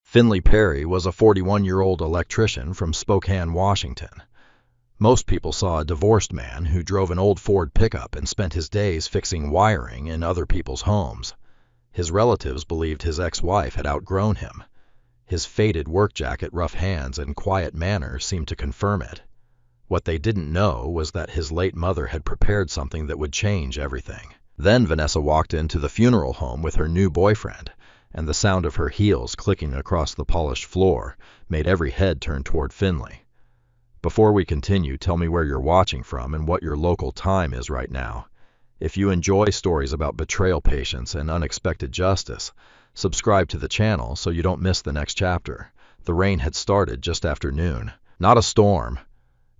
Finley Perry was a 41-year-old electrician from Spokane, Washington. Most people saw a divorced man who drove an old Ford pickup and spent his days fixing wiring in other people's homes. His relatives believed his ex-wife had outgrown him. His faded work jacket, rough hands, and quiet manner seemed to confirm it. What they didn't know was that his late mother had prepared something that would change everything. Then Vanessa walked into the funeral home with her new boyfriend, and the sound of her heels clicking across the polished floor made every head turn toward Finley. Before we continue, tell me where you're watching from and what your local time is right now. If you enjoy stories about betrayal, patience, and unexpected justice, subscribe to the channel so you don't miss the next chapter. The rain had started just after noon. Not a storm,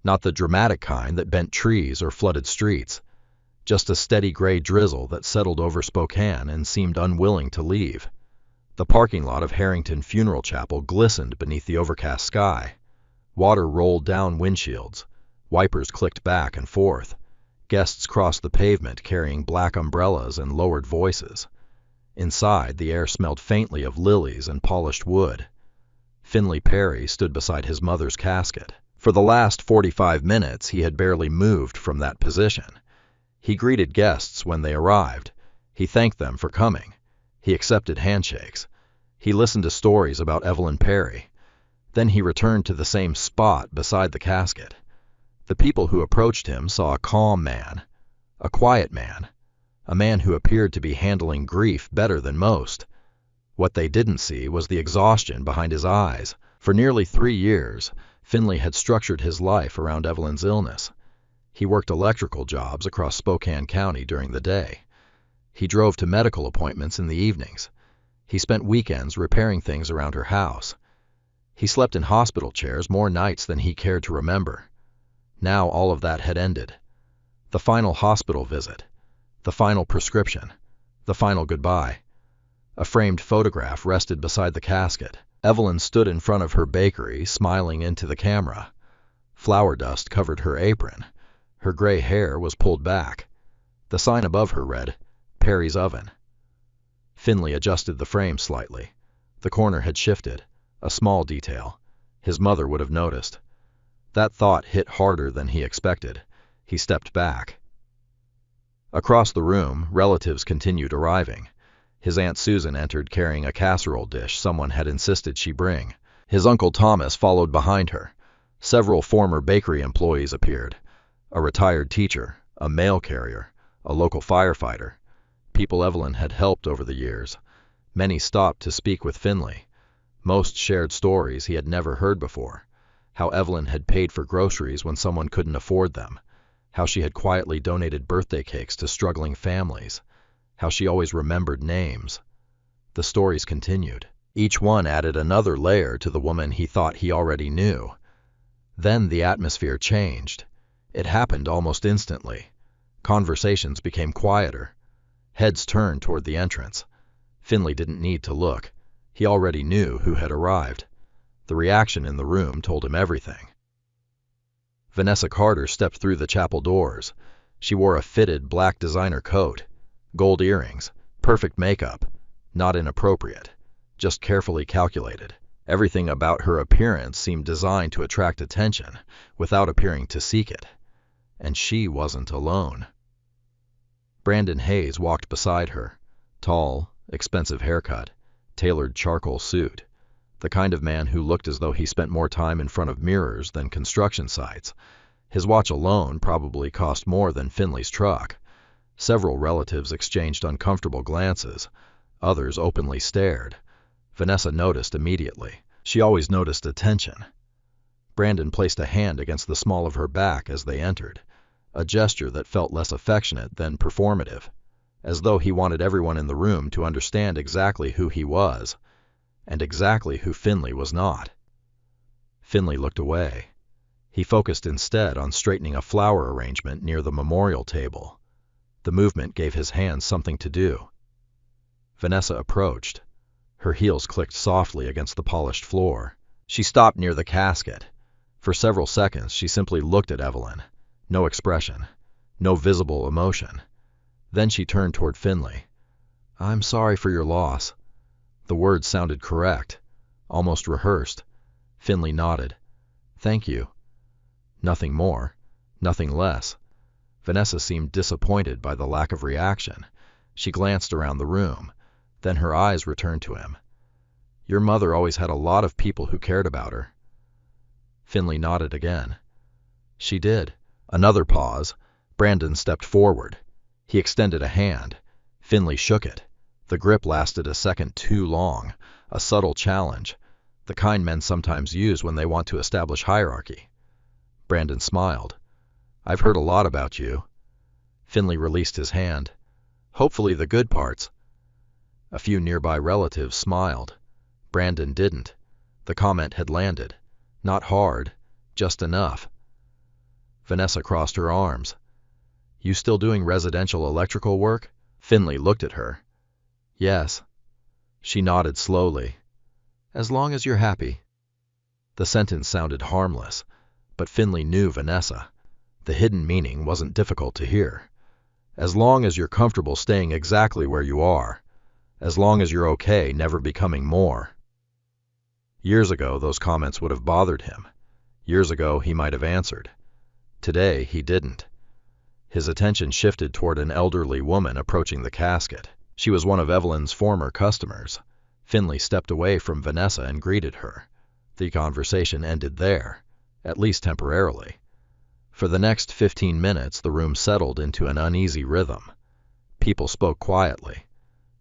not the dramatic kind that bent trees or flooded streets, just a steady gray drizzle that settled over Spokane and seemed unwilling to leave. The parking lot of Harrington Funeral Chapel glistened beneath the overcast sky. Water rolled down windshields. Wipers clicked back and forth. Guests crossed the pavement carrying black umbrellas and lowered voices. Inside, the air smelled faintly of lilies and polished wood. Finley Perry stood beside his mother's casket. For the last 45 minutes, he had barely moved from that position. He greeted guests when they arrived. He thanked them for coming. He accepted handshakes. He listened to stories about Evelyn Perry. Then he returned to the same spot beside the casket. The people who approached him saw a calm man, a quiet man, a man who appeared to be handling grief better than most. What they didn't see was the exhaustion behind his eyes. For nearly 3 years, Finley had structured his life around Evelyn's illness. He worked electrical jobs across Spokane County during the day. He drove to medical appointments in the evenings. He spent weekends repairing things around her house. He slept in hospital chairs more nights than he cared to remember. Now all of that had ended. The final hospital visit, the final prescription, the final goodbye. A framed photograph rested beside the casket. Evelyn stood in front of her bakery, smiling into the camera. Flour dust covered her apron. Her gray hair was pulled back. The sign above her read, "Perry's Oven." Finley adjusted the frame slightly. The corner had shifted, a small detail. His mother would have noticed. That thought hit harder than he expected. He stepped back. Across the room, relatives continued arriving. His Aunt Susan entered carrying a casserole dish someone had insisted she bring. His Uncle Thomas followed behind her. Several former bakery employees appeared. A retired teacher, a mail carrier, a local firefighter. People Evelyn had helped over the years. Many stopped to speak with Finley. Most shared stories he had never heard before. How Evelyn had paid for groceries when someone couldn't afford them. How she had quietly donated birthday cakes to struggling families. How she always remembered names. The stories continued. Each one added another layer to the woman he thought he already knew. Then the atmosphere changed. It happened almost instantly. Conversations became quieter. Heads turned toward the entrance. Finley didn't need to look. He already knew who had arrived. The reaction in the room told him everything. Vanessa Carter stepped through the chapel doors. She wore a fitted black designer coat, gold earrings, perfect makeup, not inappropriate, just carefully calculated. Everything about her appearance seemed designed to attract attention without appearing to seek it. And she wasn't alone. Brandon Hayes walked beside her. Tall, expensive haircut, tailored charcoal suit. The kind of man who looked as though he spent more time in front of mirrors than construction sites. His watch alone probably cost more than Finley's truck. Several relatives exchanged uncomfortable glances. Others openly stared. Vanessa noticed immediately. She always noticed attention. Brandon placed a hand against the small of her back as they entered, a gesture that felt less affectionate than performative, as though he wanted everyone in the room to understand exactly who he was, and exactly who Finley was not. Finley looked away. He focused instead on straightening a flower arrangement near the memorial table. The movement gave his hands something to do. Vanessa approached. Her heels clicked softly against the polished floor. She stopped near the casket. For several seconds, she simply looked at Evelyn. No expression, no visible emotion. Then she turned toward Finley. "I'm sorry for your loss." The words sounded correct, Almost rehearsed. Finley nodded. Thank you. Nothing more. Nothing less. Vanessa seemed disappointed by the lack of reaction. She glanced around the room. Then her eyes returned to him. Your mother always had a lot of people who cared about her. Finley nodded again. She did. Another pause. Brandon stepped forward. He extended a hand. Finley shook it. The grip lasted a second too long, a subtle challenge, the kind men sometimes use when they want to establish hierarchy. Brandon smiled. I've heard a lot about you. Finley released his hand. Hopefully the good parts. A few nearby relatives smiled. Brandon didn't. The comment had landed. Not hard, just enough. Vanessa crossed her arms. You still doing residential electrical work? Finley looked at her. Yes. She nodded slowly. As long as you're happy. The sentence sounded harmless, but Finley knew Vanessa. The hidden meaning wasn't difficult to hear. As long as you're comfortable staying exactly where you are. As long as you're okay never becoming more. Years ago, those comments would have bothered him. Years ago, he might have answered. Today, he didn't. His attention shifted toward an elderly woman approaching the casket. She was one of Evelyn's former customers. Finley stepped away from Vanessa and greeted her. The conversation ended there, at least temporarily. For the next 15 minutes, the room settled into an uneasy rhythm. People spoke quietly.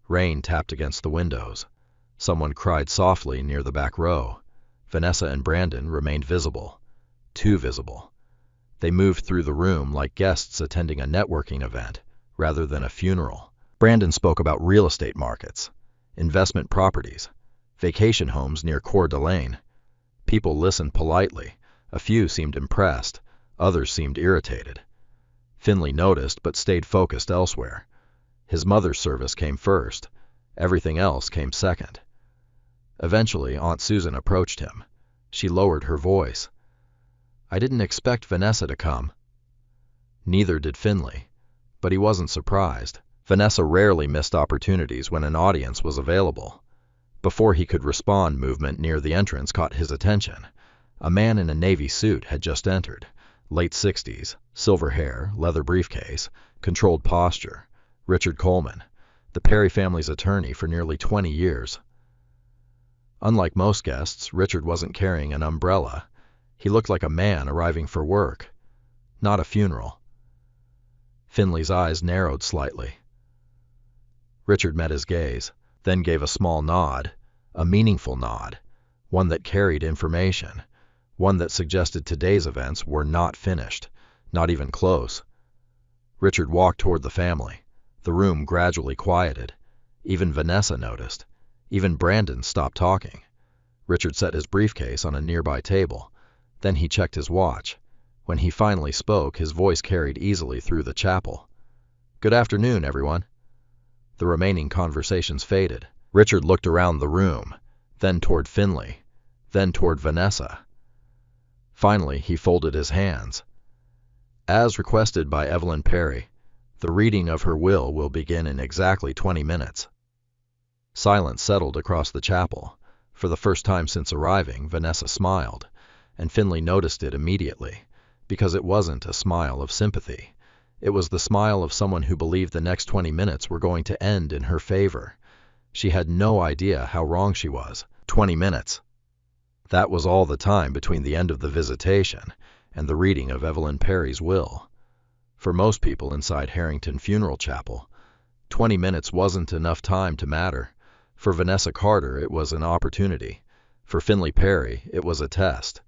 Rain tapped against the windows. Someone cried softly near the back row. Vanessa and Brandon remained visible. Too visible. They moved through the room like guests attending a networking event, rather than a funeral. Brandon spoke about real estate markets, investment properties, vacation homes near Coeur d'Alene. People listened politely. A few seemed impressed. Others seemed irritated. Finley noticed but stayed focused elsewhere. His mother's service came first. Everything else came second. Eventually, Aunt Susan approached him. She lowered her voice. I didn't expect Vanessa to come. Neither did Finley, but he wasn't surprised. Vanessa rarely missed opportunities when an audience was available. Before he could respond, movement near the entrance caught his attention. A man in a navy suit had just entered. Late 60s, silver hair, leather briefcase, controlled posture. Richard Coleman, the Perry family's attorney for nearly 20 years. Unlike most guests, Richard wasn't carrying an umbrella. He looked like a man arriving for work, not a funeral. Finley's eyes narrowed slightly. Richard met his gaze, then gave a small nod, a meaningful nod, one that carried information, one that suggested today's events were not finished, not even close. Richard walked toward the family. The room gradually quieted. Even Vanessa noticed. Even Brandon stopped talking. Richard set his briefcase on a nearby table. Then he checked his watch. When he finally spoke, his voice carried easily through the chapel. Good afternoon, everyone. The remaining conversations faded. Richard looked around the room, then toward Finley, then toward Vanessa. Finally, he folded his hands. As requested by Evelyn Perry, the reading of her will begin in exactly 20 minutes. Silence settled across the chapel. For the first time since arriving, Vanessa smiled, and Finley noticed it immediately, because it wasn't a smile of sympathy. It was the smile of someone who believed the next 20 minutes were going to end in her favor. She had no idea how wrong she was. 20 minutes. That was all the time between the end of the visitation and the reading of Evelyn Perry's will. For most people inside Harrington Funeral Chapel, 20 minutes wasn't enough time to matter. For Vanessa Carter, it was an opportunity. For Finley Perry, it was a test.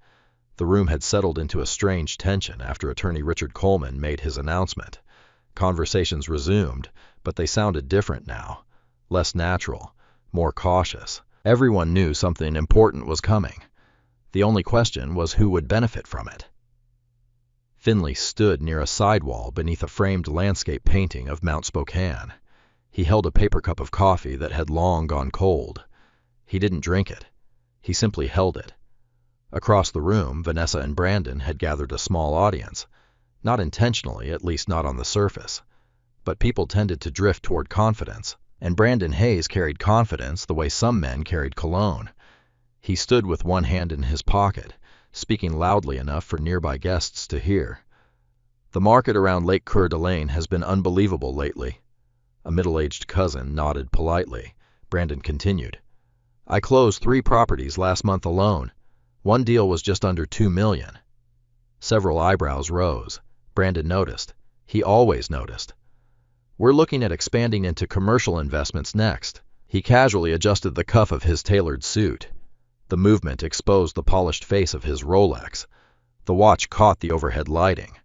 The room had settled into a strange tension after attorney Richard Coleman made his announcement. Conversations resumed, but they sounded different now. Less natural, more cautious. Everyone knew something important was coming. The only question was who would benefit from it. Finley stood near a sidewall beneath a framed landscape painting of Mount Spokane. He held a paper cup of coffee that had long gone cold. He didn't drink it. He simply held it. Across the room, Vanessa and Brandon had gathered a small audience. Not intentionally, at least not on the surface. But people tended to drift toward confidence, and Brandon Hayes carried confidence the way some men carried cologne. He stood with one hand in his pocket, speaking loudly enough for nearby guests to hear. The market around Lake Coeur d'Alene has been unbelievable lately. A middle-aged cousin nodded politely. Brandon continued. I closed 3 properties last month alone. One deal was just under $2 million. Several eyebrows rose. Brandon noticed. He always noticed. We're looking at expanding into commercial investments next. He casually adjusted the cuff of his tailored suit. The movement exposed the polished face of his Rolex. The watch caught the overhead lighting.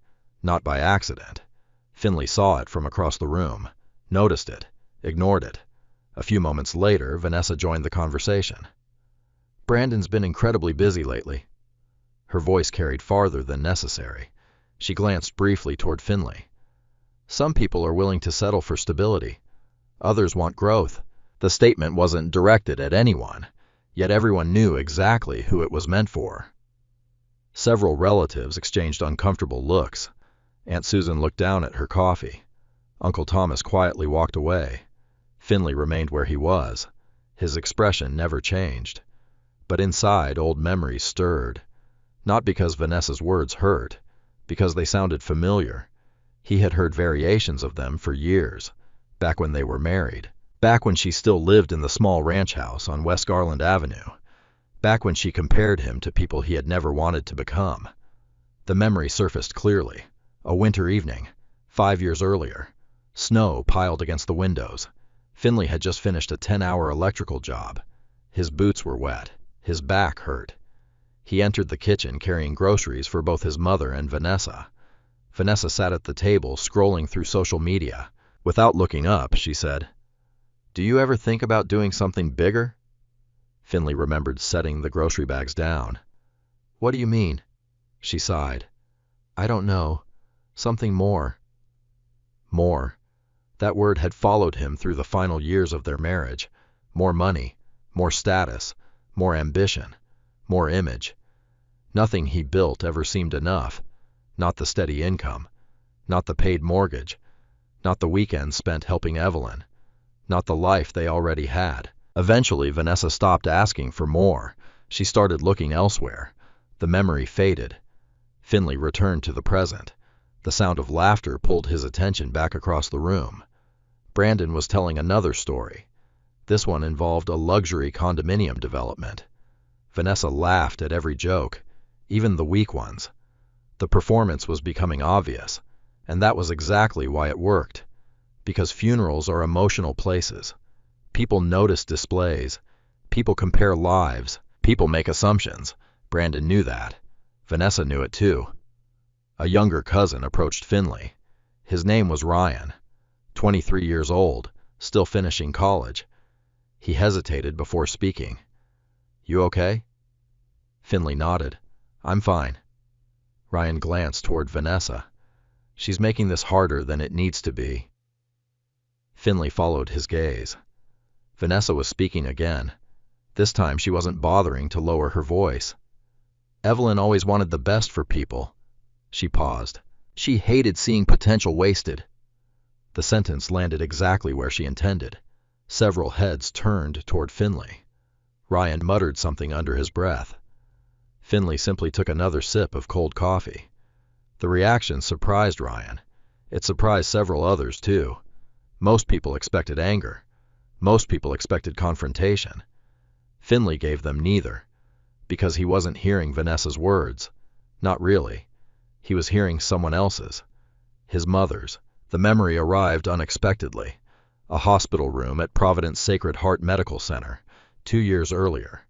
Not by accident. Finley saw it from across the room, noticed it, ignored it. A few moments later, Vanessa joined the conversation. Brandon's been incredibly busy lately. Her voice carried farther than necessary. She glanced briefly toward Finley. Some people are willing to settle for stability. Others want growth. The statement wasn't directed at anyone, yet everyone knew exactly who it was meant for. Several relatives exchanged uncomfortable looks. Aunt Susan looked down at her coffee. Uncle Thomas quietly walked away. Finley remained where he was. His expression never changed. But inside, old memories stirred. Not because Vanessa's words hurt, because they sounded familiar. He had heard variations of them for years, back when they were married, back when she still lived in the small ranch house on West Garland Avenue, back when she compared him to people he had never wanted to become. The memory surfaced clearly. A winter evening, 5 years earlier. Snow piled against the windows. Finley had just finished a 10-hour electrical job. His boots were wet. His back hurt. He entered the kitchen carrying groceries for both his mother and Vanessa. Vanessa sat at the table scrolling through social media. Without looking up, she said, "Do you ever think about doing something bigger?" Finley remembered setting the grocery bags down. "What do you mean?" She sighed. "I don't know. Something more." More. That word had followed him through the final years of their marriage. More money, more status, more ambition, more image. Nothing he built ever seemed enough. Not the steady income, not the paid mortgage, not the weekends spent helping Evelyn, not the life they already had. Eventually, Vanessa stopped asking for more. She started looking elsewhere. The memory faded. Finley returned to the present. The sound of laughter pulled his attention back across the room. Brandon was telling another story. This one involved a luxury condominium development. Vanessa laughed at every joke, even the weak ones. The performance was becoming obvious, and that was exactly why it worked. Because funerals are emotional places. People notice displays. People compare lives. People make assumptions. Brandon knew that. Vanessa knew it too. A younger cousin approached Finley. His name was Ryan, 23 years old, still finishing college. He hesitated before speaking. "You okay?" Finley nodded. "I'm fine." Ryan glanced toward Vanessa. "She's making this harder than it needs to be." Finley followed his gaze. Vanessa was speaking again. This time she wasn't bothering to lower her voice. "Evelyn always wanted the best for people." She paused. "She hated seeing potential wasted." The sentence landed exactly where she intended. Several heads turned toward Finley. Ryan muttered something under his breath. Finley simply took another sip of cold coffee. The reaction surprised Ryan. It surprised several others, too. Most people expected anger. Most people expected confrontation. Finley gave them neither, because he wasn't hearing Vanessa's words. Not really. He was hearing someone else's. His mother's. The memory arrived unexpectedly. A hospital room at Providence Sacred Heart Medical Center, 2 years earlier.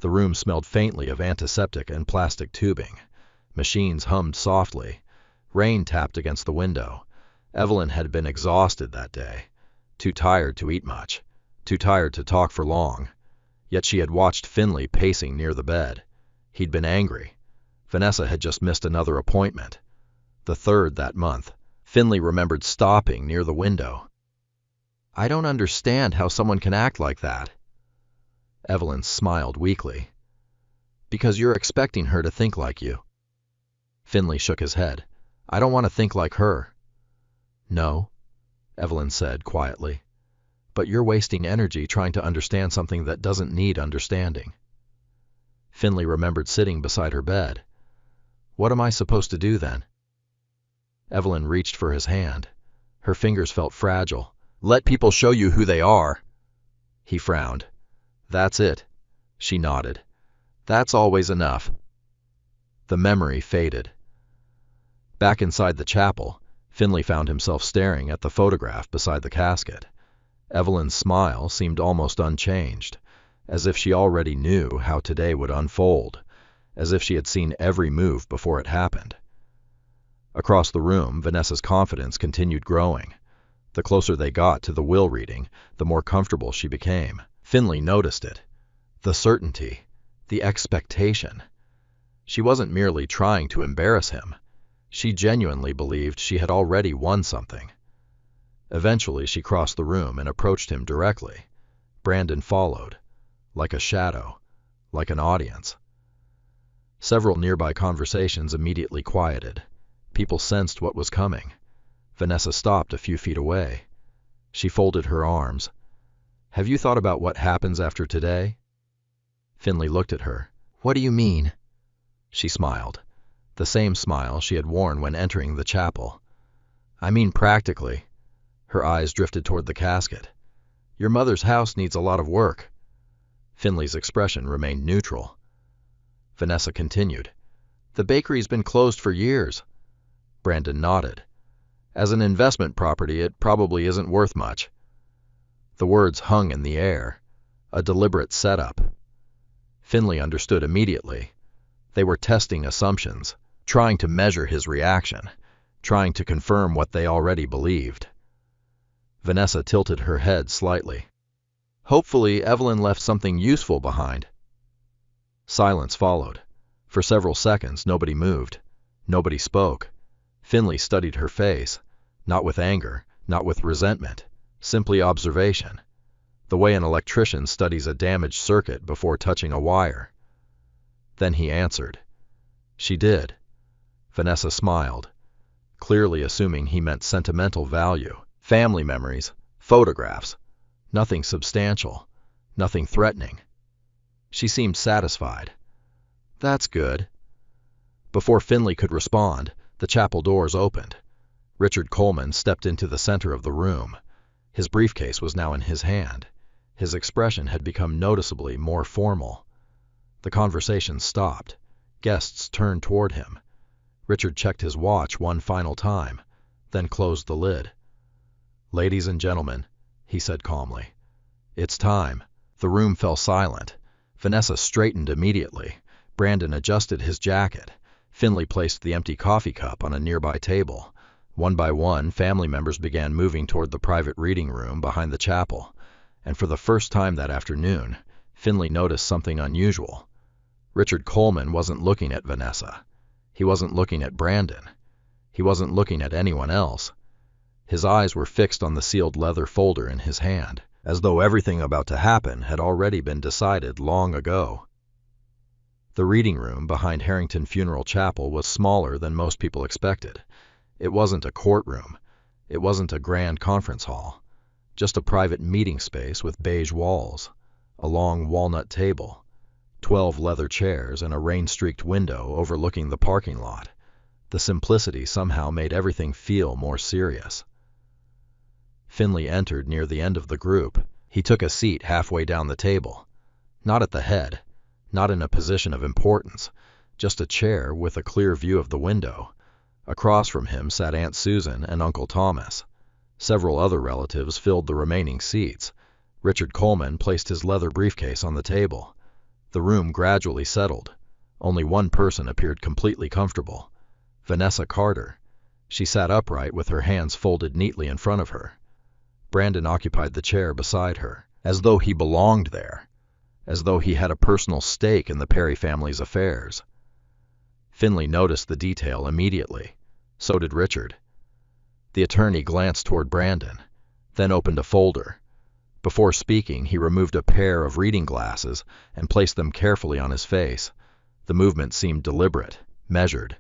The room smelled faintly of antiseptic and plastic tubing. Machines hummed softly. Rain tapped against the window. Evelyn had been exhausted that day. Too tired to eat much. Too tired to talk for long. Yet she had watched Finley pacing near the bed. He'd been angry. Vanessa had just missed another appointment. The 3rd that month. Finley remembered stopping near the window. "I don't understand how someone can act like that." Evelyn smiled weakly. "Because you're expecting her to think like you." Finley shook his head. "I don't want to think like her." "No," Evelyn said quietly. "But you're wasting energy trying to understand something that doesn't need understanding." Finley remembered sitting beside her bed. What am I supposed to do then? Evelyn reached for his hand. Her fingers felt fragile. Let people show you who they are. He frowned. That's it. She nodded. That's always enough. The memory faded. Back inside the chapel, Finley found himself staring at the photograph beside the casket. Evelyn's smile seemed almost unchanged, as if she already knew how today would unfold, as if she had seen every move before it happened. Across the room, Vanessa's confidence continued growing. The closer they got to the will reading, the more comfortable she became. Finley noticed it. The certainty, the expectation. She wasn't merely trying to embarrass him. She genuinely believed she had already won something. Eventually, she crossed the room and approached him directly. Brandon followed, like a shadow, like an audience. Several nearby conversations immediately quieted. People sensed what was coming. Vanessa stopped a few feet away. She folded her arms. Have you thought about what happens after today? Finley looked at her. What do you mean? She smiled, the same smile she had worn when entering the chapel. I mean practically. Her eyes drifted toward the casket. Your mother's house needs a lot of work. Finley's expression remained neutral. Vanessa continued. The bakery's been closed for years. Brandon nodded. As an investment property, it probably isn't worth much. The words hung in the air, a deliberate setup. Finley understood immediately. They were testing assumptions, trying to measure his reaction, trying to confirm what they already believed. Vanessa tilted her head slightly. Hopefully, Evelyn left something useful behind. Silence followed. For several seconds, nobody moved. Nobody spoke. Finley studied her face, not with anger, not with resentment, simply observation, the way an electrician studies a damaged circuit before touching a wire. Then he answered. She did. Vanessa smiled, clearly assuming he meant sentimental value, family memories, photographs, nothing substantial, nothing threatening. She seemed satisfied. That's good. Before Finley could respond, the chapel doors opened. Richard Coleman stepped into the center of the room. His briefcase was now in his hand. His expression had become noticeably more formal. The conversation stopped. Guests turned toward him. Richard checked his watch one final time, then closed the lid. Ladies and gentlemen, he said calmly, it's time. The room fell silent. Vanessa straightened immediately. Brandon adjusted his jacket. Finley placed the empty coffee cup on a nearby table. One by one, family members began moving toward the private reading room behind the chapel, and for the first time that afternoon, Finley noticed something unusual. Richard Coleman wasn't looking at Vanessa. He wasn't looking at Brandon. He wasn't looking at anyone else. His eyes were fixed on the sealed leather folder in his hand, as though everything about to happen had already been decided long ago. The reading room behind Harrington Funeral Chapel was smaller than most people expected. It wasn't a courtroom. It wasn't a grand conference hall. Just a private meeting space with beige walls, a long walnut table, 12 leather chairs, and a rain-streaked window overlooking the parking lot. The simplicity somehow made everything feel more serious. Finley entered near the end of the group. He took a seat halfway down the table. Not at the head, not in a position of importance, just a chair with a clear view of the window. Across from him sat Aunt Susan and Uncle Thomas. Several other relatives filled the remaining seats. Richard Coleman placed his leather briefcase on the table. The room gradually settled. Only one person appeared completely comfortable. Vanessa Carter. She sat upright with her hands folded neatly in front of her. Brandon occupied the chair beside her, as though he belonged there, as though he had a personal stake in the Perry family's affairs. Finley noticed the detail immediately. So did Richard. The attorney glanced toward Brandon, then opened a folder. Before speaking, he removed a pair of reading glasses and placed them carefully on his face. The movement seemed deliberate, measured.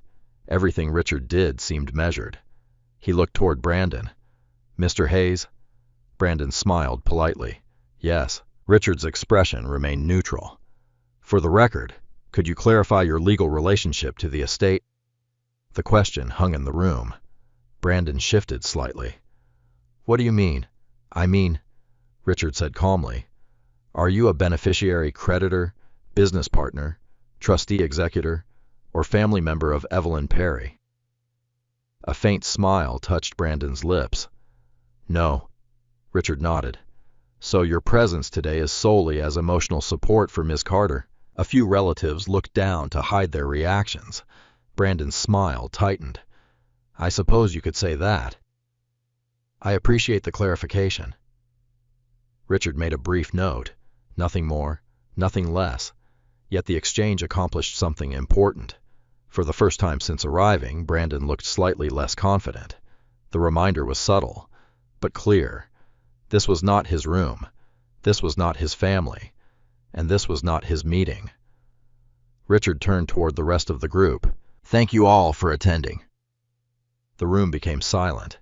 Everything Richard did seemed measured. He looked toward Brandon. Mr. Hayes? Brandon smiled politely. Yes. Richard's expression remained neutral. For the record, Could you clarify your legal relationship to the estate? The question hung in the room. Brandon shifted slightly. What do you mean? I mean, Richard said calmly, are you a beneficiary creditor, business partner, trustee executor, or family member of Evelyn Perry? A faint smile touched Brandon's lips. No, Richard nodded. So your presence today is solely as emotional support for Ms. Carter. A few relatives looked down to hide their reactions. Brandon's smile tightened. I suppose you could say that. I appreciate the clarification. Richard made a brief note. Nothing more, nothing less. Yet the exchange accomplished something important. For the first time since arriving, Brandon looked slightly less confident. The reminder was subtle, but clear. This was not his room. This was not his family. And this was not his meeting. Richard turned toward the rest of the group. Thank you all for attending. The room became silent.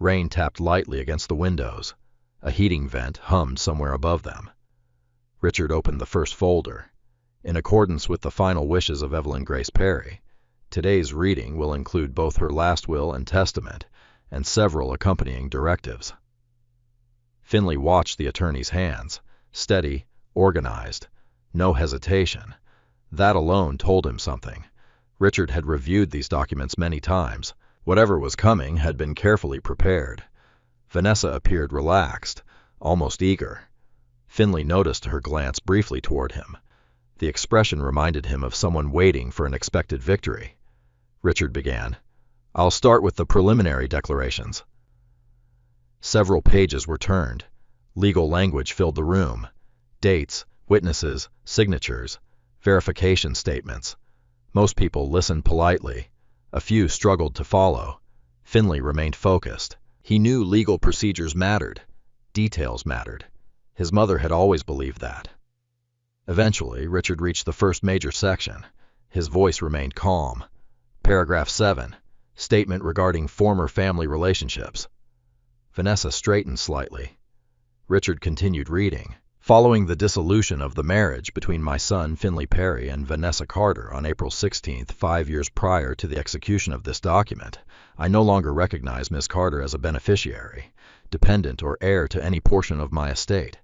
Rain tapped lightly against the windows. A heating vent hummed somewhere above them. Richard opened the first folder. In accordance with the final wishes of Evelyn Grace Perry, today's reading will include both her last will and testament, and several accompanying directives. Finley watched the attorney's hands, steady, organized, no hesitation. That alone told him something. Richard had reviewed these documents many times. Whatever was coming had been carefully prepared. Vanessa appeared relaxed, almost eager. Finley noticed her glance briefly toward him. The expression reminded him of someone waiting for an expected victory. Richard began. I'll start with the preliminary declarations. Several pages were turned. Legal language filled the room. Dates, witnesses, signatures, verification statements. Most people listened politely. A few struggled to follow. Finley remained focused. He knew legal procedures mattered. Details mattered. His mother had always believed that. Eventually, Richard reached the first major section. His voice remained calm. Paragraph 7. Statement regarding former family relationships. Vanessa straightened slightly. Richard continued reading. Following the dissolution of the marriage between my son Finley Perry and Vanessa Carter on April 16th, 5 years prior to the execution of this document, I no longer recognize Ms. Carter as a beneficiary, dependent, or heir to any portion of my estate.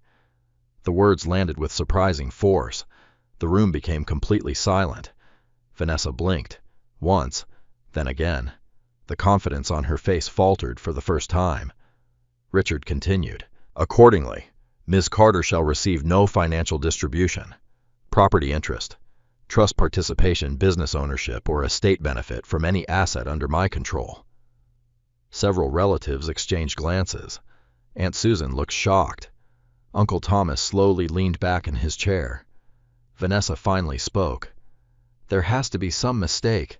The words landed with surprising force. The room became completely silent. Vanessa blinked, once, then again. The confidence on her face faltered for the first time. Richard continued. Accordingly, Ms. Carter shall receive no financial distribution, property interest, trust participation, business ownership, or estate benefit from any asset under my control. Several relatives exchanged glances. Aunt Susan looked shocked. Uncle Thomas slowly leaned back in his chair. Vanessa finally spoke. There has to be some mistake.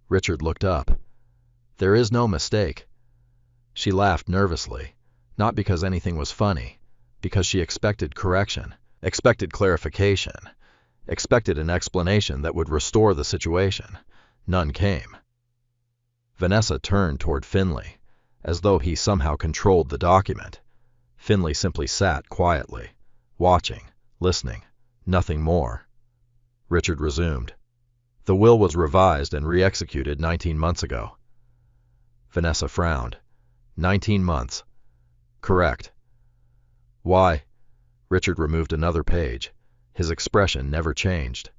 Richard looked up. There is no mistake. She laughed nervously, not because anything was funny, because she expected correction, expected clarification, expected an explanation that would restore the situation. None came. Vanessa turned toward Finley, as though he somehow controlled the document. Finley simply sat quietly, watching, listening, nothing more. Richard resumed. The will was revised and re-executed 19 months ago. Vanessa frowned. 19 months. Correct. Why? Richard removed another page. His expression never changed.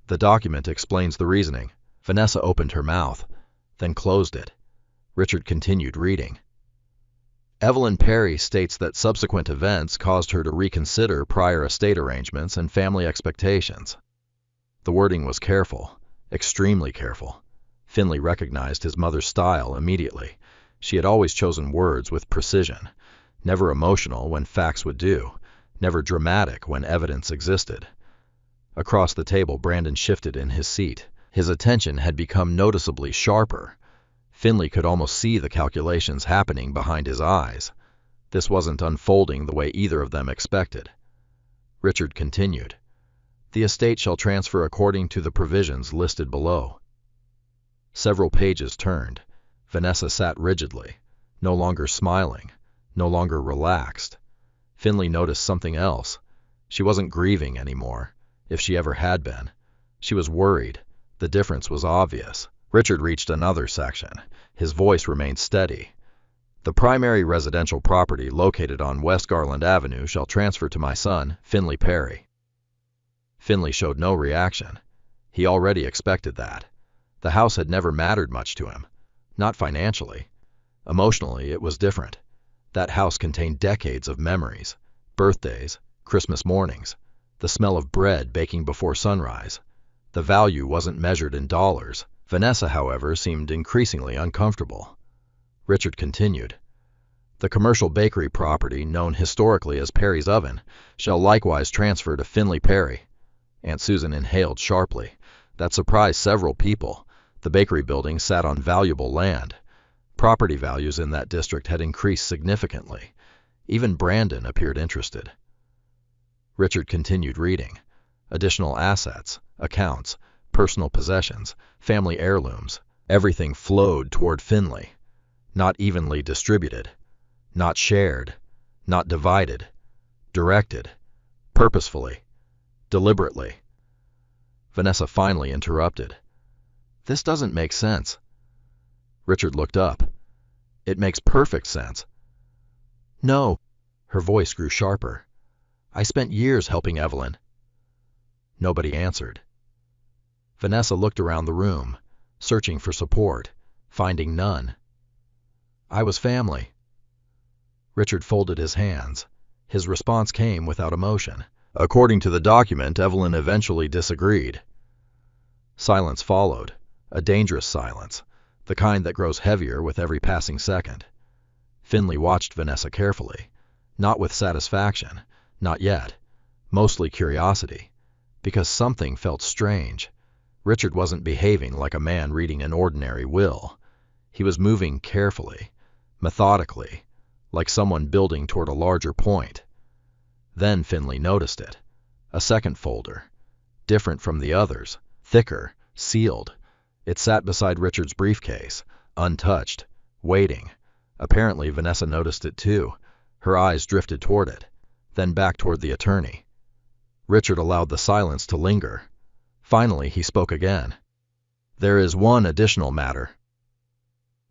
The document explains the reasoning. Vanessa opened her mouth, then closed it. Richard continued reading. Evelyn Perry states that subsequent events caused her to reconsider prior estate arrangements and family expectations. The wording was careful, extremely careful. Finley recognized his mother's style immediately. She had always chosen words with precision, never emotional when facts would do, never dramatic when evidence existed. Across the table, Brandon shifted in his seat. His attention had become noticeably sharper. Finley could almost see the calculations happening behind his eyes. This wasn't unfolding the way either of them expected. Richard continued. The estate shall transfer according to the provisions listed below. Several pages turned. Vanessa sat rigidly, no longer smiling, no longer relaxed. Finley noticed something else. She wasn't grieving anymore, if she ever had been. She was worried. The difference was obvious. Richard reached another section. His voice remained steady. The primary residential property located on West Garland Avenue shall transfer to my son, Finley Perry. Finley showed no reaction. He already expected that. The house had never mattered much to him. Not financially. Emotionally, it was different. That house contained decades of memories. Birthdays, Christmas mornings, the smell of bread baking before sunrise. The value wasn't measured in dollars. Vanessa, however, seemed increasingly uncomfortable. Richard continued. The commercial bakery property, known historically as Perry's Oven, shall likewise transfer to Finley Perry. Aunt Susan inhaled sharply. That surprised several people. The bakery building sat on valuable land. Property values in that district had increased significantly. Even Brandon appeared interested. Richard continued reading. Additional assets, accounts, personal possessions, family heirlooms, everything flowed toward Finley. Not evenly distributed, not shared, not divided, directed, purposefully, deliberately. Vanessa finally interrupted. This doesn't make sense. Richard looked up. It makes perfect sense. No. Her voice grew sharper. I spent years helping Evelyn. Nobody answered. Vanessa looked around the room, searching for support, finding none. I was family. Richard folded his hands. His response came without emotion. According to the document, Evelyn eventually disagreed. Silence followed, a dangerous silence, the kind that grows heavier with every passing second. Finley watched Vanessa carefully, not with satisfaction, not yet, mostly curiosity, because something felt strange. Richard wasn't behaving like a man reading an ordinary will. He was moving carefully, methodically, like someone building toward a larger point. Then Finley noticed it. A second folder, different from the others, thicker, sealed. It sat beside Richard's briefcase, untouched, waiting. Apparently Vanessa noticed it too. Her eyes drifted toward it, then back toward the attorney. Richard allowed the silence to linger. Finally he spoke again. There is one additional matter.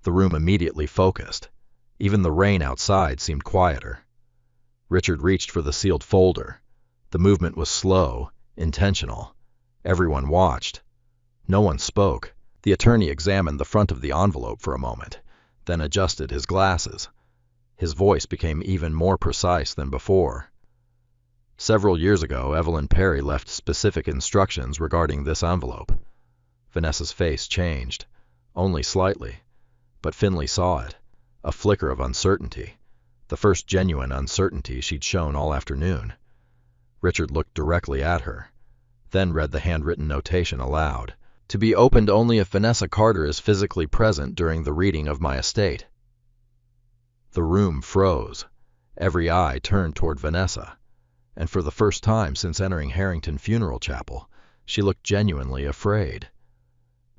The room immediately focused. Even the rain outside seemed quieter. Richard reached for the sealed folder. The movement was slow, intentional. Everyone watched. No one spoke. The attorney examined the front of the envelope for a moment, then adjusted his glasses. His voice became even more precise than before. Several years ago, Evelyn Perry left specific instructions regarding this envelope. Vanessa's face changed, only slightly, but Finley saw it, a flicker of uncertainty, the first genuine uncertainty she'd shown all afternoon. Richard looked directly at her, then read the handwritten notation aloud. To be opened only if Vanessa Carter is physically present during the reading of my estate. The room froze. Every eye turned toward Vanessa, and for the first time since entering Harrington Funeral Chapel, she looked genuinely afraid.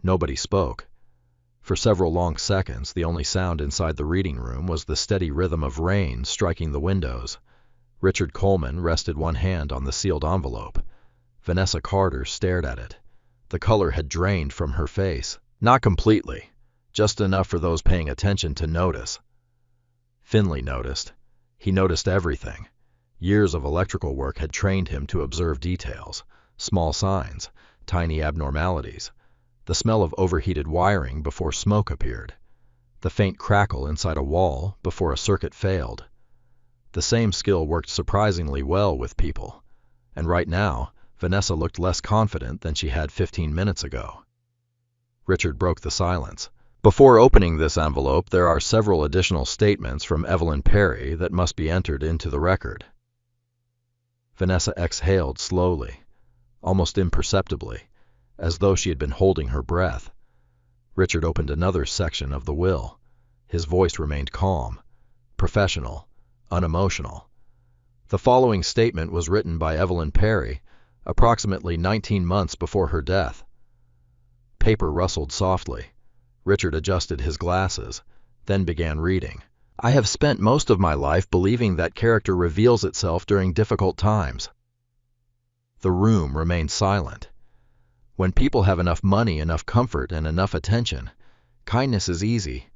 Nobody spoke. For several long seconds, the only sound inside the reading room was the steady rhythm of rain striking the windows. Richard Coleman rested one hand on the sealed envelope. Vanessa Carter stared at it. The color had drained from her face. Not completely, just enough for those paying attention to notice. Finley noticed. He noticed everything. Years of electrical work had trained him to observe details, small signs, tiny abnormalities. The smell of overheated wiring before smoke appeared. The faint crackle inside a wall before a circuit failed. The same skill worked surprisingly well with people, and right now, Vanessa looked less confident than she had 15 minutes ago. Richard broke the silence. Before opening this envelope, there are several additional statements from Evelyn Perry that must be entered into the record. Vanessa exhaled slowly, almost imperceptibly, as though she had been holding her breath. Richard opened another section of the will. His voice remained calm, professional, unemotional. The following statement was written by Evelyn Perry, approximately 19 months before her death. Paper rustled softly. Richard adjusted his glasses, then began reading. I have spent most of my life believing that character reveals itself during difficult times. The room remained silent. When people have enough money, enough comfort, and enough attention, kindness is easy.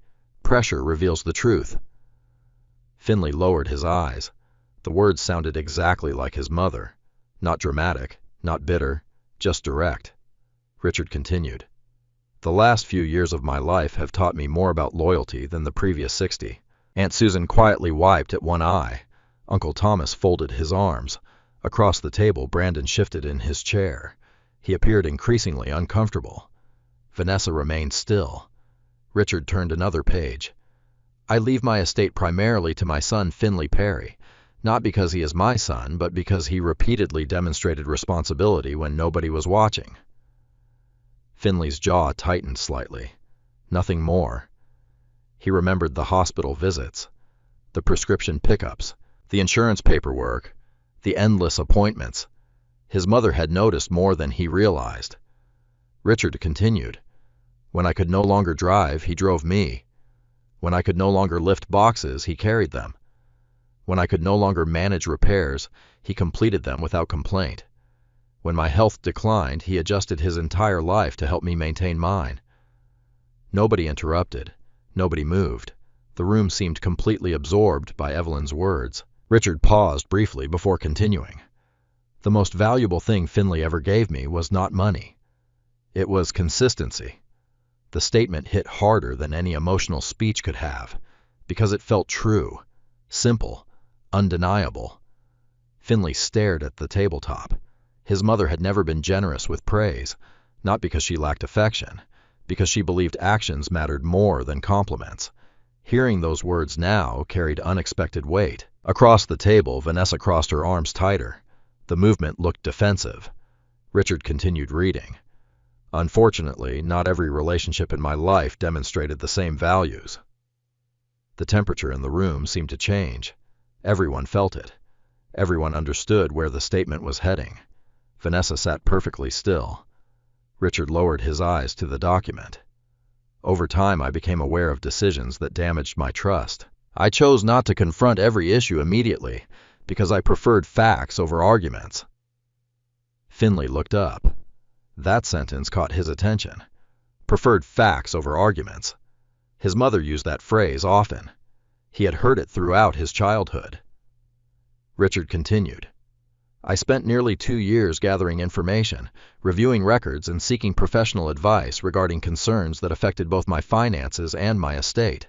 Pressure reveals the truth. Finley lowered his eyes. The words sounded exactly like his mother. Not dramatic, not bitter, just direct. Richard continued. The last few years of my life have taught me more about loyalty than the previous 60. Aunt Susan quietly wiped at one eye. Uncle Thomas folded his arms. Across the table, Brandon shifted in his chair. He appeared increasingly uncomfortable. Vanessa remained still. Richard turned another page. I leave my estate primarily to my son Finley Perry, not because he is my son, but because he repeatedly demonstrated responsibility when nobody was watching. Finley's jaw tightened slightly. Nothing more. He remembered the hospital visits, the prescription pickups, the insurance paperwork, the endless appointments. His mother had noticed more than he realized. Richard continued. When I could no longer drive, he drove me. When I could no longer lift boxes, he carried them. When I could no longer manage repairs, he completed them without complaint. When my health declined, he adjusted his entire life to help me maintain mine. Nobody interrupted. Nobody moved. The room seemed completely absorbed by Evelyn's words. Richard paused briefly before continuing. The most valuable thing Finley ever gave me was not money. It was consistency. The statement hit harder than any emotional speech could have, because it felt true, simple, undeniable. Finley stared at the tabletop. His mother had never been generous with praise, not because she lacked affection, because she believed actions mattered more than compliments. Hearing those words now carried unexpected weight. Across the table, Vanessa crossed her arms tighter. The movement looked defensive. Richard continued reading. Unfortunately, not every relationship in my life demonstrated the same values. The temperature in the room seemed to change. Everyone felt it. Everyone understood where the statement was heading. Vanessa sat perfectly still. Richard lowered his eyes to the document. Over time, I became aware of decisions that damaged my trust. I chose not to confront every issue immediately, because I preferred facts over arguments. Finley looked up. That sentence caught his attention. Preferred facts over arguments. His mother used that phrase often. He had heard it throughout his childhood. Richard continued. I spent nearly 2 years gathering information, reviewing records, and seeking professional advice regarding concerns that affected both my finances and my estate.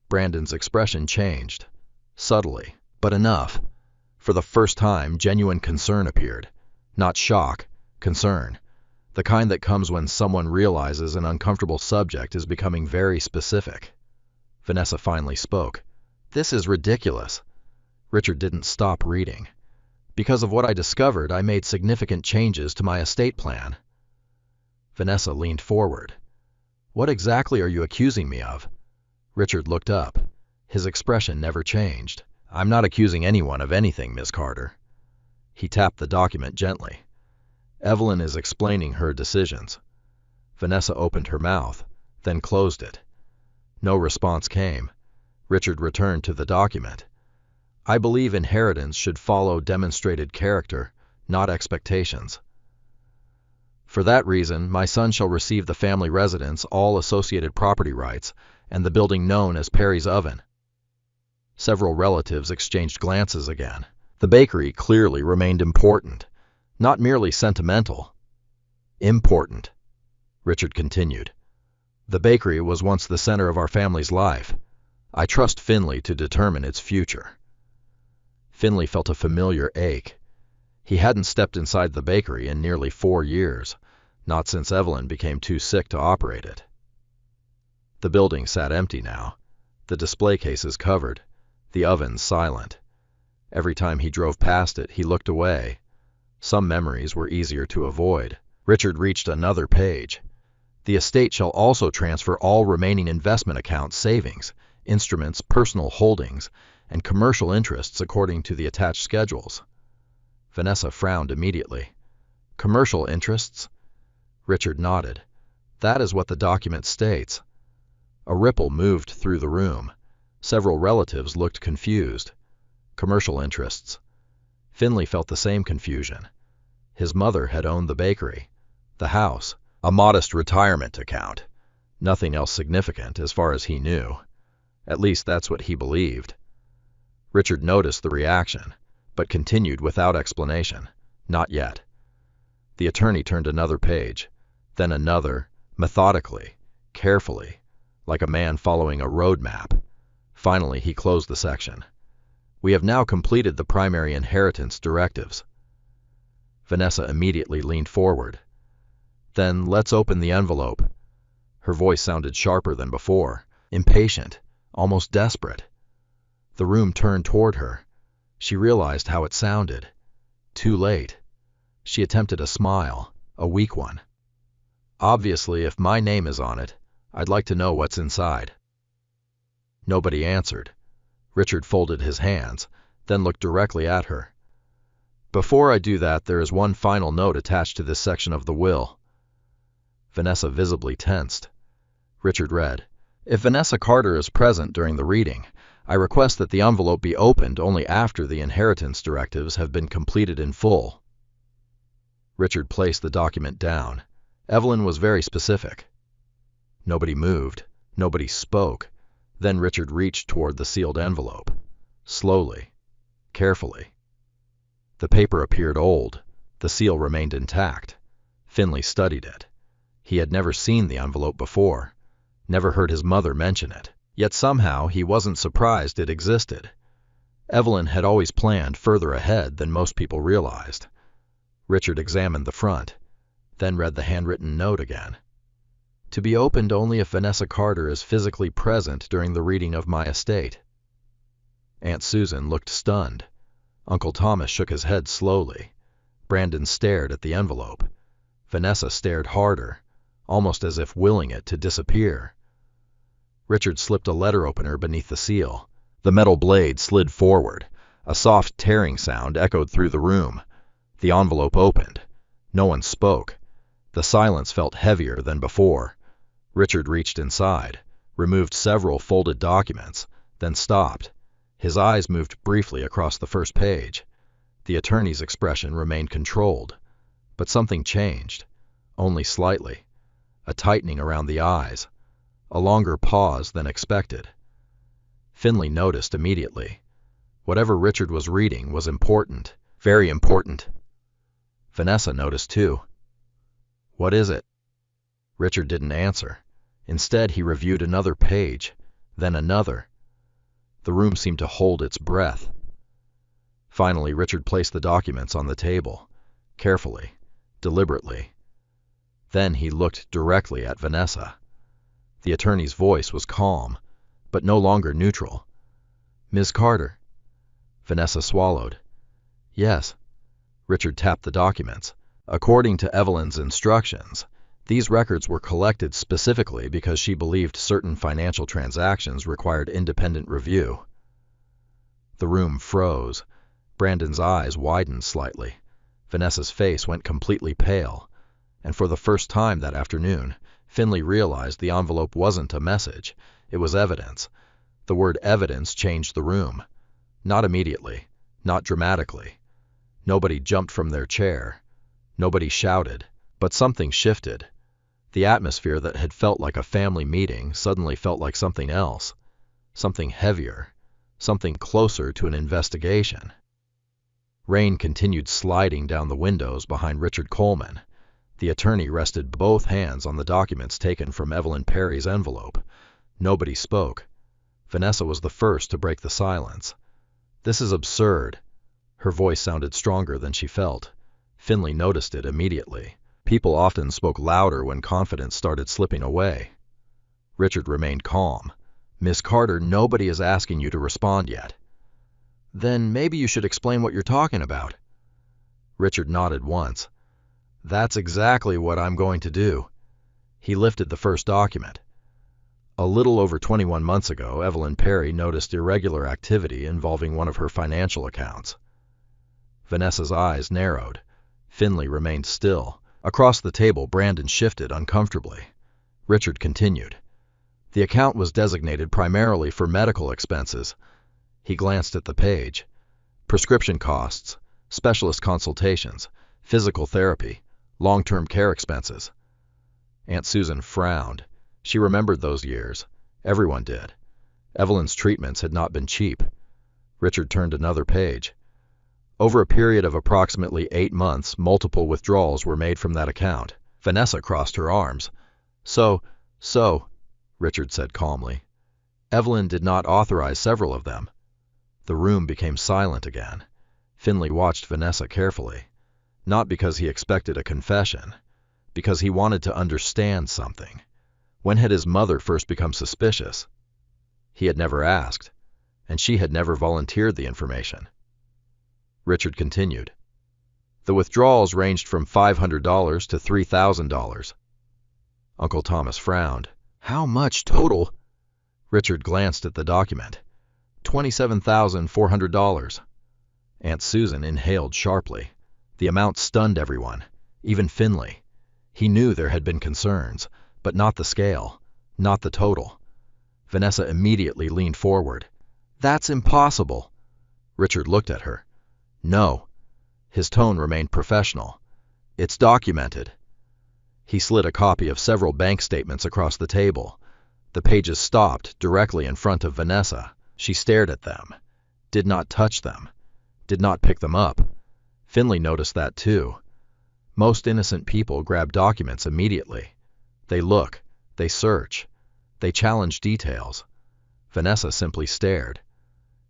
Brandon's expression changed. Subtly, but enough. For the first time, genuine concern appeared. Not shock, concern. The kind that comes when someone realizes an uncomfortable subject is becoming very specific. Vanessa finally spoke. This is ridiculous. Richard didn't stop reading. Because of what I discovered, I made significant changes to my estate plan. Vanessa leaned forward. What exactly are you accusing me of? Richard looked up. His expression never changed. I'm not accusing anyone of anything, Miss Carter. He tapped the document gently. Evelyn is explaining her decisions. Vanessa opened her mouth, then closed it. No response came. Richard returned to the document. I believe inheritance should follow demonstrated character, not expectations. For that reason, my son shall receive the family residence, all associated property rights, and the building known as Perry's Oven. Several relatives exchanged glances again. The bakery clearly remained important, not merely sentimental. Important, Richard continued. The bakery was once the center of our family's life. I trust Finley to determine its future. Finley felt a familiar ache. He hadn't stepped inside the bakery in nearly 4 years, not since Evelyn became too sick to operate it. The building sat empty now, the display cases covered, the oven silent. Every time he drove past it, he looked away. Some memories were easier to avoid. Richard reached another page. The estate shall also transfer all remaining investment accounts, savings, instruments, personal holdings, and commercial interests according to the attached schedules. Vanessa frowned immediately. Commercial interests? Richard nodded. That is what the document states. A ripple moved through the room. Several relatives looked confused. Commercial interests. Finley felt the same confusion. His mother had owned the bakery. The house, a modest retirement account. Nothing else significant as far as he knew. At least that's what he believed. Richard noticed the reaction, but continued without explanation. Not yet. The attorney turned another page, then another, methodically, carefully, like a man following a road map. Finally, he closed the section. We have now completed the primary inheritance directives. Vanessa immediately leaned forward. Then let's open the envelope. Her voice sounded sharper than before, impatient, almost desperate. The room turned toward her. She realized how it sounded. Too late. She attempted a smile, a weak one. Obviously, if my name is on it, I'd like to know what's inside. Nobody answered. Richard folded his hands, then looked directly at her. Before I do that, there is one final note attached to this section of the will. Vanessa visibly tensed. Richard read, If Vanessa Carter is present during the reading, I request that the envelope be opened only after the inheritance directives have been completed in full. Richard placed the document down. Evelyn was very specific. Nobody moved. Nobody spoke. Then Richard reached toward the sealed envelope. Slowly. Carefully. The paper appeared old. The seal remained intact. Finley studied it. He had never seen the envelope before. Never heard his mother mention it. Yet somehow he wasn't surprised it existed. Evelyn had always planned further ahead than most people realized. Richard examined the front, then read the handwritten note again. To be opened only if Vanessa Carter is physically present during the reading of my estate. Aunt Susan looked stunned. Uncle Thomas shook his head slowly. Brandon stared at the envelope. Vanessa stared harder, almost as if willing it to disappear. Richard slipped a letter opener beneath the seal. The metal blade slid forward. A soft tearing sound echoed through the room. The envelope opened. No one spoke. The silence felt heavier than before. Richard reached inside, removed several folded documents, then stopped. His eyes moved briefly across the first page. The attorney's expression remained controlled, but something changed, only slightly. A tightening around the eyes, a longer pause than expected. Finley noticed immediately. Whatever Richard was reading was important, very important. Vanessa noticed too. What is it? Richard didn't answer. Instead, he reviewed another page, then another. The room seemed to hold its breath. Finally, Richard placed the documents on the table, carefully, deliberately. Then he looked directly at Vanessa. The attorney's voice was calm, but no longer neutral. Ms. Carter. Vanessa swallowed. Yes. Richard tapped the documents. According to Evelyn's instructions, these records were collected specifically because she believed certain financial transactions required independent review. The room froze. Brandon's eyes widened slightly. Vanessa's face went completely pale. And for the first time that afternoon, Finley realized the envelope wasn't a message. It was evidence. The word evidence changed the room. Not immediately. Not dramatically. Nobody jumped from their chair. Nobody shouted. But something shifted. The atmosphere that had felt like a family meeting suddenly felt like something else. Something heavier. Something closer to an investigation. Rain continued sliding down the windows behind Richard Coleman. The attorney rested both hands on the documents taken from Evelyn Perry's envelope. Nobody spoke. Vanessa was the first to break the silence. This is absurd. Her voice sounded stronger than she felt. Finley noticed it immediately. People often spoke louder when confidence started slipping away. Richard remained calm. Miss Carter, nobody is asking you to respond yet. Then maybe you should explain what you're talking about. Richard nodded once. That's exactly what I'm going to do. He lifted the first document. A little over 21 months ago, Evelyn Perry noticed irregular activity involving one of her financial accounts. Vanessa's eyes narrowed. Finley remained still. Across the table, Brandon shifted uncomfortably. Richard continued. The account was designated primarily for medical expenses. He glanced at the page. Prescription costs, specialist consultations, physical therapy, Long-term care expenses. Aunt Susan frowned. She remembered those years. Everyone did. Evelyn's treatments had not been cheap. Richard turned another page. Over a period of approximately 8 months, multiple withdrawals were made from that account. Vanessa crossed her arms. So, Richard said calmly. Evelyn did not authorize several of them. The room became silent again. Finley watched Vanessa carefully. Not because he expected a confession, because he wanted to understand something. When had his mother first become suspicious? He had never asked, and she had never volunteered the information. Richard continued. The withdrawals ranged from $500 to $3,000. Uncle Thomas frowned. How much total? Richard glanced at the document. $27,400. Aunt Susan inhaled sharply. The amount stunned everyone, even Finley. He knew there had been concerns, but not the scale, not the total. Vanessa immediately leaned forward. That's impossible. Richard looked at her. No. His tone remained professional. It's documented. He slid a copy of several bank statements across the table. The pages stopped directly in front of Vanessa. She stared at them, did not touch them, did not pick them up. Finley noticed that too. Most innocent people grab documents immediately. They look, they search, they challenge details. Vanessa simply stared.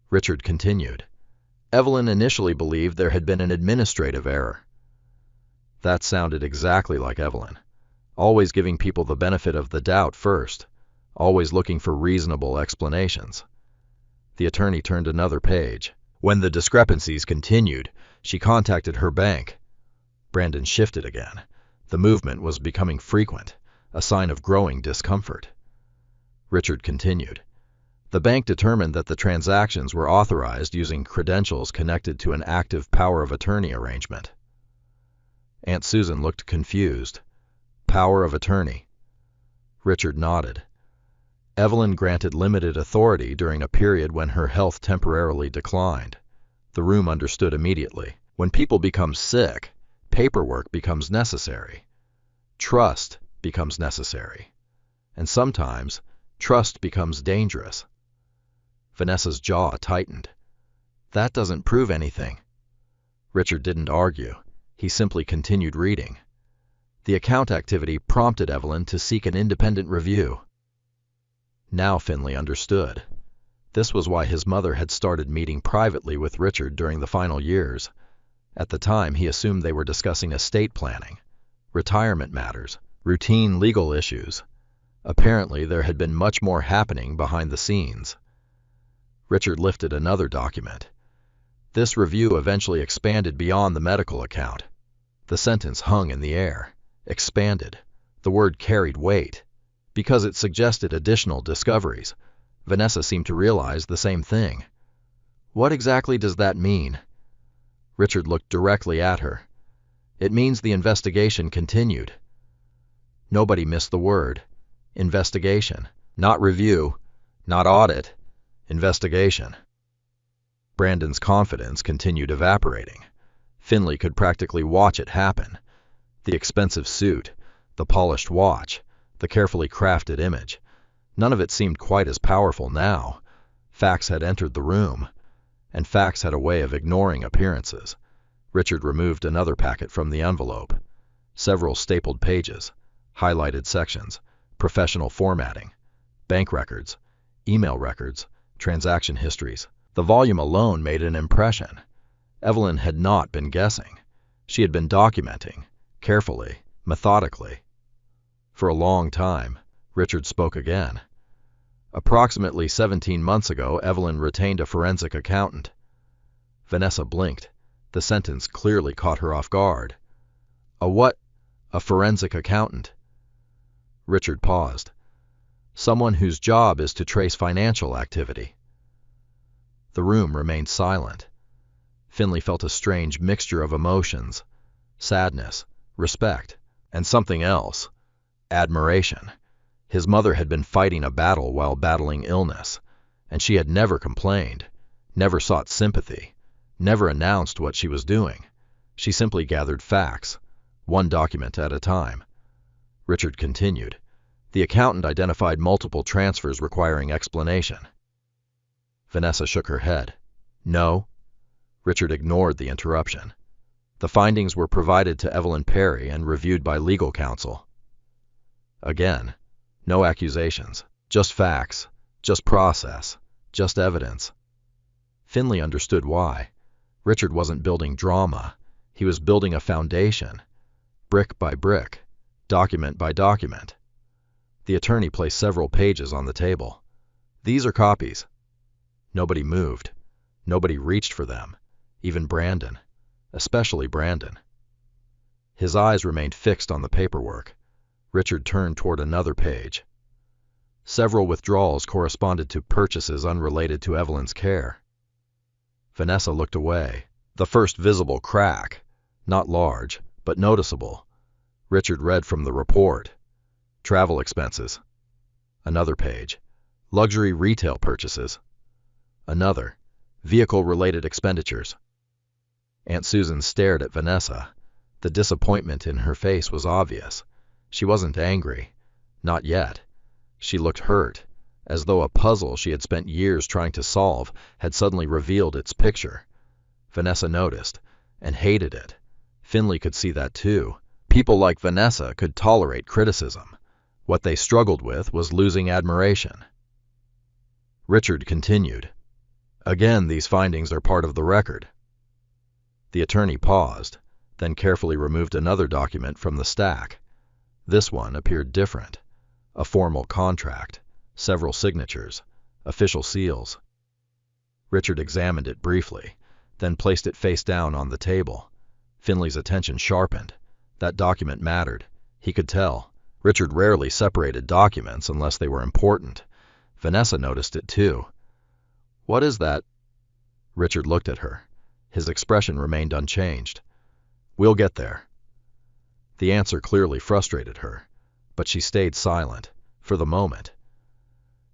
Richard continued. Evelyn initially believed there had been an administrative error. That sounded exactly like Evelyn. Always giving people the benefit of the doubt first. Always looking for reasonable explanations. The attorney turned another page. When the discrepancies continued, she contacted her bank. Brandon shifted again. The movement was becoming frequent, a sign of growing discomfort. Richard continued. The bank determined that the transactions were authorized using credentials connected to an active power of attorney arrangement. Aunt Susan looked confused. Power of attorney. Richard nodded. Evelyn granted limited authority during a period when her health temporarily declined. The room understood immediately. When people become sick, paperwork becomes necessary. Trust becomes necessary. And sometimes, trust becomes dangerous. Vanessa's jaw tightened. That doesn't prove anything. Richard didn't argue. He simply continued reading. The account activity prompted Evelyn to seek an independent review. Now Finley understood. This was why his mother had started meeting privately with Richard during the final years. At the time, he assumed they were discussing estate planning, retirement matters, routine legal issues. Apparently, there had been much more happening behind the scenes. Richard lifted another document. This review eventually expanded beyond the medical account. The sentence hung in the air. Expanded. The word carried weight. Because it suggested additional discoveries. Vanessa seemed to realize the same thing. What exactly does that mean? Richard looked directly at her. It means the investigation continued. Nobody missed the word. Investigation. Not review. Not audit. Investigation. Brandon's confidence continued evaporating. Finley could practically watch it happen. The expensive suit, the polished watch, the carefully crafted image. None of it seemed quite as powerful now. Facts had entered the room, and facts had a way of ignoring appearances. Richard removed another packet from the envelope. Several stapled pages, highlighted sections, professional formatting, bank records, email records, transaction histories. The volume alone made an impression. Evelyn had not been guessing. She had been documenting, carefully, methodically. For a long time, Richard spoke again. Approximately 17 months ago, Evelyn retained a forensic accountant. Vanessa blinked. The sentence clearly caught her off guard. A what? A forensic accountant. Richard paused. Someone whose job is to trace financial activity. The room remained silent. Finley felt a strange mixture of emotions, sadness, respect, and something else, admiration. His mother had been fighting a battle while battling illness, and she had never complained, never sought sympathy, never announced what she was doing. She simply gathered facts, one document at a time. Richard continued. The accountant identified multiple transfers requiring explanation. Vanessa shook her head. No. Richard ignored the interruption. The findings were provided to Evelyn Perry and reviewed by legal counsel. Again, no accusations, just facts, just process, just evidence. Finley understood why. Richard wasn't building drama. He was building a foundation, brick by brick, document by document. The attorney placed several pages on the table. These are copies. Nobody moved. Nobody reached for them, even Brandon, especially Brandon. His eyes remained fixed on the paperwork. Richard turned toward another page. Several withdrawals corresponded to purchases unrelated to Evelyn's care. Vanessa looked away. The first visible crack, not large, but noticeable. Richard read from the report. Travel expenses. Another page. Luxury retail purchases. Another. Vehicle-related expenditures. Aunt Susan stared at Vanessa. The disappointment in her face was obvious. She wasn't angry. Not yet. She looked hurt, as though a puzzle she had spent years trying to solve had suddenly revealed its picture. Vanessa noticed, and hated it. Finley could see that too. People like Vanessa could tolerate criticism. What they struggled with was losing admiration. Richard continued. Again, these findings are part of the record. The attorney paused, then carefully removed another document from the stack. This one appeared different. A formal contract, several signatures, official seals. Richard examined it briefly, then placed it face down on the table. Finley's attention sharpened. That document mattered. He could tell. Richard rarely separated documents unless they were important. Vanessa noticed it too. What is that? Richard looked at her. His expression remained unchanged. We'll get there. The answer clearly frustrated her, but she stayed silent, for the moment.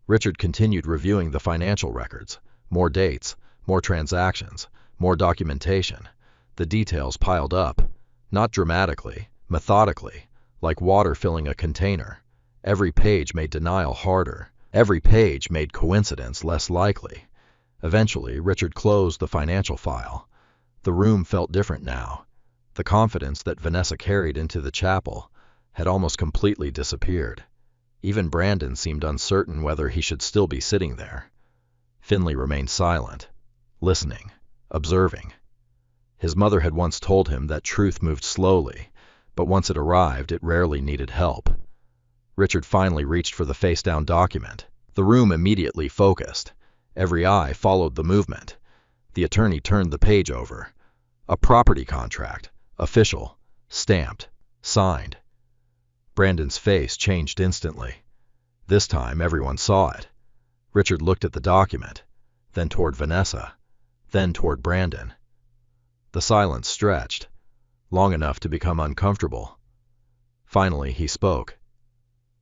Richard continued reviewing the financial records. More dates, more transactions, more documentation. The details piled up, not dramatically, methodically, like water filling a container. Every page made denial harder. Every page made coincidence less likely. Eventually, Richard closed the financial file. The room felt different now. The confidence that Vanessa carried into the chapel had almost completely disappeared. Even Brandon seemed uncertain whether he should still be sitting there. Finley remained silent, listening, observing. His mother had once told him that truth moved slowly, but once it arrived, it rarely needed help. Richard finally reached for the face-down document. The room immediately focused. Every eye followed the movement. The attorney turned the page over. A property contract, official, stamped, signed. Brandon's face changed instantly. This time, everyone saw it. Richard looked at the document, then toward Vanessa, then toward Brandon. The silence stretched, long enough to become uncomfortable. Finally, he spoke.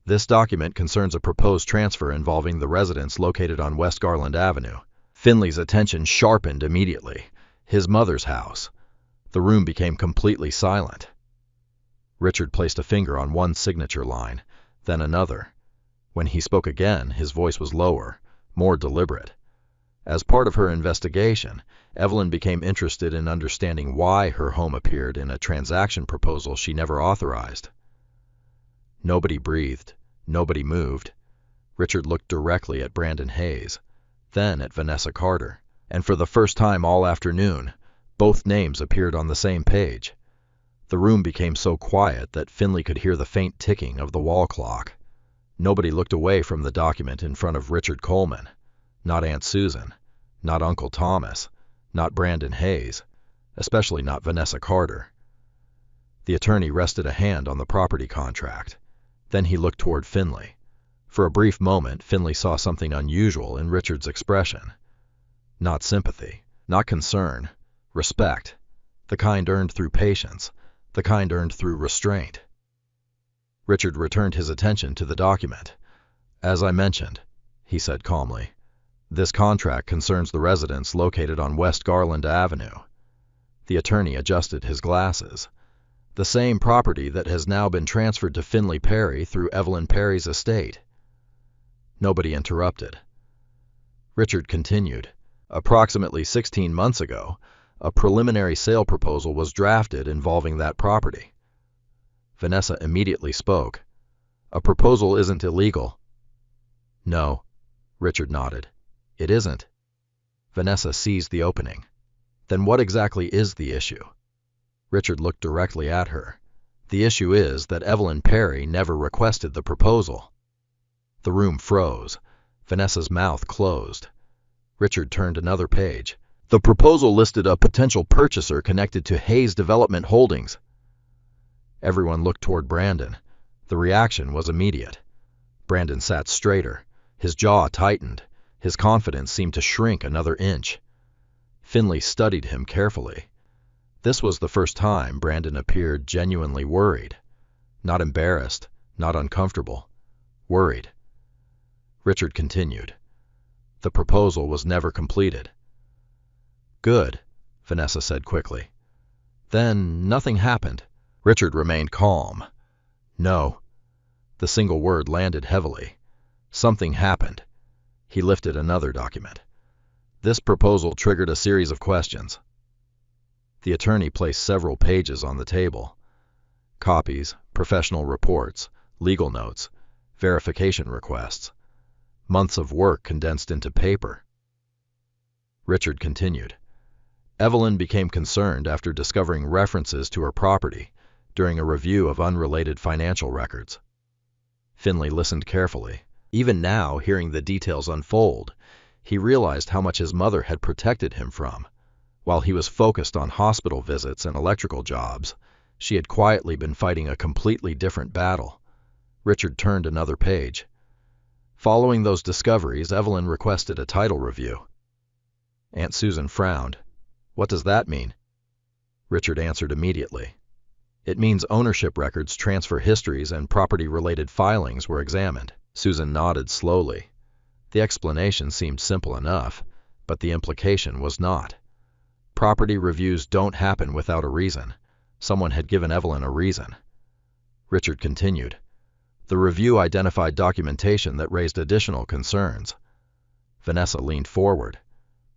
This document concerns a proposed transfer involving the residence located on West Garland Avenue. Finley's attention sharpened immediately. His mother's house. The room became completely silent. Richard placed a finger on one signature line, then another. When he spoke again, his voice was lower, more deliberate. As part of her investigation, Evelyn became interested in understanding why her home appeared in a transaction proposal she never authorized. Nobody breathed. Nobody moved. Richard looked directly at Brandon Hayes, then at Vanessa Carter, and for the first time all afternoon, both names appeared on the same page. The room became so quiet that Finley could hear the faint ticking of the wall clock. Nobody looked away from the document in front of Richard Coleman. Not Aunt Susan, not Uncle Thomas, not Brandon Hayes, especially not Vanessa Carter. The attorney rested a hand on the property contract. Then he looked toward Finley. For a brief moment, Finley saw something unusual in Richard's expression. Not sympathy, not concern, respect. The kind earned through patience, the kind earned through restraint. Richard returned his attention to the document. As I mentioned, he said calmly, this contract concerns the residence located on West Garland Avenue. The attorney adjusted his glasses. The same property that has now been transferred to Finley Perry through Evelyn Perry's estate. Nobody interrupted. Richard continued. Approximately 16 months ago, a preliminary sale proposal was drafted involving that property. Vanessa immediately spoke. A proposal isn't illegal. No, Richard nodded. It isn't. Vanessa seized the opening. Then what exactly is the issue? Richard looked directly at her. The issue is that Evelyn Perry never requested the proposal. The room froze. Vanessa's mouth closed. Richard turned another page. The proposal listed a potential purchaser connected to Hayes Development Holdings. Everyone looked toward Brandon. The reaction was immediate. Brandon sat straighter. His jaw tightened. His confidence seemed to shrink another inch. Finley studied him carefully. This was the first time Brandon appeared genuinely worried. Not embarrassed, not uncomfortable. Worried. Richard continued. The proposal was never completed. Good, Vanessa said quickly. Then nothing happened. Richard remained calm. No. The single word landed heavily. Something happened. He lifted another document. This proposal triggered a series of questions. The attorney placed several pages on the table. Copies, professional reports, legal notes, verification requests. Months of work condensed into paper. Richard continued. Evelyn became concerned after discovering references to her property during a review of unrelated financial records. Finley listened carefully. Even now, hearing the details unfold, he realized how much his mother had protected him from. While he was focused on hospital visits and electrical jobs, she had quietly been fighting a completely different battle. Richard turned another page. Following those discoveries, Evelyn requested a title review. Aunt Susan frowned. What does that mean? Richard answered immediately. It means ownership records, transfer histories, and property-related filings were examined. Susan nodded slowly. The explanation seemed simple enough, but the implication was not. Property reviews don't happen without a reason. Someone had given Evelyn a reason. Richard continued. The review identified documentation that raised additional concerns. Vanessa leaned forward.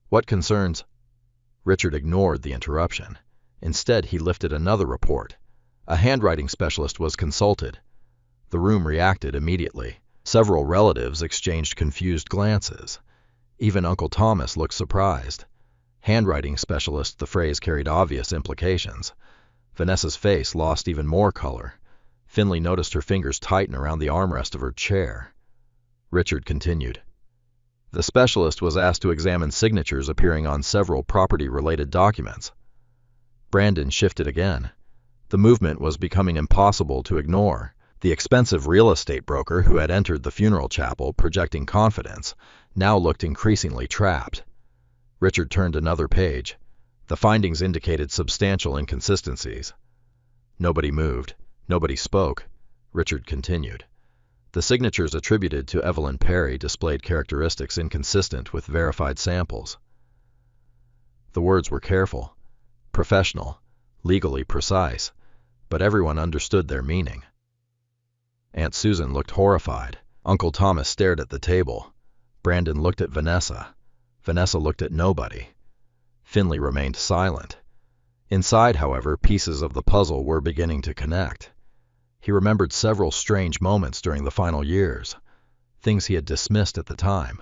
What concerns? Richard ignored the interruption. Instead, he lifted another report. A handwriting specialist was consulted. The room reacted immediately. Several relatives exchanged confused glances. Even Uncle Thomas looked surprised. Handwriting specialist, the phrase carried obvious implications. Vanessa's face lost even more color. Finley noticed her fingers tighten around the armrest of her chair. Richard continued. The specialist was asked to examine signatures appearing on several property-related documents. Brandon shifted again. The movement was becoming impossible to ignore. The expensive real estate broker who had entered the funeral chapel projecting confidence now looked increasingly trapped. Richard turned another page. The findings indicated substantial inconsistencies. Nobody moved. Nobody spoke. Richard continued. The signatures attributed to Evelyn Perry displayed characteristics inconsistent with verified samples. The words were careful, professional, legally precise, but everyone understood their meaning. Aunt Susan looked horrified. Uncle Thomas stared at the table. Brandon looked at Vanessa. Vanessa looked at nobody. Finley remained silent. Inside, however, pieces of the puzzle were beginning to connect. He remembered several strange moments during the final years, things he had dismissed at the time,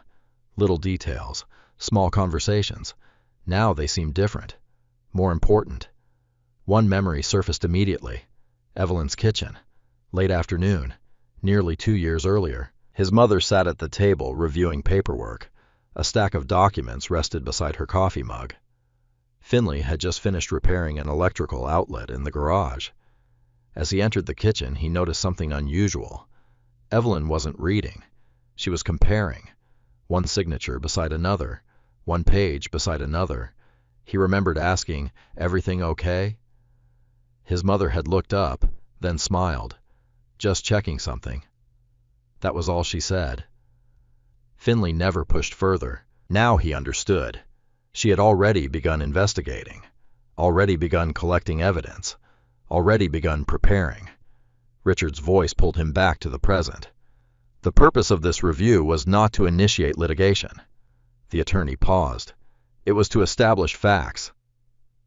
little details, small conversations. Now they seemed different, more important. One memory surfaced immediately. Evelyn's kitchen. Late afternoon, nearly 2 years earlier. His mother sat at the table reviewing paperwork. A stack of documents rested beside her coffee mug. Finley had just finished repairing an electrical outlet in the garage. As he entered the kitchen, he noticed something unusual. Evelyn wasn't reading. She was comparing. One signature beside another, one page beside another. He remembered asking, "Everything okay?" His mother had looked up, then smiled. "Just checking something." That was all she said. Finley never pushed further. Now he understood. She had already begun investigating, already begun collecting evidence, already begun preparing. Richard's voice pulled him back to the present. The purpose of this review was not to initiate litigation. The attorney paused. It was to establish facts.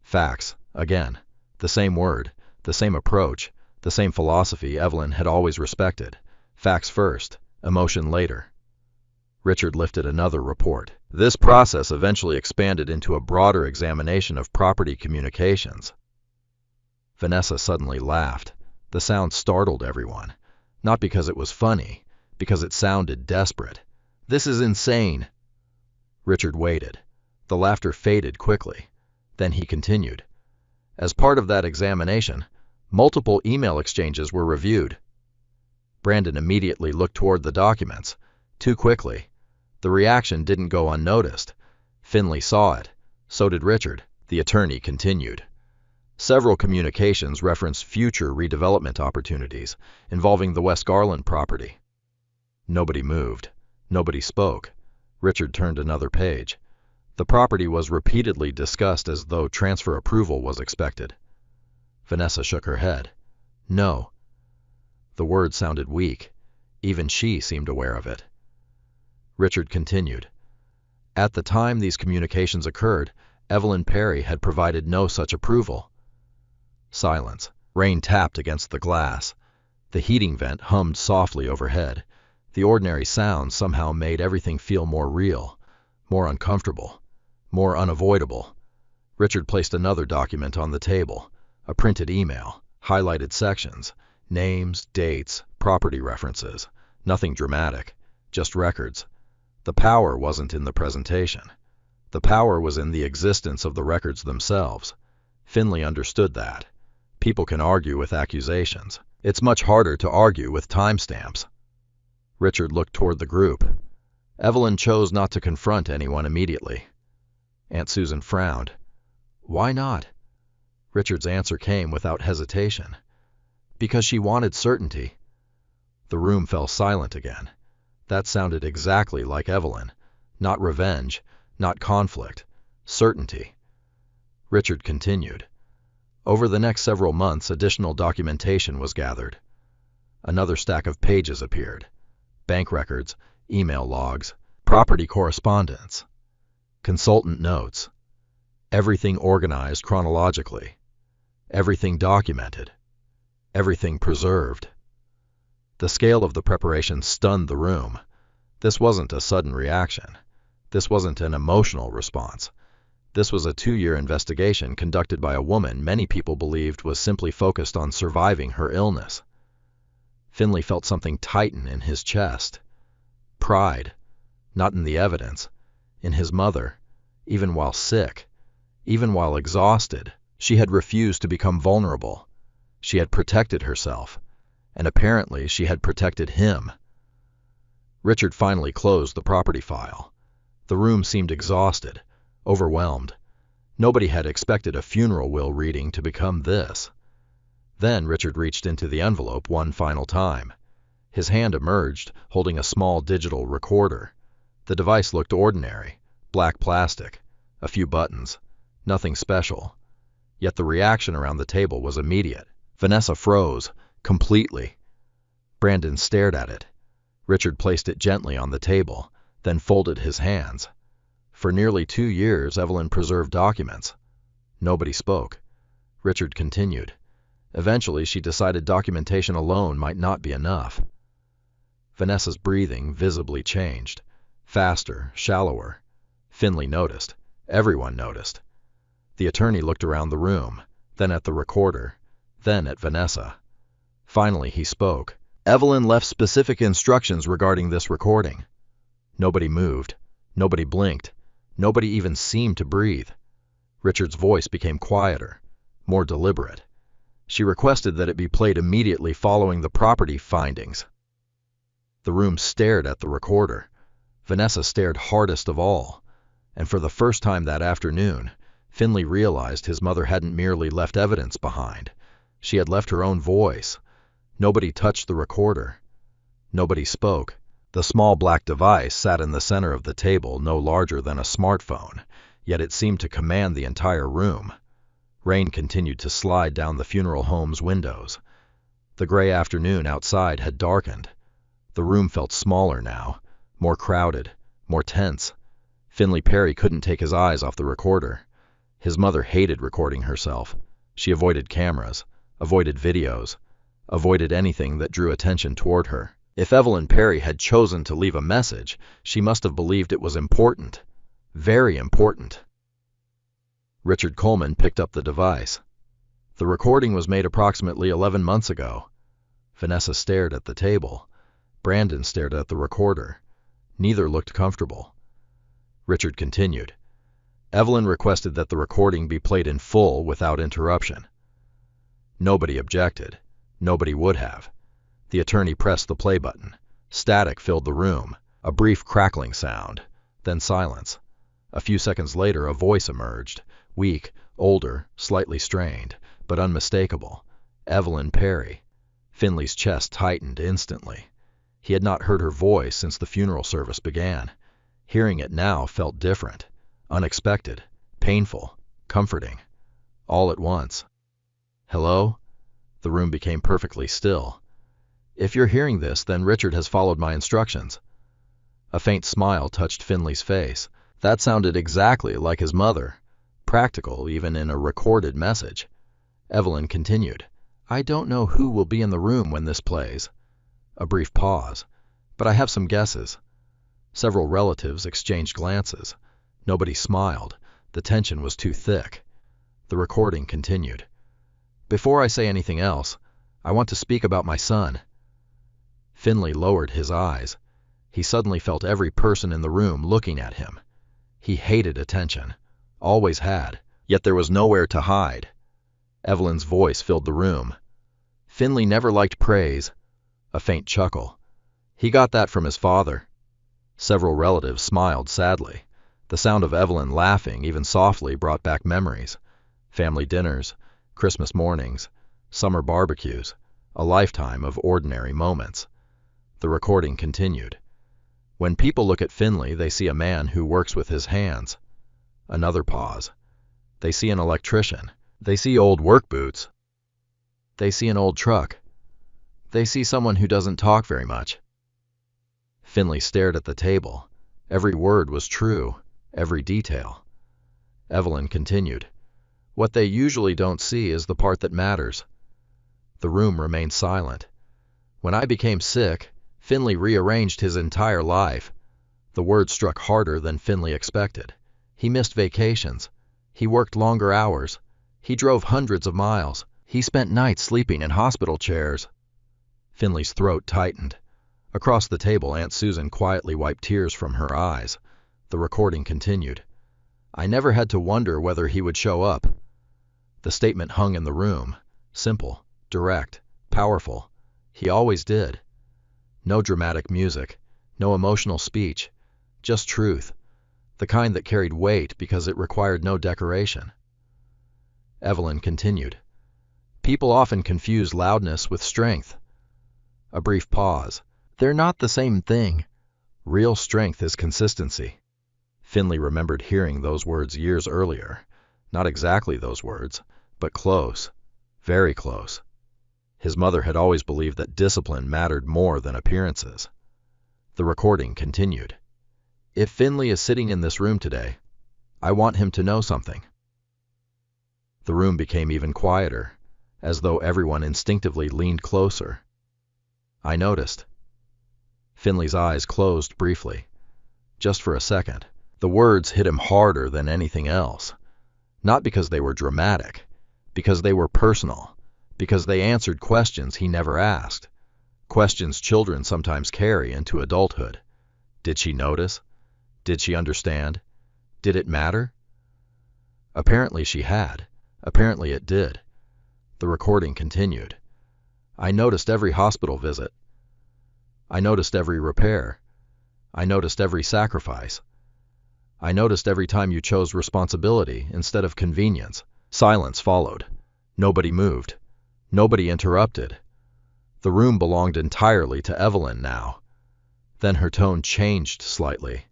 Facts, again. The same word, the same approach, the same philosophy Evelyn had always respected. Facts first, emotion later. Richard lifted another report. This process eventually expanded into a broader examination of property communications. Vanessa suddenly laughed. The sound startled everyone. Not because it was funny, because it sounded desperate. "This is insane." Richard waited. The laughter faded quickly. Then he continued. As part of that examination, multiple email exchanges were reviewed. Brandon immediately looked toward the documents. Too quickly. The reaction didn't go unnoticed. Finley saw it. So did Richard. The attorney continued. Several communications referenced future redevelopment opportunities involving the West Garland property. Nobody moved. Nobody spoke. Richard turned another page. The property was repeatedly discussed as though transfer approval was expected. Vanessa shook her head. No. The word sounded weak. Even she seemed aware of it. Richard continued. At the time these communications occurred, Evelyn Perry had provided no such approval. Silence. Rain tapped against the glass. The heating vent hummed softly overhead. The ordinary sounds somehow made everything feel more real, more uncomfortable, more unavoidable. Richard placed another document on the table, a printed email, highlighted sections, names, dates, property references. Nothing dramatic, just records. The power wasn't in the presentation. The power was in the existence of the records themselves. Finley understood that. People can argue with accusations. It's much harder to argue with timestamps. Richard looked toward the group. Evelyn chose not to confront anyone immediately. Aunt Susan frowned. Why not? Richard's answer came without hesitation. Because she wanted certainty. The room fell silent again. That sounded exactly like Evelyn. Not revenge, not conflict. Certainty. Richard continued. Over the next several months, additional documentation was gathered. Another stack of pages appeared. Bank records, email logs, property correspondence, consultant notes. Everything organized chronologically. Everything documented. Everything preserved. The scale of the preparation stunned the room. This wasn't a sudden reaction. This wasn't an emotional response. This was a 2-year investigation conducted by a woman many people believed was simply focused on surviving her illness. Finley felt something tighten in his chest. Pride, not in the evidence, in his mother, even while sick, even while exhausted. She had refused to become vulnerable. She had protected herself. And apparently she had protected him. Richard finally closed the property file. The room seemed exhausted, overwhelmed. Nobody had expected a funeral will reading to become this. Then Richard reached into the envelope one final time. His hand emerged, holding a small digital recorder. The device looked ordinary, black plastic, a few buttons, nothing special. Yet the reaction around the table was immediate. Vanessa froze. Completely. Brandon stared at it. Richard placed it gently on the table, then folded his hands. For nearly 2 years, Evelyn preserved documents. Nobody spoke. Richard continued. Eventually, she decided documentation alone might not be enough. Vanessa's breathing visibly changed. Faster, shallower. Finley noticed. Everyone noticed. The attorney looked around the room, then at the recorder, then at Vanessa. Finally, he spoke. Evelyn left specific instructions regarding this recording. Nobody moved. Nobody blinked. Nobody even seemed to breathe. Richard's voice became quieter, more deliberate. She requested that it be played immediately following the property findings. The room stared at the recorder. Vanessa stared hardest of all. And for the first time that afternoon, Finley realized his mother hadn't merely left evidence behind. She had left her own voice. Nobody touched the recorder. Nobody spoke. The small black device sat in the center of the table, no larger than a smartphone, yet it seemed to command the entire room. Rain continued to slide down the funeral home's windows. The gray afternoon outside had darkened. The room felt smaller now, more crowded, more tense. Finley Perry couldn't take his eyes off the recorder. His mother hated recording herself. She avoided cameras, avoided videos, avoided anything that drew attention toward her. If Evelyn Perry had chosen to leave a message, she must have believed it was important. Very important. Richard Coleman picked up the device. The recording was made approximately 11 months ago. Vanessa stared at the table. Brandon stared at the recorder. Neither looked comfortable. Richard continued. Evelyn requested that the recording be played in full without interruption. Nobody objected. Nobody would have. The attorney pressed the play button. Static filled the room. A brief crackling sound. Then silence. A few seconds later, a voice emerged. Weak, older, slightly strained, but unmistakable. Evelyn Perry. Finley's chest tightened instantly. He had not heard her voice since the funeral service began. Hearing it now felt different, unexpected, painful, comforting, all at once. Hello? The room became perfectly still. If you're hearing this, then Richard has followed my instructions. A faint smile touched Finley's face. That sounded exactly like his mother. Practical, even in a recorded message. Evelyn continued. I don't know who will be in the room when this plays. A brief pause. But I have some guesses. Several relatives exchanged glances. Nobody smiled. The tension was too thick. The recording continued. Before I say anything else, I want to speak about my son. Finley lowered his eyes. He suddenly felt every person in the room looking at him. He hated attention. Always had. Yet there was nowhere to hide. Evelyn's voice filled the room. Finley never liked praise. A faint chuckle. He got that from his father. Several relatives smiled sadly. The sound of Evelyn laughing, even softly, brought back memories. Family dinners, Christmas mornings, summer barbecues, a lifetime of ordinary moments. The recording continued. When people look at Finley, they see a man who works with his hands. Another pause. They see an electrician. They see old work boots. They see an old truck. They see someone who doesn't talk very much. Finley stared at the table. Every word was true, every detail. Evelyn continued. What they usually don't see is the part that matters. The room remained silent. When I became sick, Finley rearranged his entire life. The words struck harder than Finley expected. He missed vacations. He worked longer hours. He drove hundreds of miles. He spent nights sleeping in hospital chairs. Finley's throat tightened. Across the table, Aunt Susan quietly wiped tears from her eyes. The recording continued. I never had to wonder whether he would show up. The statement hung in the room. Simple, direct, powerful. He always did. No dramatic music, no emotional speech, just truth. The kind that carried weight because it required no decoration. Evelyn continued. People often confuse loudness with strength. A brief pause. They're not the same thing. Real strength is consistency. Finley remembered hearing those words years earlier. Not exactly those words, but close, very close. His mother had always believed that discipline mattered more than appearances. The recording continued. If Finley is sitting in this room today, I want him to know something. The room became even quieter, as though everyone instinctively leaned closer. I noticed. Finley's eyes closed briefly. Just for a second. The words hit him harder than anything else. Not because they were dramatic, because they were personal, because they answered questions he never asked. Questions children sometimes carry into adulthood. Did she notice? Did she understand? Did it matter? Apparently she had. Apparently it did. The recording continued. I noticed every hospital visit. I noticed every repair. I noticed every sacrifice. I noticed every time you chose responsibility instead of convenience. Silence followed. Nobody moved. Nobody interrupted. The room belonged entirely to Evelyn now. Then her tone changed slightly.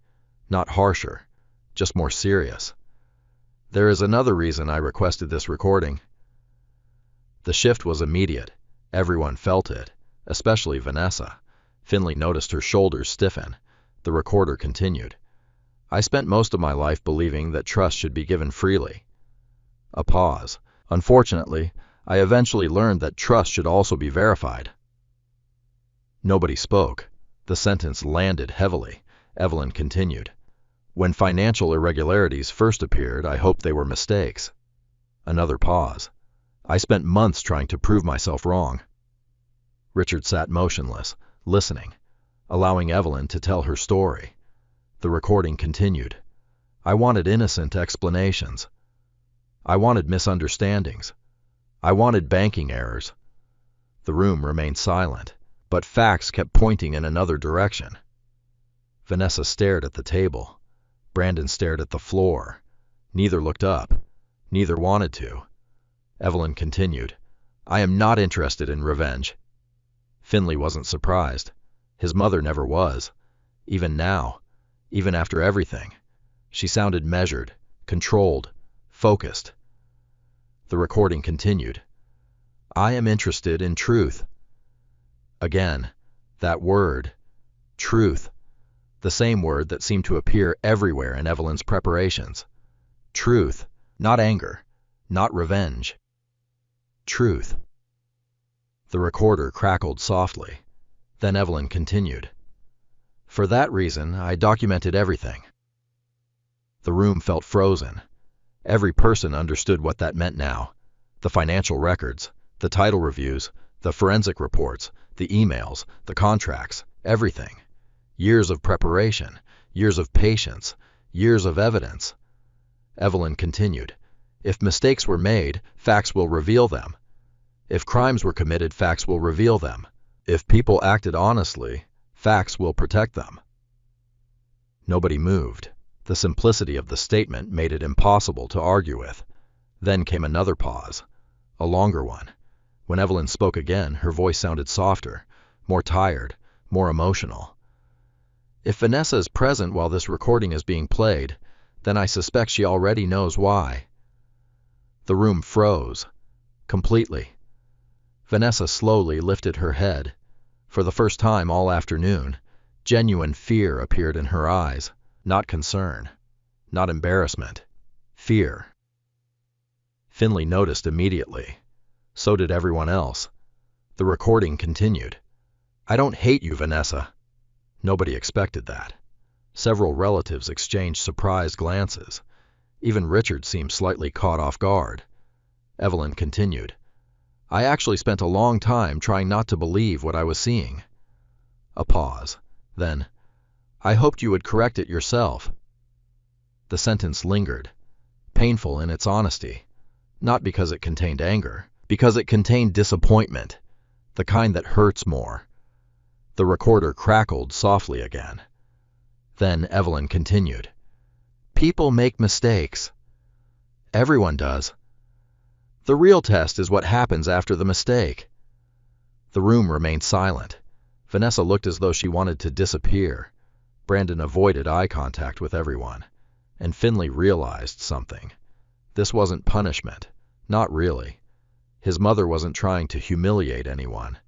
Not harsher, just more serious. There is another reason I requested this recording. The shift was immediate. Everyone felt it, especially Vanessa. Finley noticed her shoulders stiffen. The recorder continued. I spent most of my life believing that trust should be given freely. A pause. Unfortunately, I eventually learned that trust should also be verified. Nobody spoke. The sentence landed heavily. Evelyn continued. When financial irregularities first appeared, I hoped they were mistakes. Another pause. I spent months trying to prove myself wrong. Richard sat motionless, listening, allowing Evelyn to tell her story. The recording continued. I wanted innocent explanations. I wanted misunderstandings. I wanted banking errors. The room remained silent, but facts kept pointing in another direction. Vanessa stared at the table. Brandon stared at the floor. Neither looked up. Neither wanted to. Evelyn continued. I am not interested in revenge. Finley wasn't surprised. His mother never was. Even now, even after everything. She sounded measured, controlled, focused. The recording continued. I am interested in truth. Again, that word, truth. The same word that seemed to appear everywhere in Evelyn's preparations. Truth, not anger, not revenge. Truth. The recorder crackled softly. Then Evelyn continued. For that reason, I documented everything. The room felt frozen. Every person understood what that meant now. The financial records, the title reviews, the forensic reports, the emails, the contracts, everything. Years of preparation, years of patience, years of evidence. Evelyn continued. If mistakes were made, facts will reveal them. If crimes were committed, facts will reveal them. If people acted honestly, facts will protect them. Nobody moved. The simplicity of the statement made it impossible to argue with. Then came another pause, a longer one. When Evelyn spoke again, her voice sounded softer, more tired, more emotional. If Vanessa is present while this recording is being played, then I suspect she already knows why. The room froze, completely. Vanessa slowly lifted her head. For the first time all afternoon, genuine fear appeared in her eyes. Not concern, not embarrassment, fear. Finley noticed immediately. So did everyone else. The recording continued. I don't hate you, Vanessa. Nobody expected that. Several relatives exchanged surprised glances. Even Richard seemed slightly caught off guard. Evelyn continued. I actually spent a long time trying not to believe what I was seeing. A pause. Then, I hoped you would correct it yourself. The sentence lingered, painful in its honesty, not because it contained anger, because it contained disappointment, the kind that hurts more. The recorder crackled softly again. Then Evelyn continued. People make mistakes. Everyone does. The real test is what happens after the mistake. The room remained silent. Vanessa looked as though she wanted to disappear. Brandon avoided eye contact with everyone. And Finley realized something. This wasn't punishment. Not really. His mother wasn't trying to humiliate anyone.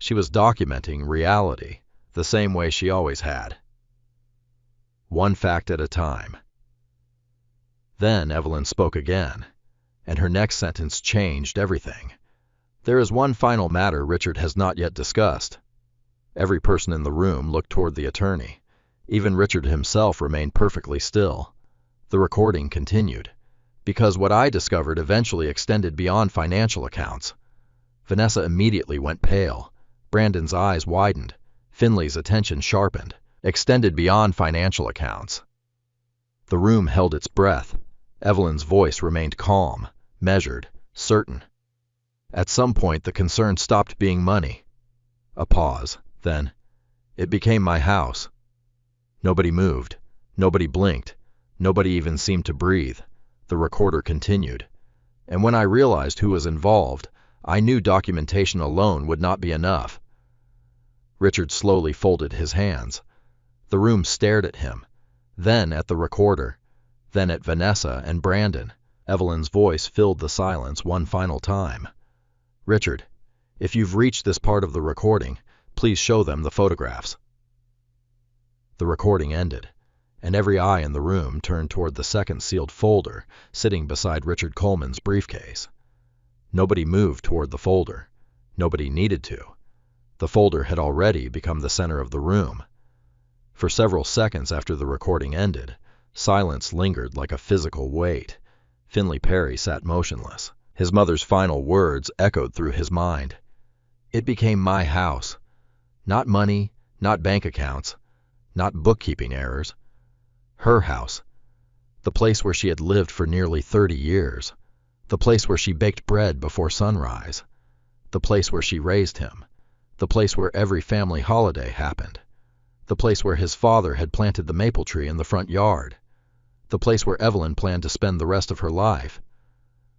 She was documenting reality, the same way she always had. One fact at a time. Then Evelyn spoke again, and her next sentence changed everything. There is one final matter Richard has not yet discussed. Every person in the room looked toward the attorney. Even Richard himself remained perfectly still. The recording continued, because what I discovered eventually extended beyond financial accounts. Vanessa immediately went pale. Brandon's eyes widened. Finley's attention sharpened. Extended beyond financial accounts. The room held its breath. Evelyn's voice remained calm, measured, certain. At some point, the concern stopped being money. A pause. Then, it became my house. Nobody moved. Nobody blinked. Nobody even seemed to breathe. The recorder continued. And when I realized who was involved, I knew documentation alone would not be enough. Richard slowly folded his hands. The room stared at him, then at the recorder, then at Vanessa and Brandon. Evelyn's voice filled the silence one final time. "Richard, if you've reached this part of the recording, please show them the photographs." The recording ended, and every eye in the room turned toward the second sealed folder sitting beside Richard Coleman's briefcase. Nobody moved toward the folder. Nobody needed to. The folder had already become the center of the room. For several seconds after the recording ended, silence lingered like a physical weight. Finley Perry sat motionless. His mother's final words echoed through his mind. It became my house. Not money, not bank accounts, not bookkeeping errors. Her house. The place where she had lived for nearly 30 years. The place where she baked bread before sunrise. The place where she raised him. The place where every family holiday happened. The place where his father had planted the maple tree in the front yard. The place where Evelyn planned to spend the rest of her life.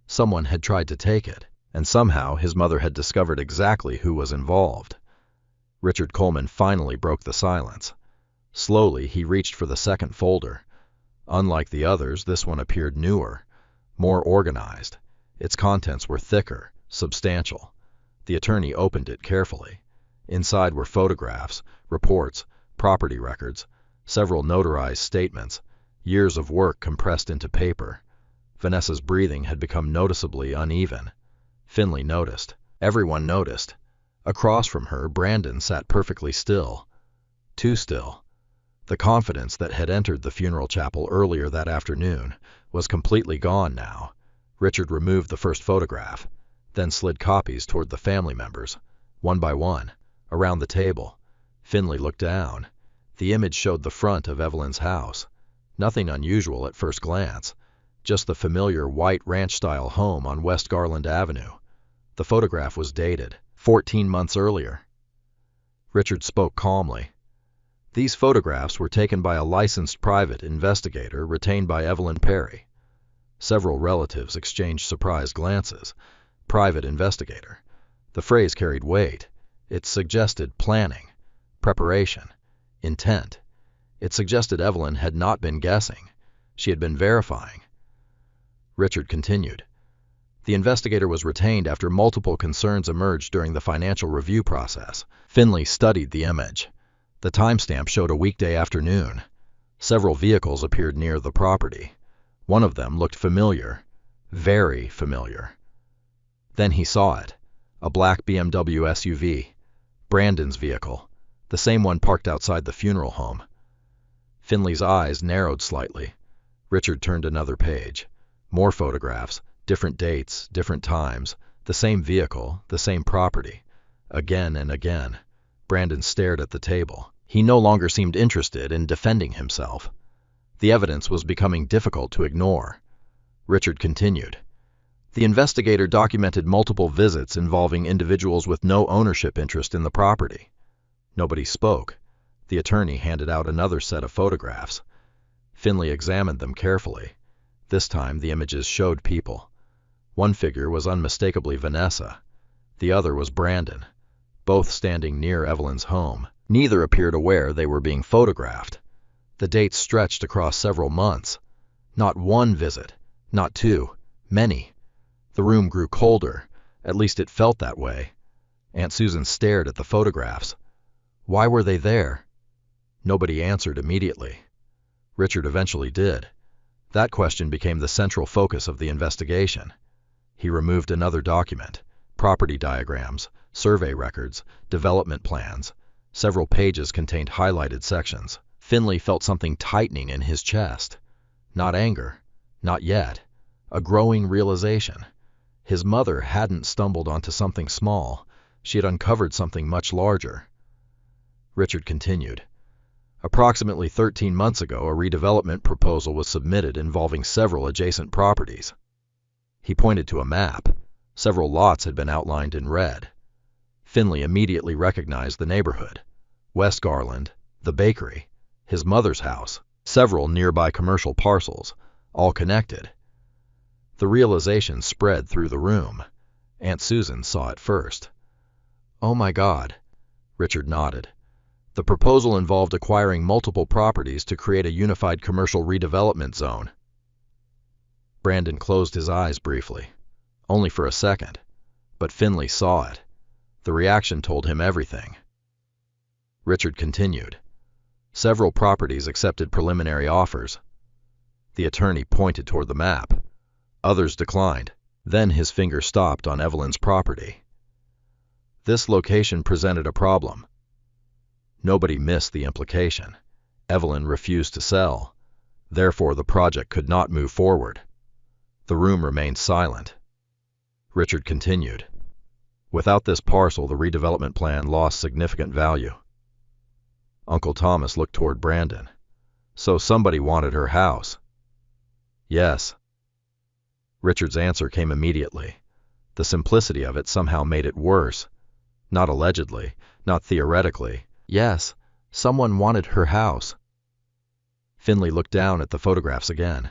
Someone had tried to take it, and somehow his mother had discovered exactly who was involved. Richard Coleman finally broke the silence. Slowly, he reached for the second folder. Unlike the others, this one appeared newer, more organized. Its contents were thicker, substantial. The attorney opened it carefully. Inside were photographs, reports, property records, several notarized statements, years of work compressed into paper. Vanessa's breathing had become noticeably uneven. Finley noticed. Everyone noticed. Across from her, Brandon sat perfectly still. Too still. The confidence that had entered the funeral chapel earlier that afternoon was completely gone now. Richard removed the first photograph, then slid copies toward the family members, one by one, around the table. Finley looked down. The image showed the front of Evelyn's house. Nothing unusual at first glance, just the familiar white ranch-style home on West Garland Avenue. The photograph was dated 14 months earlier. Richard spoke calmly. These photographs were taken by a licensed private investigator retained by Evelyn Perry. Several relatives exchanged surprised glances. Private investigator. The phrase carried weight. It suggested planning, preparation, intent. It suggested Evelyn had not been guessing. She had been verifying. Richard continued. The investigator was retained after multiple concerns emerged during the financial review process. Finley studied the image. The timestamp showed a weekday afternoon. Several vehicles appeared near the property. One of them looked familiar, very familiar. Then he saw it, a black BMW SUV, Brandon's vehicle, the same one parked outside the funeral home. Finley's eyes narrowed slightly. Richard turned another page. More photographs, different dates, different times, the same vehicle, the same property. Again and again. Brandon stared at the table. He no longer seemed interested in defending himself. The evidence was becoming difficult to ignore. Richard continued. The investigator documented multiple visits involving individuals with no ownership interest in the property. Nobody spoke. The attorney handed out another set of photographs. Finley examined them carefully. This time the images showed people. One figure was unmistakably Vanessa. The other was Brandon, both standing near Evelyn's home. Neither appeared aware they were being photographed. The dates stretched across several months. Not one visit, not two, many. The room grew colder, at least it felt that way. Aunt Susan stared at the photographs. Why were they there? Nobody answered immediately. Richard eventually did. That question became the central focus of the investigation. He removed another document, property diagrams, survey records, development plans. Several pages contained highlighted sections. Finley felt something tightening in his chest. Not anger, not yet. A growing realization. His mother hadn't stumbled onto something small. She had uncovered something much larger. Richard continued. Approximately 13 months ago, a redevelopment proposal was submitted involving several adjacent properties. He pointed to a map. Several lots had been outlined in red. Finley immediately recognized the neighborhood. West Garland, the bakery, his mother's house, several nearby commercial parcels, all connected. The realization spread through the room. Aunt Susan saw it first. Oh my God, Richard nodded. The proposal involved acquiring multiple properties to create a unified commercial redevelopment zone. Brandon closed his eyes briefly, only for a second, but Finley saw it. The reaction told him everything. Richard continued. Several properties accepted preliminary offers. The attorney pointed toward the map. Others declined. Then his finger stopped on Evelyn's property. This location presented a problem. Nobody missed the implication. Evelyn refused to sell. Therefore, the project could not move forward. The room remained silent. Richard continued. Without this parcel, the redevelopment plan lost significant value. Uncle Thomas looked toward Brandon. So somebody wanted her house. Yes. Richard's answer came immediately. The simplicity of it somehow made it worse. Not allegedly, not theoretically. Yes, someone wanted her house. Finley looked down at the photographs again.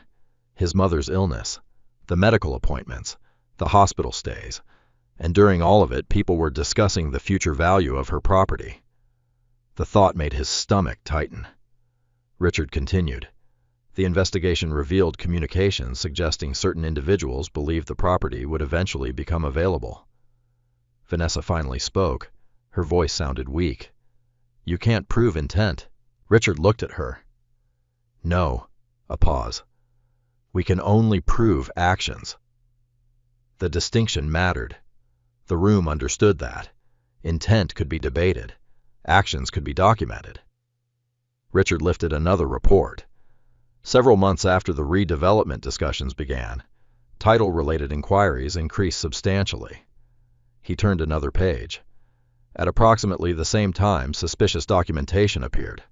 His mother's illness, the medical appointments, the hospital stays, and during all of it, people were discussing the future value of her property. The thought made his stomach tighten. Richard continued. The investigation revealed communications suggesting certain individuals believed the property would eventually become available. Vanessa finally spoke. Her voice sounded weak. You can't prove intent. Richard looked at her. No. A pause. We can only prove actions. The distinction mattered. The room understood that. Intent could be debated. Actions could be documented. Richard lifted another report. Several months after the redevelopment discussions began, title-related inquiries increased substantially. He turned another page. At approximately the same time, suspicious documentation appeared.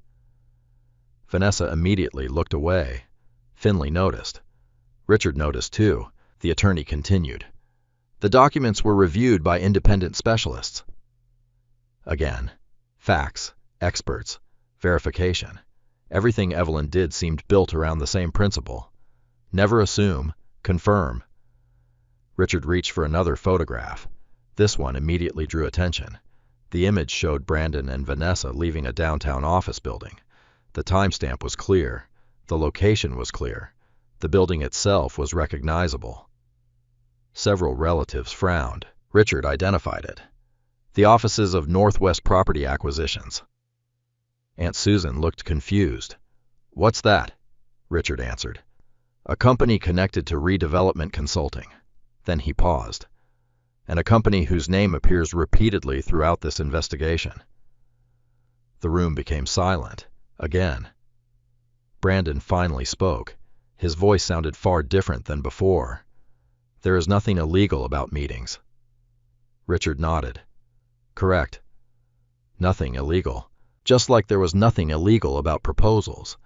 Vanessa immediately looked away. Finley noticed. Richard noticed too. The attorney continued. The documents were reviewed by independent specialists. Again, facts, experts, verification. Everything Evelyn did seemed built around the same principle. Never assume, confirm. Richard reached for another photograph. This one immediately drew attention. The image showed Brandon and Vanessa leaving a downtown office building. The timestamp was clear. The location was clear. The building itself was recognizable. Several relatives frowned. Richard identified it. The offices of Northwest Property Acquisitions. Aunt Susan looked confused. What's that? Richard answered. A company connected to redevelopment consulting. Then he paused. And a company whose name appears repeatedly throughout this investigation. The room became silent. Again. Brandon finally spoke. His voice sounded far different than before. There is nothing illegal about meetings. Richard nodded. Correct. Nothing illegal. Just like there was nothing illegal about proposals.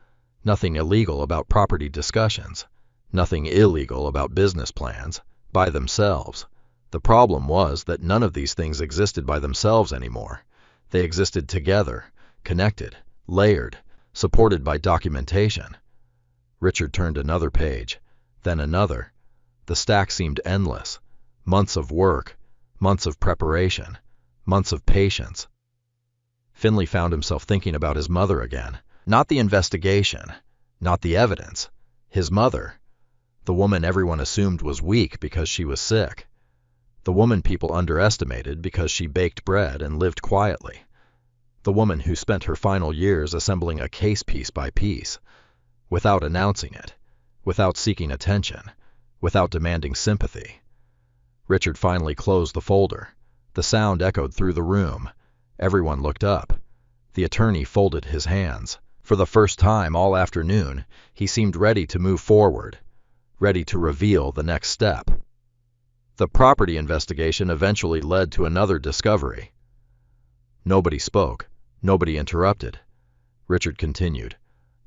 Nothing illegal about property discussions. Nothing illegal about business plans, by themselves. The problem was that none of these things existed by themselves anymore. They existed together, connected, layered, supported by documentation. Richard turned another page, then another. The stack seemed endless. Months of work, months of preparation, months of patience. Finley found himself thinking about his mother again. Not the investigation, not the evidence. His mother. The woman everyone assumed was weak because she was sick. The woman people underestimated because she baked bread and lived quietly. The woman who spent her final years assembling a case piece by piece, without announcing it, without seeking attention, without demanding sympathy. Richard finally closed the folder. The sound echoed through the room. Everyone looked up. The attorney folded his hands. For the first time all afternoon, he seemed ready to move forward, ready to reveal the next step. The property investigation eventually led to another discovery. Nobody spoke. Nobody interrupted. Richard continued.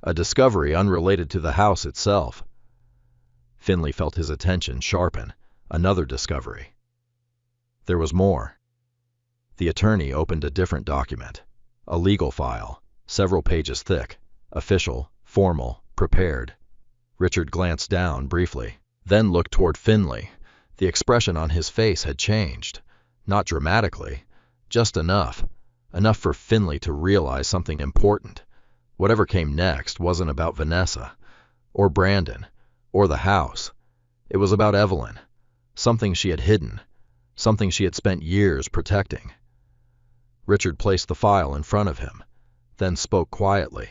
A discovery unrelated to the house itself. Finley felt his attention sharpen. Another discovery. There was more. The attorney opened a different document. A legal file, several pages thick, official, formal, prepared. Richard glanced down briefly, then looked toward Finley. The expression on his face had changed. Not dramatically, just enough for Finley to realize something important. Whatever came next wasn't about Vanessa, or Brandon, or the house. It was about Evelyn, something she had hidden, something she had spent years protecting. Richard placed the file in front of him, then spoke quietly.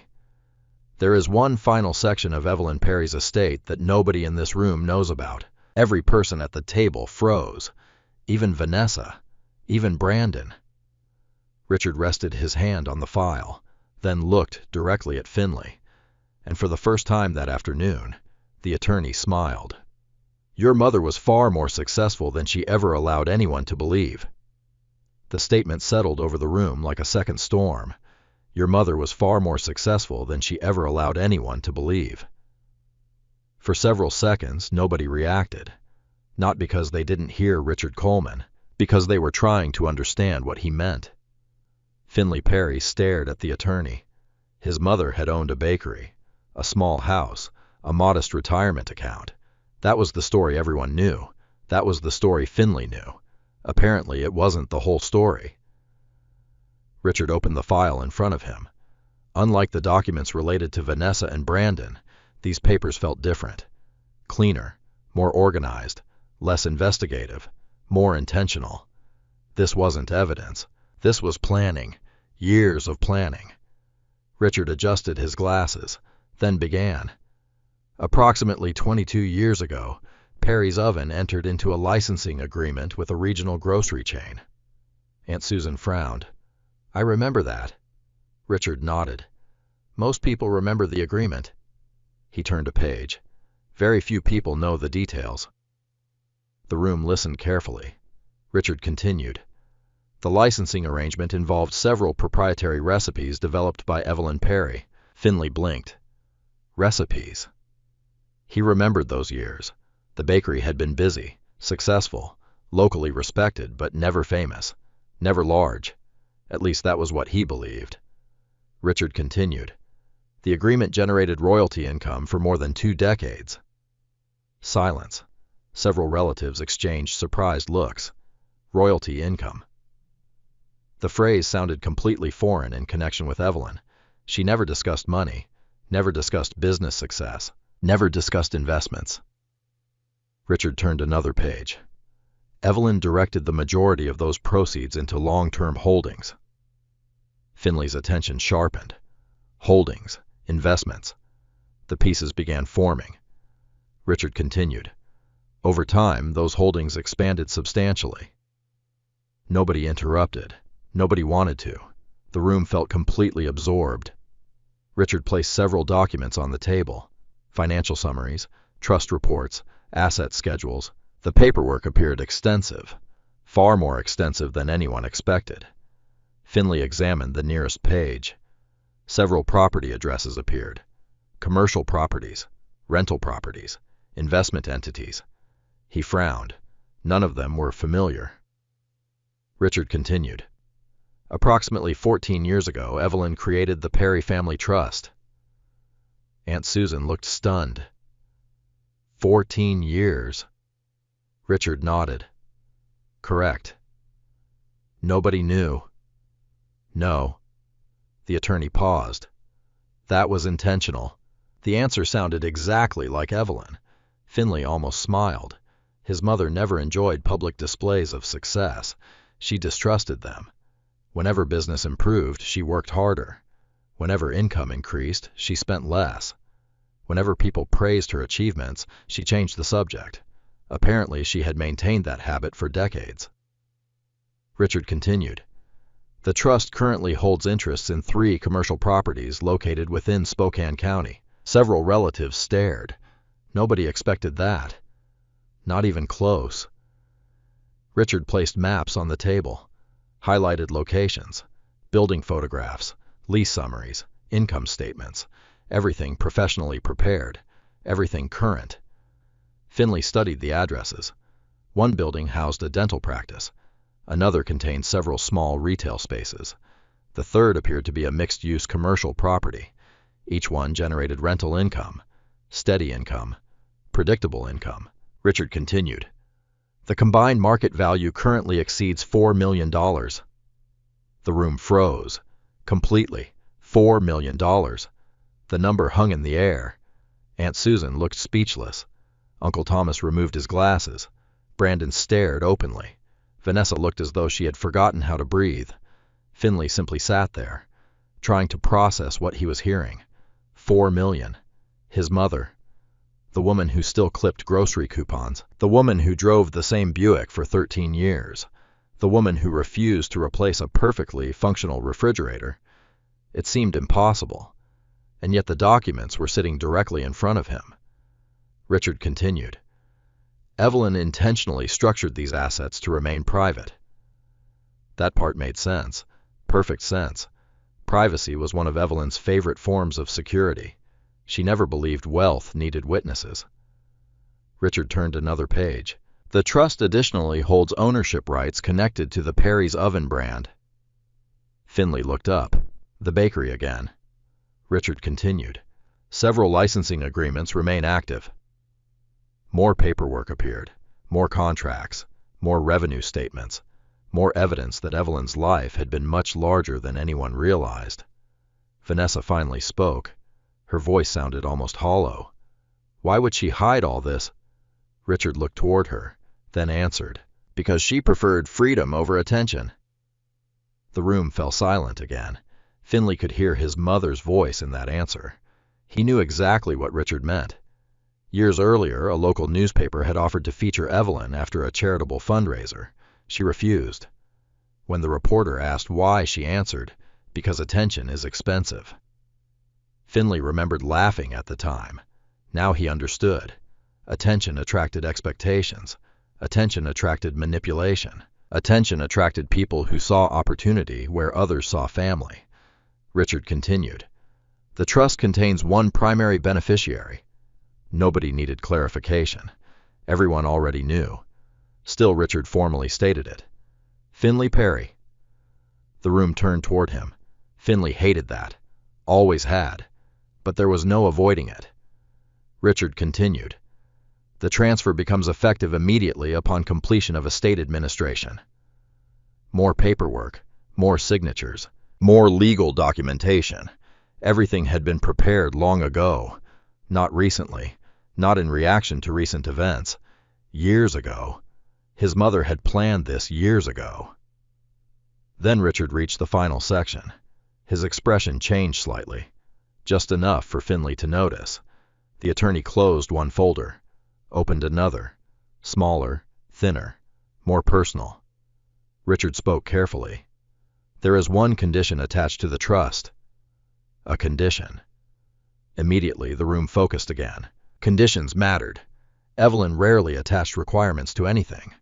There is one final section of Evelyn Perry's estate that nobody in this room knows about. Every person at the table froze, even Vanessa, even Brandon. Richard rested his hand on the file, then looked directly at Finley, and for the first time that afternoon, the attorney smiled. Your mother was far more successful than she ever allowed anyone to believe. The statement settled over the room like a second storm. Your mother was far more successful than she ever allowed anyone to believe. For several seconds, nobody reacted, not because they didn't hear Richard Coleman, because they were trying to understand what he meant. Finley Perry stared at the attorney. His mother had owned a bakery, a small house, a modest retirement account. That was the story everyone knew. That was the story Finley knew. Apparently, it wasn't the whole story. Richard opened the file in front of him. Unlike the documents related to Vanessa and Brandon, these papers felt different. Cleaner, more organized, less investigative, more intentional. This wasn't evidence. This was planning. Years of planning. Richard adjusted his glasses, then began. Approximately 22 years ago, Perry's Oven entered into a licensing agreement with a regional grocery chain. Aunt Susan frowned. I remember that. Richard nodded. Most people remember the agreement. He turned a page. Very few people know the details. The room listened carefully. Richard continued. The licensing arrangement involved several proprietary recipes developed by Evelyn Perry. Finley blinked. Recipes. He remembered those years. The bakery had been busy, successful, locally respected, but never famous, never large. At least that was what he believed. Richard continued. The agreement generated royalty income for more than 2 decades. Silence. Several relatives exchanged surprised looks. Royalty income. The phrase sounded completely foreign in connection with Evelyn. She never discussed money, never discussed business success, never discussed investments. Richard turned another page. Evelyn directed the majority of those proceeds into long-term holdings. Finley's attention sharpened. Holdings, investments. The pieces began forming. Richard continued. Over time, those holdings expanded substantially. Nobody interrupted. Nobody wanted to. The room felt completely absorbed. Richard placed several documents on the table. Financial summaries, trust reports, asset schedules. The paperwork appeared extensive, far more extensive than anyone expected. Finley examined the nearest page. Several property addresses appeared. Commercial properties, rental properties, investment entities. He frowned. None of them were familiar. Richard continued. Approximately 14 years ago, Evelyn created the Perry Family Trust. Aunt Susan looked stunned. 14 years. Richard nodded. Correct. Nobody knew. No. The attorney paused. That was intentional. The answer sounded exactly like Evelyn. Finley almost smiled. His mother never enjoyed public displays of success. She distrusted them. Whenever business improved, she worked harder. Whenever income increased, she spent less. Whenever people praised her achievements, she changed the subject. Apparently, she had maintained that habit for decades. Richard continued. The trust currently holds interests in 3 commercial properties located within Spokane County. Several relatives stared. Nobody expected that. Not even close. Richard placed maps on the table, highlighted locations, building photographs, lease summaries, income statements, everything professionally prepared, everything current. Finley studied the addresses. One building housed a dental practice. Another contained several small retail spaces. The third appeared to be a mixed-use commercial property. Each one generated rental income, steady income, predictable income. Richard continued. The combined market value currently exceeds $4 million. The room froze. Completely. $4 million. The number hung in the air. Aunt Susan looked speechless. Uncle Thomas removed his glasses. Brandon stared openly. Vanessa looked as though she had forgotten how to breathe. Finley simply sat there, trying to process what he was hearing. 4 million. His mother. The woman who still clipped grocery coupons. The woman who drove the same Buick for 13 years. The woman who refused to replace a perfectly functional refrigerator. It seemed impossible. And yet the documents were sitting directly in front of him. Richard continued. Evelyn intentionally structured these assets to remain private. That part made sense. Perfect sense. Privacy was one of Evelyn's favorite forms of security. She never believed wealth needed witnesses. Richard turned another page. The trust additionally holds ownership rights connected to the Perry's Oven brand. Finley looked up. The bakery again. Richard continued. Several licensing agreements remain active. More paperwork appeared. More contracts. More revenue statements. More evidence that Evelyn's life had been much larger than anyone realized. Vanessa finally spoke. Her voice sounded almost hollow. Why would she hide all this? Richard looked toward her, then answered, because she preferred freedom over attention. The room fell silent again. Finley could hear his mother's voice in that answer. He knew exactly what Richard meant. Years earlier, a local newspaper had offered to feature Evelyn after a charitable fundraiser. She refused. When the reporter asked why, she answered, because attention is expensive. Finley remembered laughing at the time. Now he understood. Attention attracted expectations. Attention attracted manipulation. Attention attracted people who saw opportunity where others saw family. Richard continued. The trust contains one primary beneficiary. Nobody needed clarification. Everyone already knew. Still, Richard formally stated it. Finley Perry. The room turned toward him. Finley hated that. Always had. But there was no avoiding it. Richard continued. The transfer becomes effective immediately upon completion of estate administration. More paperwork, more signatures, more legal documentation. Everything had been prepared long ago. Not recently. Not in reaction to recent events. Years ago. His mother had planned this years ago. Then Richard reached the final section. His expression changed slightly. Just enough for Finley to notice. The attorney closed one folder, opened another, smaller, thinner, more personal. Richard spoke carefully. There is one condition attached to the trust. A condition. Immediately, the room focused again. Conditions mattered. Evelyn rarely attached requirements to anything.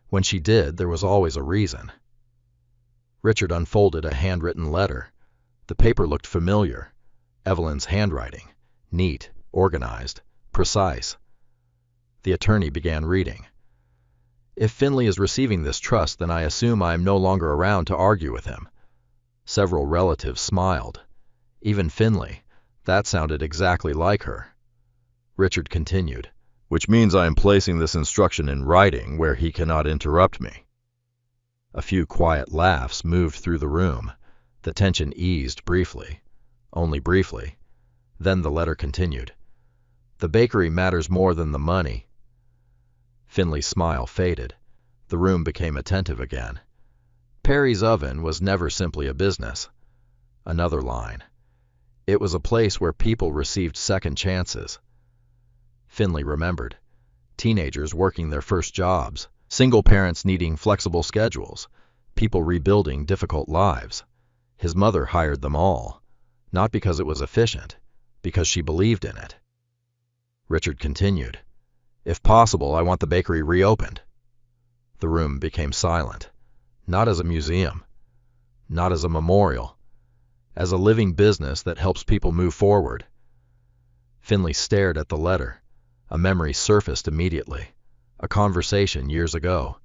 When she did, there was always a reason. Richard unfolded a handwritten letter. The paper looked familiar. Evelyn's handwriting. Neat, organized, precise. The attorney began reading. If Finley is receiving this trust, then I assume I am no longer around to argue with him. Several relatives smiled. Even Finley. That sounded exactly like her. Richard continued, which means I am placing this instruction in writing where he cannot interrupt me. A few quiet laughs moved through the room. The tension eased briefly. Only briefly. Then the letter continued. The bakery matters more than the money. Finley's smile faded. The room became attentive again. Perry's Oven was never simply a business. Another line. It was a place where people received second chances. Finley remembered. Teenagers working their first jobs. Single parents needing flexible schedules. People rebuilding difficult lives. His mother hired them all. Not because it was efficient. Because she believed in it. Richard continued. If possible, I want the bakery reopened. The room became silent. Not as a museum. Not as a memorial. As a living business that helps people move forward. Finley stared at the letter. A memory surfaced immediately. A conversation years ago.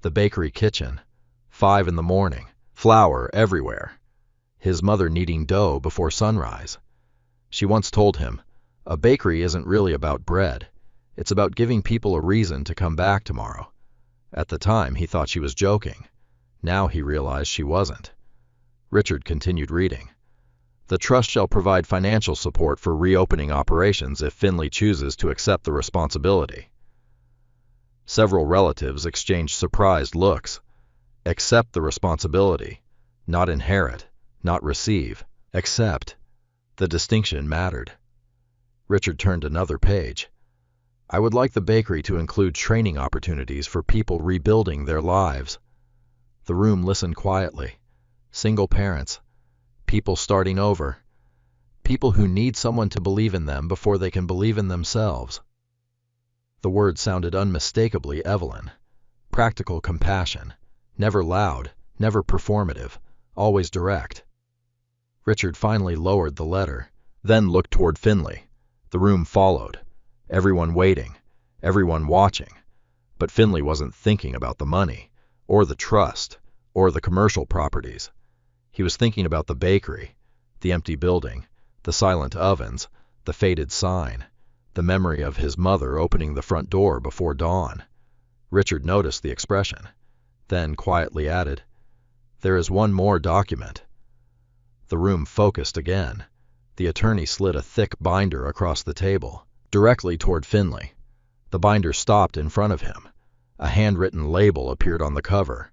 The bakery kitchen. 5 in the morning. Flour everywhere. His mother kneading dough before sunrise. She once told him, a bakery isn't really about bread. It's about giving people a reason to come back tomorrow. At the time, he thought she was joking. Now he realized she wasn't. Richard continued reading. The trust shall provide financial support for reopening operations if Finley chooses to accept the responsibility. Several relatives exchanged surprised looks. Accept the responsibility, not inherit, not receive. Accept. The distinction mattered. Richard turned another page. I would like the bakery to include training opportunities for people rebuilding their lives. The room listened quietly. Single parents, people starting over, people who need someone to believe in them before they can believe in themselves. The words sounded unmistakably Evelyn. Practical compassion, never loud, never performative, always direct. Richard finally lowered the letter, then looked toward Finley. The room followed, everyone waiting, everyone watching. But Finley wasn't thinking about the money, or the trust, or the commercial properties. He was thinking about the bakery, the empty building, the silent ovens, the faded sign, the memory of his mother opening the front door before dawn. Richard noticed the expression, then quietly added, "There is one more document." The room focused again. The attorney slid a thick binder across the table, directly toward Finley. The binder stopped in front of him. A handwritten label appeared on the cover.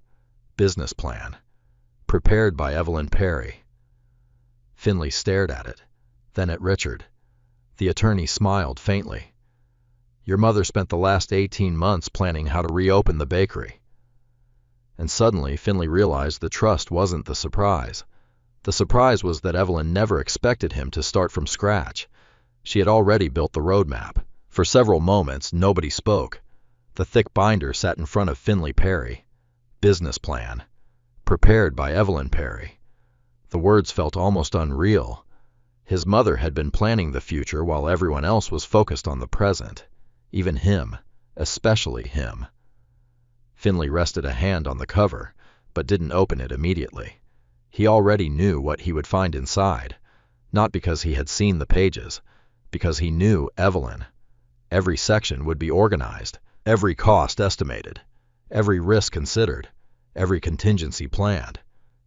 Business plan. Prepared by Evelyn Perry. Finley stared at it, then at Richard. The attorney smiled faintly. Your mother spent the last 18 months planning how to reopen the bakery. And suddenly Finley realized the trust wasn't the surprise. The surprise was that Evelyn never expected him to start from scratch. She had already built the roadmap. For several moments, nobody spoke. The thick binder sat in front of Finley Perry. Business plan. Prepared by Evelyn Perry. The words felt almost unreal. His mother had been planning the future while everyone else was focused on the present. Even him, especially him. Finley rested a hand on the cover, but didn't open it immediately. He already knew what he would find inside, not because he had seen the pages, because he knew Evelyn. Every section would be organized, every cost estimated, every risk considered, every contingency planned.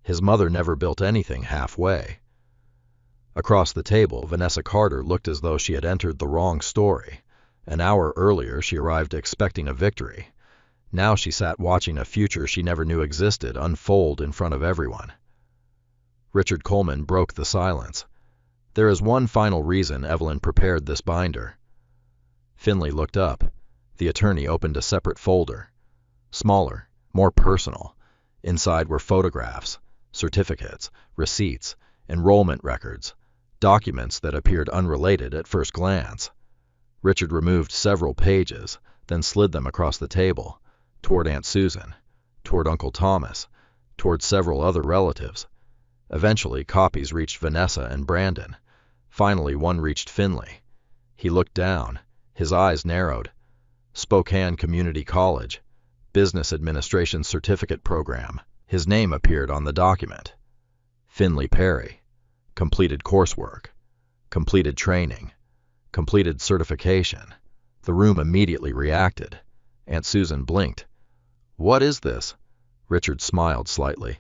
His mother never built anything halfway. Across the table, Vanessa Carter looked as though she had entered the wrong story. An hour earlier, she arrived expecting a victory. Now she sat watching a future she never knew existed unfold in front of everyone. Richard Coleman broke the silence. There is one final reason Evelyn prepared this binder. Finley looked up. The attorney opened a separate folder. Smaller, more personal. Inside were photographs, certificates, receipts, enrollment records, documents that appeared unrelated at first glance. Richard removed several pages, then slid them across the table, toward Aunt Susan, toward Uncle Thomas, toward several other relatives. Eventually, copies reached Vanessa and Brandon. Finally, one reached Finley. He looked down. His eyes narrowed. Spokane Community College, Business Administration Certificate Program. His name appeared on the document. Finley Perry. Completed coursework. Completed training. Completed certification. The room immediately reacted. Aunt Susan blinked. What is this? Richard smiled slightly.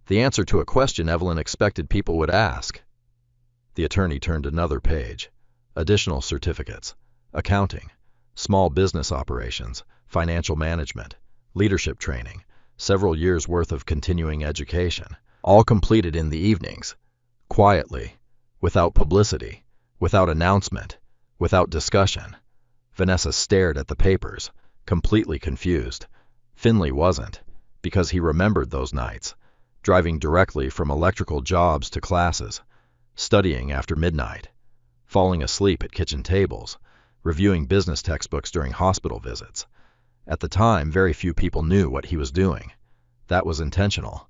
The answer to a question Evelyn expected people would ask. The attorney turned another page. Additional certificates. Accounting. Small business operations. Financial management. Leadership training. Several years' worth of continuing education. All completed in the evenings. Quietly. Without publicity. Without announcement. Without discussion. Vanessa stared at the papers, completely confused. Finley wasn't, because he remembered those nights. Driving directly from electrical jobs to classes, studying after midnight, falling asleep at kitchen tables, reviewing business textbooks during hospital visits. At the time, very few people knew what he was doing. That was intentional.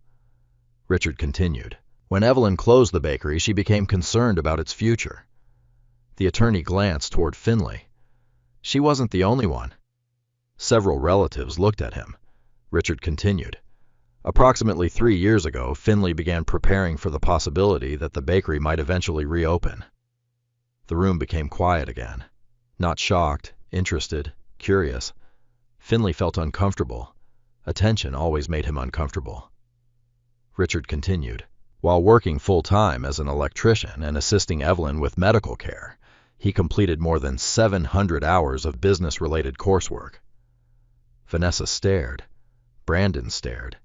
Richard continued. When Evelyn closed the bakery, she became concerned about its future. The attorney glanced toward Finley. She wasn't the only one. Several relatives looked at him. Richard continued. Approximately 3 years ago, Finley began preparing for the possibility that the bakery might eventually reopen. The room became quiet again. Not shocked, interested, curious. Finley felt uncomfortable. Attention always made him uncomfortable. Richard continued. While working full-time as an electrician and assisting Evelyn with medical care, he completed more than 700 hours of business-related coursework. Vanessa stared. Brandon stared.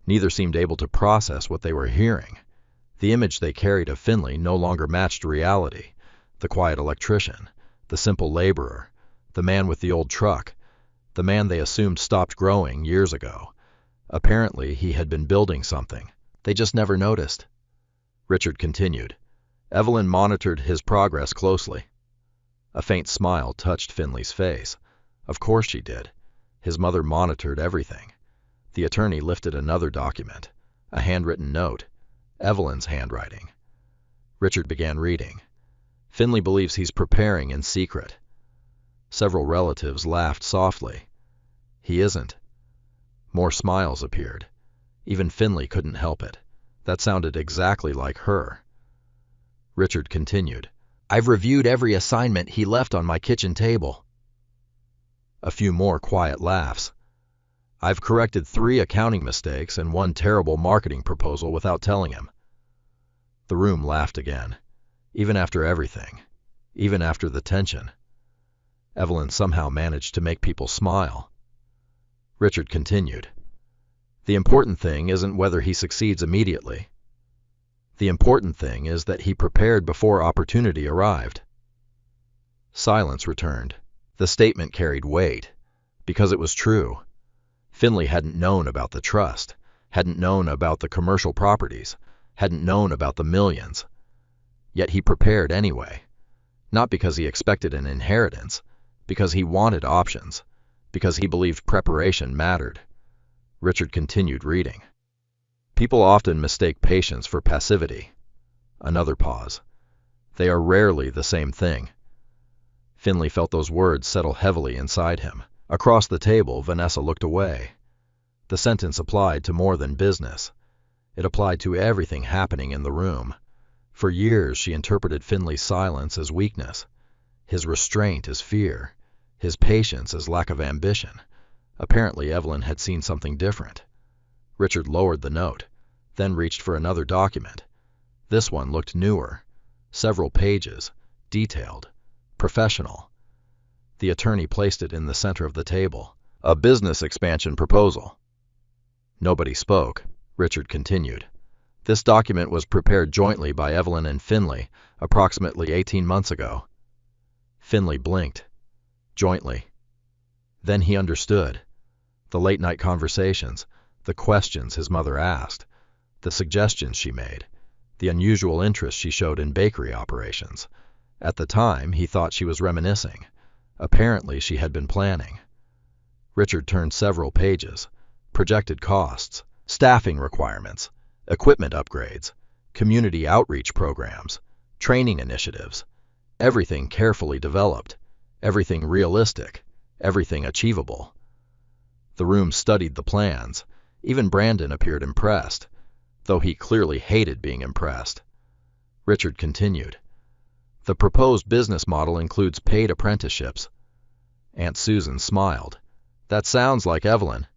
Neither seemed able to process what they were hearing. The image they carried of Finley no longer matched reality. The quiet electrician, the simple laborer, the man with the old truck, the man they assumed stopped growing years ago. Apparently, he had been building something. They just never noticed. Richard continued. Evelyn monitored his progress closely. A faint smile touched Finley's face. Of course she did. His mother monitored everything. The attorney lifted another document, a handwritten note, Evelyn's handwriting. Richard began reading. Finley believes he's preparing in secret. Several relatives laughed softly. He isn't. More smiles appeared. Even Finley couldn't help it. That sounded exactly like her. Richard continued. I've reviewed every assignment he left on my kitchen table. A few more quiet laughs. I've corrected 3 accounting mistakes and 1 terrible marketing proposal without telling him. The room laughed again. Even after everything. Even after the tension. Evelyn somehow managed to make people smile. Richard continued. The important thing isn't whether he succeeds immediately. The important thing is that he prepared before opportunity arrived. Silence returned. The statement carried weight, because it was true. Finley hadn't known about the trust, hadn't known about the commercial properties, hadn't known about the millions. Yet he prepared anyway. Not because he expected an inheritance, because he wanted options, because he believed preparation mattered. Richard continued reading. People often mistake patience for passivity. Another pause. They are rarely the same thing. Finley felt those words settle heavily inside him. Across the table, Vanessa looked away. The sentence applied to more than business. It applied to everything happening in the room. For years, she interpreted Finley's silence as weakness, his restraint as fear, his patience as lack of ambition. Apparently, Evelyn had seen something different. Richard lowered the note, then reached for another document. This one looked newer. Several pages, detailed, professional. The attorney placed it in the center of the table. A business expansion proposal. Nobody spoke. Richard continued. This document was prepared jointly by Evelyn and Finley approximately 18 months ago. Finley blinked. Jointly. Then he understood. The late-night conversations, the questions his mother asked, the suggestions she made, the unusual interest she showed in bakery operations. At the time, he thought she was reminiscing. Apparently, she had been planning. Richard turned several pages. Projected costs, staffing requirements, equipment upgrades, community outreach programs, training initiatives. Everything carefully developed, everything realistic, everything achievable. The room studied the plans. Even Brandon appeared impressed, though he clearly hated being impressed. Richard continued. The proposed business model includes paid apprenticeships. Aunt Susan smiled. That sounds like Evelyn.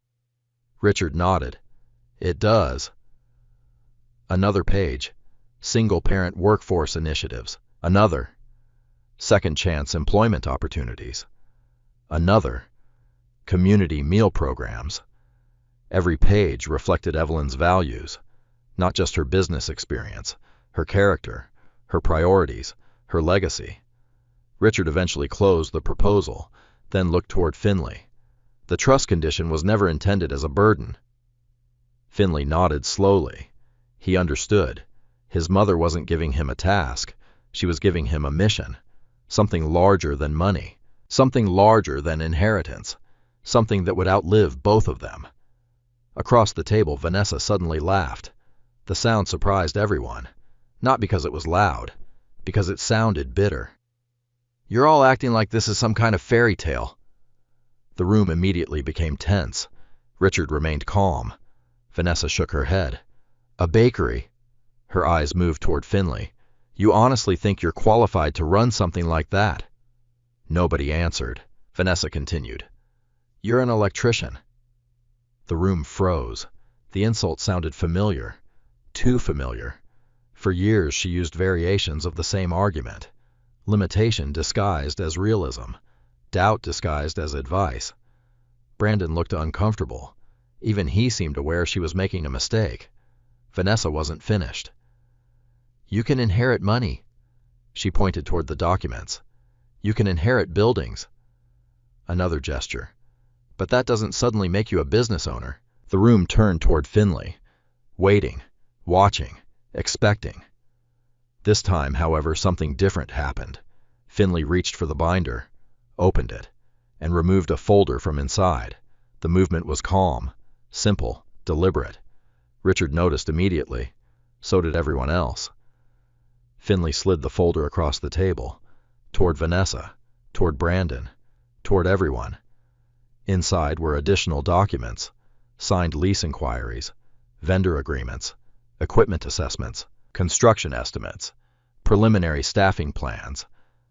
Richard nodded. It does. Another page. Single-parent workforce initiatives. Another. Second-chance employment opportunities. Another. Community meal programs. Every page reflected Evelyn's values, not just her business experience, her character, her priorities, her legacy. Richard eventually closed the proposal, then looked toward Finley. The trust condition was never intended as a burden. Finley nodded slowly. He understood. His mother wasn't giving him a task. She was giving him a mission. Something larger than money. Something larger than inheritance. Something that would outlive both of them. Across the table, Vanessa suddenly laughed. The sound surprised everyone. Not because it was loud, because it sounded bitter. You're all acting like this is some kind of fairy tale. The room immediately became tense. Richard remained calm. Vanessa shook her head. A bakery. Her eyes moved toward Finley. You honestly think you're qualified to run something like that? Nobody answered. Vanessa continued. You're an electrician. The room froze. The insult sounded familiar. Too familiar. For years she used variations of the same argument. Limitation disguised as realism. Doubt disguised as advice. Brandon looked uncomfortable. Even he seemed aware she was making a mistake. Vanessa wasn't finished. "You can inherit money." She pointed toward the documents. "You can inherit buildings." Another gesture. "But that doesn't suddenly make you a business owner." The room turned toward Finley, waiting, watching, expecting. This time, however, something different happened. Finley reached for the binder, opened it, and removed a folder from inside. The movement was calm, simple, deliberate. Richard noticed immediately. So did everyone else. Finley slid the folder across the table, toward Vanessa, toward Brandon, toward everyone. Inside were additional documents, signed lease inquiries, vendor agreements, equipment assessments, construction estimates, preliminary staffing plans,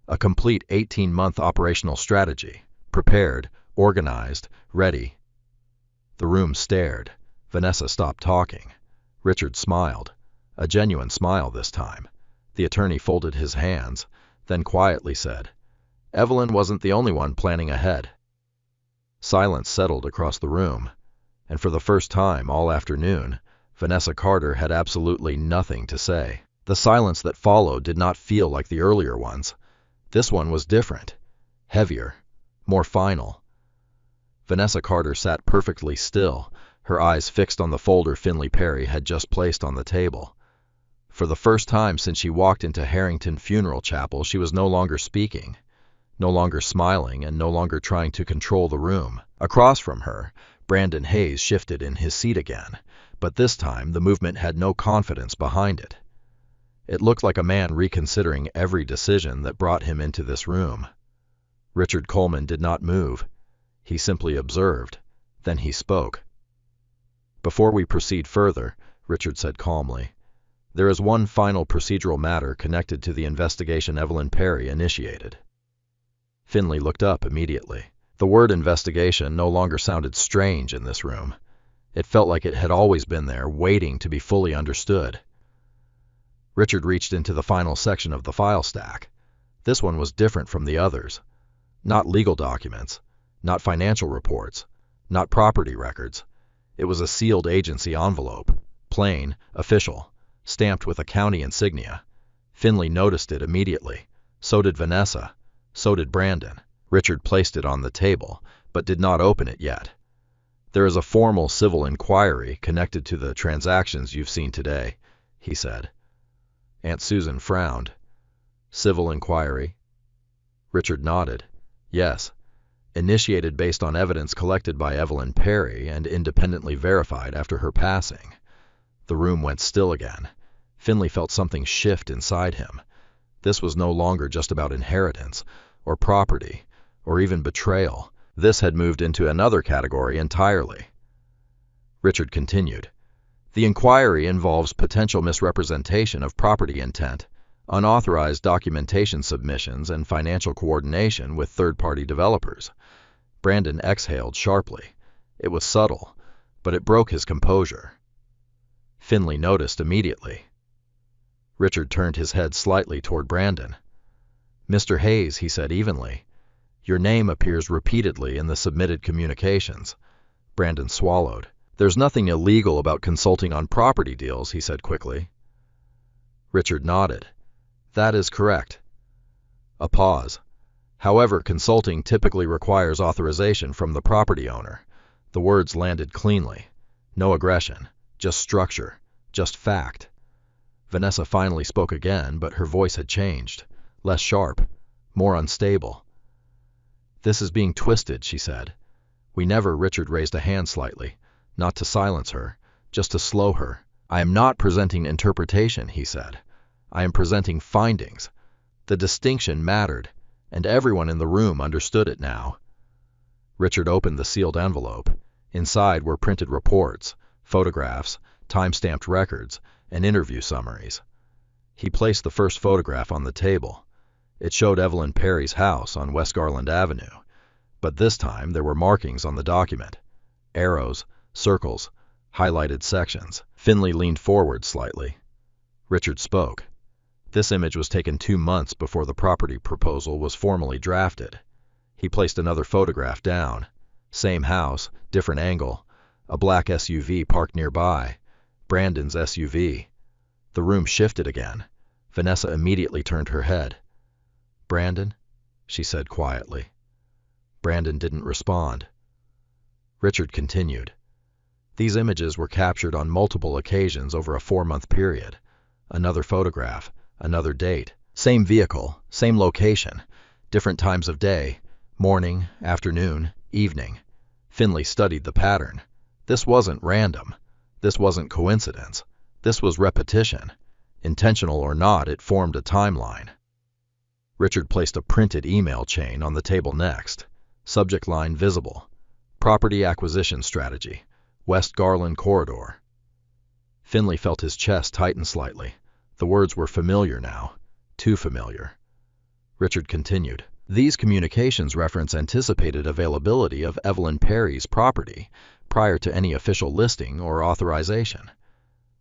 a complete 18-month operational strategy, prepared, organized, ready. The room stared. Vanessa stopped talking. Richard smiled, a genuine smile this time. The attorney folded his hands, then quietly said, "Evelyn wasn't the only one planning ahead." Silence settled across the room, and for the first time all afternoon, Vanessa Carter had absolutely nothing to say. The silence that followed did not feel like the earlier ones. This one was different, heavier, more final. Vanessa Carter sat perfectly still, her eyes fixed on the folder Finley Perry had just placed on the table. For the first time since she walked into Harrington Funeral Chapel, she was no longer speaking, no longer smiling, and no longer trying to control the room. Across from her, Brandon Hayes shifted in his seat again, but this time the movement had no confidence behind it. It looked like a man reconsidering every decision that brought him into this room. Richard Coleman did not move. He simply observed. Then he spoke. "Before we proceed further," Richard said calmly, "there is one final procedural matter connected to the investigation Evelyn Perry initiated." Finley looked up immediately. The word investigation no longer sounded strange in this room. It felt like it had always been there, waiting to be fully understood. Richard reached into the final section of the file stack. This one was different from the others. Not legal documents, not financial reports, not property records. It was a sealed agency envelope, plain, official, stamped with a county insignia. Finley noticed it immediately. So did Vanessa. So did Brandon. Richard placed it on the table, but did not open it yet. "There is a formal civil inquiry connected to the transactions you've seen today," he said. Aunt Susan frowned. "Civil inquiry?" Richard nodded. "Yes. Initiated based on evidence collected by Evelyn Perry and independently verified after her passing." The room went still again. Finley felt something shift inside him. This was no longer just about inheritance, or property, or even betrayal. This had moved into another category entirely. Richard continued. "The inquiry involves potential misrepresentation of property intent, unauthorized documentation submissions, and financial coordination with third-party developers." Brandon exhaled sharply. It was subtle, but it broke his composure. Finley noticed immediately. Richard turned his head slightly toward Brandon. "Mr. Hayes," he said evenly, "your name appears repeatedly in the submitted communications." Brandon swallowed. "There's nothing illegal about consulting on property deals," he said quickly. Richard nodded. "That is correct." A pause. "However, consulting typically requires authorization from the property owner." The words landed cleanly. No aggression, just structure, just fact. Vanessa finally spoke again, but her voice had changed. Less sharp, more unstable. "This is being twisted," she said. "We never—" Richard raised a hand slightly, not to silence her, just to slow her. "I am not presenting interpretation," he said. "I am presenting findings." The distinction mattered, and everyone in the room understood it now. Richard opened the sealed envelope. Inside were printed reports, photographs, time-stamped records, and interview summaries. He placed the first photograph on the table. It showed Evelyn Perry's house on West Garland Avenue, but this time there were markings on the document. Arrows, circles, highlighted sections. Finley leaned forward slightly. Richard spoke. This image was taken 2 months before the property proposal was formally drafted. He placed another photograph down. Same house, different angle. A black SUV parked nearby. Brandon's SUV. The room shifted again. Vanessa immediately turned her head. "Brandon?" she said quietly. Brandon didn't respond. Richard continued. These images were captured on multiple occasions over a 4-month period. Another photograph, another date. Same vehicle, same location, different times of day. Morning, afternoon, evening. Finley studied the pattern. This wasn't random. This wasn't coincidence. This was repetition. Intentional or not, it formed a timeline. Richard placed a printed email chain on the table next. Subject line visible. Property acquisition strategy. West Garland Corridor. Finley felt his chest tighten slightly. The words were familiar now. Too familiar. Richard continued. These communications reference anticipated availability of Evelyn Perry's property prior to any official listing or authorization.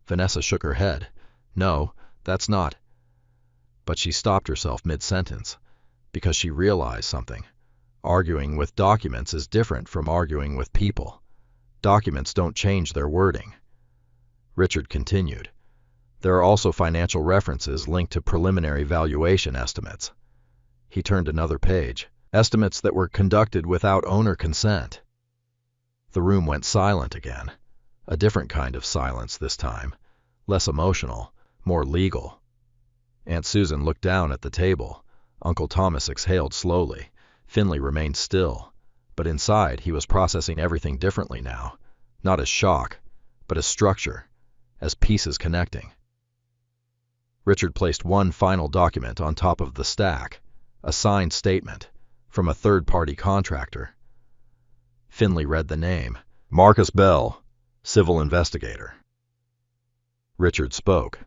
Vanessa shook her head. No, that's not. But she stopped herself mid-sentence because she realized something. Arguing with documents is different from arguing with people. Documents don't change their wording. Richard continued. There are also financial references linked to preliminary valuation estimates. He turned another page. Estimates that were conducted without owner consent. The room went silent again. A different kind of silence this time. Less emotional, more legal. Aunt Susan looked down at the table. Uncle Thomas exhaled slowly. Finley remained still. But inside, he was processing everything differently now. Not as shock, but as structure, as pieces connecting. Richard placed one final document on top of the stack. A signed statement from a third-party contractor. Finley read the name. Marcus Bell, civil investigator. Richard spoke.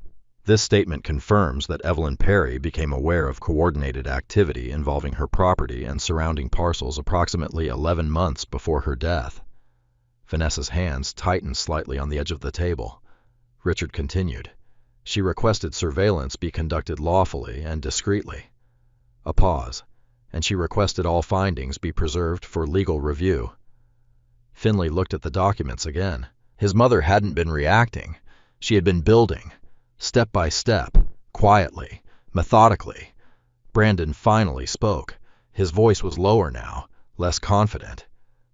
This statement confirms that Evelyn Perry became aware of coordinated activity involving her property and surrounding parcels approximately 11 months before her death. Vanessa's hands tightened slightly on the edge of the table. Richard continued. She requested surveillance be conducted lawfully and discreetly. A pause, and she requested all findings be preserved for legal review. Finley looked at the documents again. His mother hadn't been reacting. She had been building, step by step, quietly, methodically. Brandon finally spoke. His voice was lower now, less confident.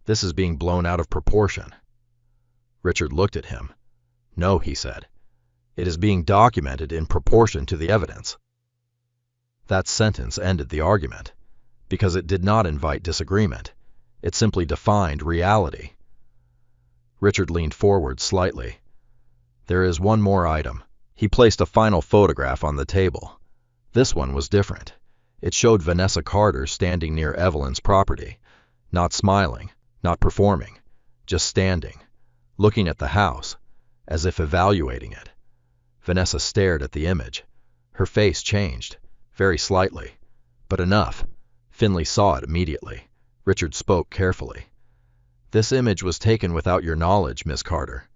This is being blown out of proportion. Richard looked at him. No, he said. It is being documented in proportion to the evidence. That sentence ended the argument, because it did not invite disagreement. It simply defined reality. Richard leaned forward slightly. There is one more item. He placed a final photograph on the table. This one was different. It showed Vanessa Carter standing near Evelyn's property, not smiling, not performing, just standing, looking at the house, as if evaluating it. Vanessa stared at the image. Her face changed. Very slightly, but enough. Finley saw it immediately. Richard spoke carefully. This image was taken without your knowledge, Miss Carter.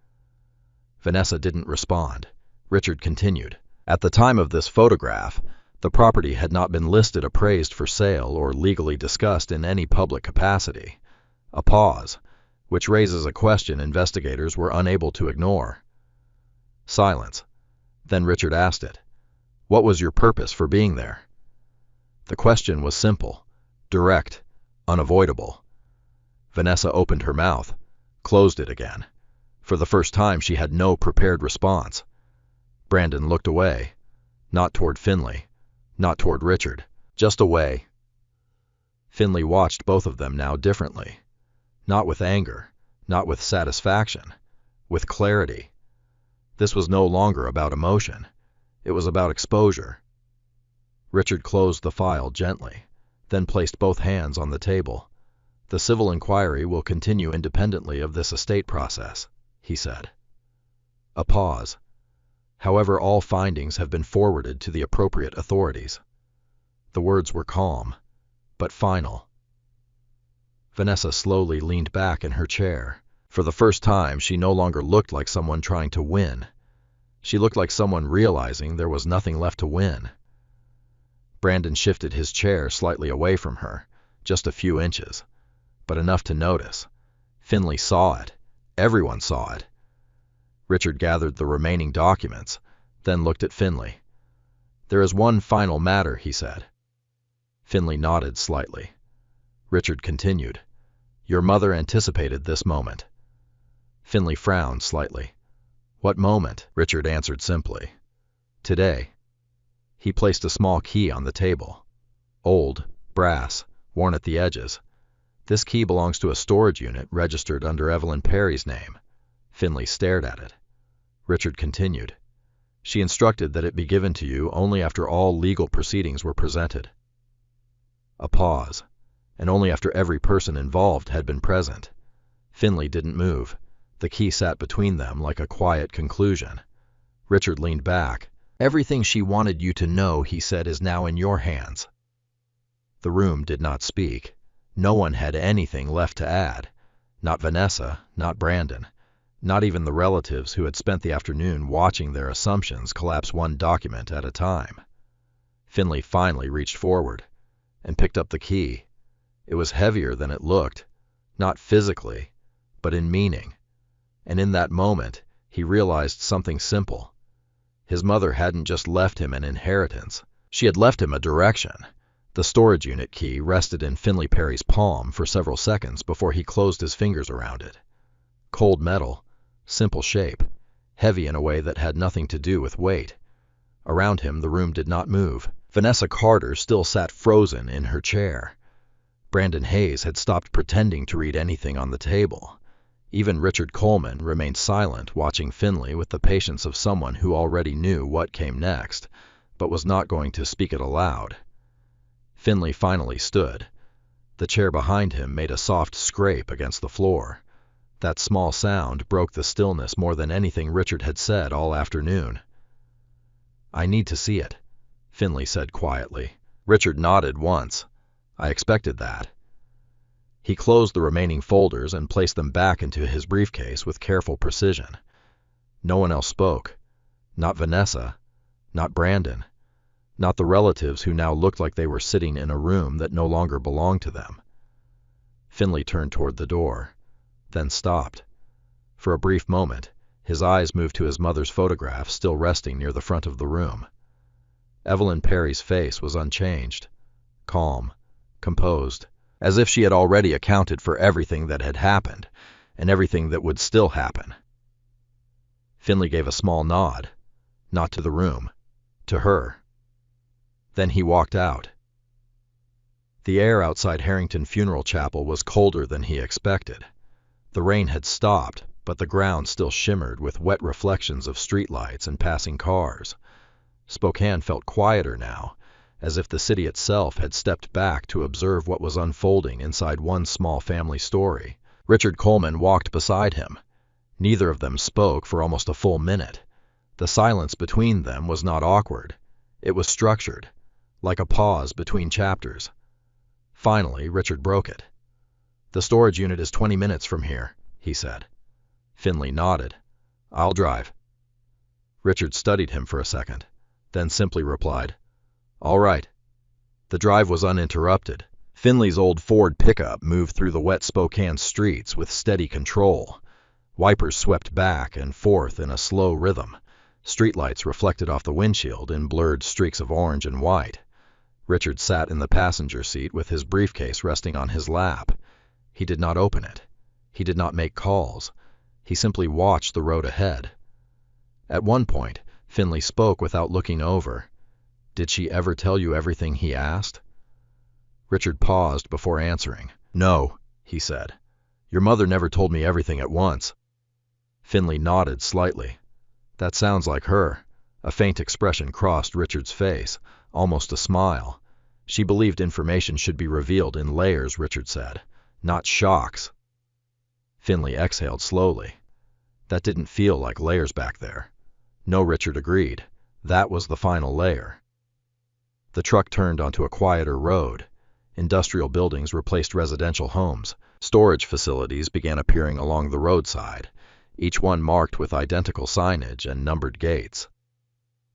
Vanessa didn't respond. Richard continued. At the time of this photograph, the property had not been listed, appraised for sale, or legally discussed in any public capacity. A pause, which raises a question investigators were unable to ignore. Silence. Then Richard asked it. What was your purpose for being there? The question was simple, direct, unavoidable. Vanessa opened her mouth, closed it again. For the first time, she had no prepared response. Brandon looked away, not toward Finley, not toward Richard, just away. Finley watched both of them now differently, not with anger, not with satisfaction, with clarity. This was no longer about emotion. It was about exposure. Richard closed the file gently, then placed both hands on the table. The civil inquiry will continue independently of this estate process, he said. A pause. However, all findings have been forwarded to the appropriate authorities. The words were calm, but final. Vanessa slowly leaned back in her chair. For the first time, she no longer looked like someone trying to win. She looked like someone realizing there was nothing left to win. Brandon shifted his chair slightly away from her, just a few inches, but enough to notice. Finley saw it. Everyone saw it. Richard gathered the remaining documents, then looked at Finley. "There is one final matter," he said. Finley nodded slightly. Richard continued. "Your mother anticipated this moment." Finley frowned slightly. "What moment?" Richard answered simply. "Today." He placed a small key on the table. Old, brass, worn at the edges. "This key belongs to a storage unit registered under Evelyn Perry's name." Finley stared at it. Richard continued. "She instructed that it be given to you only after all legal proceedings were presented." A pause, and only after every person involved had been present. Finley didn't move. The key sat between them like a quiet conclusion. Richard leaned back. "Everything she wanted you to know," he said, "is now in your hands." The room did not speak. No one had anything left to add. Not Vanessa, not Brandon, not even the relatives who had spent the afternoon watching their assumptions collapse one document at a time. Finley finally reached forward and picked up the key. It was heavier than it looked, not physically, but in meaning. And in that moment, he realized something simple. His mother hadn't just left him an inheritance. She had left him a direction. The storage unit key rested in Finley Perry's palm for several seconds before he closed his fingers around it. Cold metal, simple shape, heavy in a way that had nothing to do with weight. Around him, the room did not move. Vanessa Carter still sat frozen in her chair. Brandon Hayes had stopped pretending to read anything on the table. Even Richard Coleman remained silent, watching Finley with the patience of someone who already knew what came next, but was not going to speak it aloud. Finley finally stood. The chair behind him made a soft scrape against the floor. That small sound broke the stillness more than anything Richard had said all afternoon. "I need to see it," Finley said quietly. Richard nodded once. "I expected that." He closed the remaining folders and placed them back into his briefcase with careful precision. No one else spoke. Not Vanessa. Not Brandon. Not the relatives who now looked like they were sitting in a room that no longer belonged to them. Finley turned toward the door, then stopped. For a brief moment, his eyes moved to his mother's photograph still resting near the front of the room. Evelyn Perry's face was unchanged, calm, composed, as if she had already accounted for everything that had happened, and everything that would still happen. Finley gave a small nod, not to the room, to her. Then he walked out. The air outside Harrington Funeral Chapel was colder than he expected. The rain had stopped, but the ground still shimmered with wet reflections of streetlights and passing cars. Spokane felt quieter now, as if the city itself had stepped back to observe what was unfolding inside one small family story. Richard Coleman walked beside him. Neither of them spoke for almost a full minute. The silence between them was not awkward. It was structured, like a pause between chapters. Finally, Richard broke it. "The storage unit is 20 minutes from here," he said. Finley nodded. "I'll drive." Richard studied him for a second, then simply replied, "All right." The drive was uninterrupted. Finley's old Ford pickup moved through the wet Spokane streets with steady control. Wipers swept back and forth in a slow rhythm. Streetlights reflected off the windshield in blurred streaks of orange and white. Richard sat in the passenger seat with his briefcase resting on his lap. He did not open it. He did not make calls. He simply watched the road ahead. At one point, Finley spoke without looking over. "Did she ever tell you everything?" he asked. Richard paused before answering. "No," he said. "Your mother never told me everything at once." Finley nodded slightly. "That sounds like her." A faint expression crossed Richard's face, almost a smile. "She believed information should be revealed in layers," Richard said, "not shocks." Finley exhaled slowly. "That didn't feel like layers back there." "No," Richard agreed. "That was the final layer." The truck turned onto a quieter road. Industrial buildings replaced residential homes. Storage facilities began appearing along the roadside, each one marked with identical signage and numbered gates.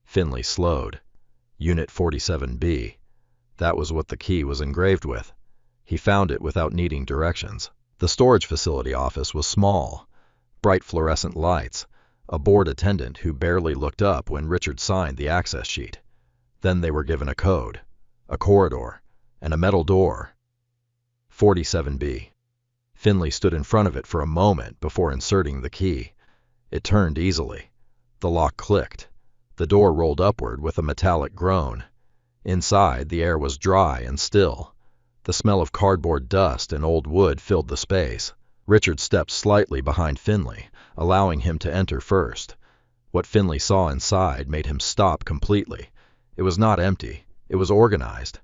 Finley slowed. Unit 47B. That was what the key was engraved with. He found it without needing directions. The storage facility office was small. Bright fluorescent lights, a bored attendant who barely looked up when Richard signed the access sheet. Then they were given a code, a corridor, and a metal door. 47B. Finley stood in front of it for a moment before inserting the key. It turned easily. The lock clicked. The door rolled upward with a metallic groan. Inside, the air was dry and still. The smell of cardboard dust and old wood filled the space. Richard stepped slightly behind Finley, allowing him to enter first. What Finley saw inside made him stop completely. It was not empty. It was organized.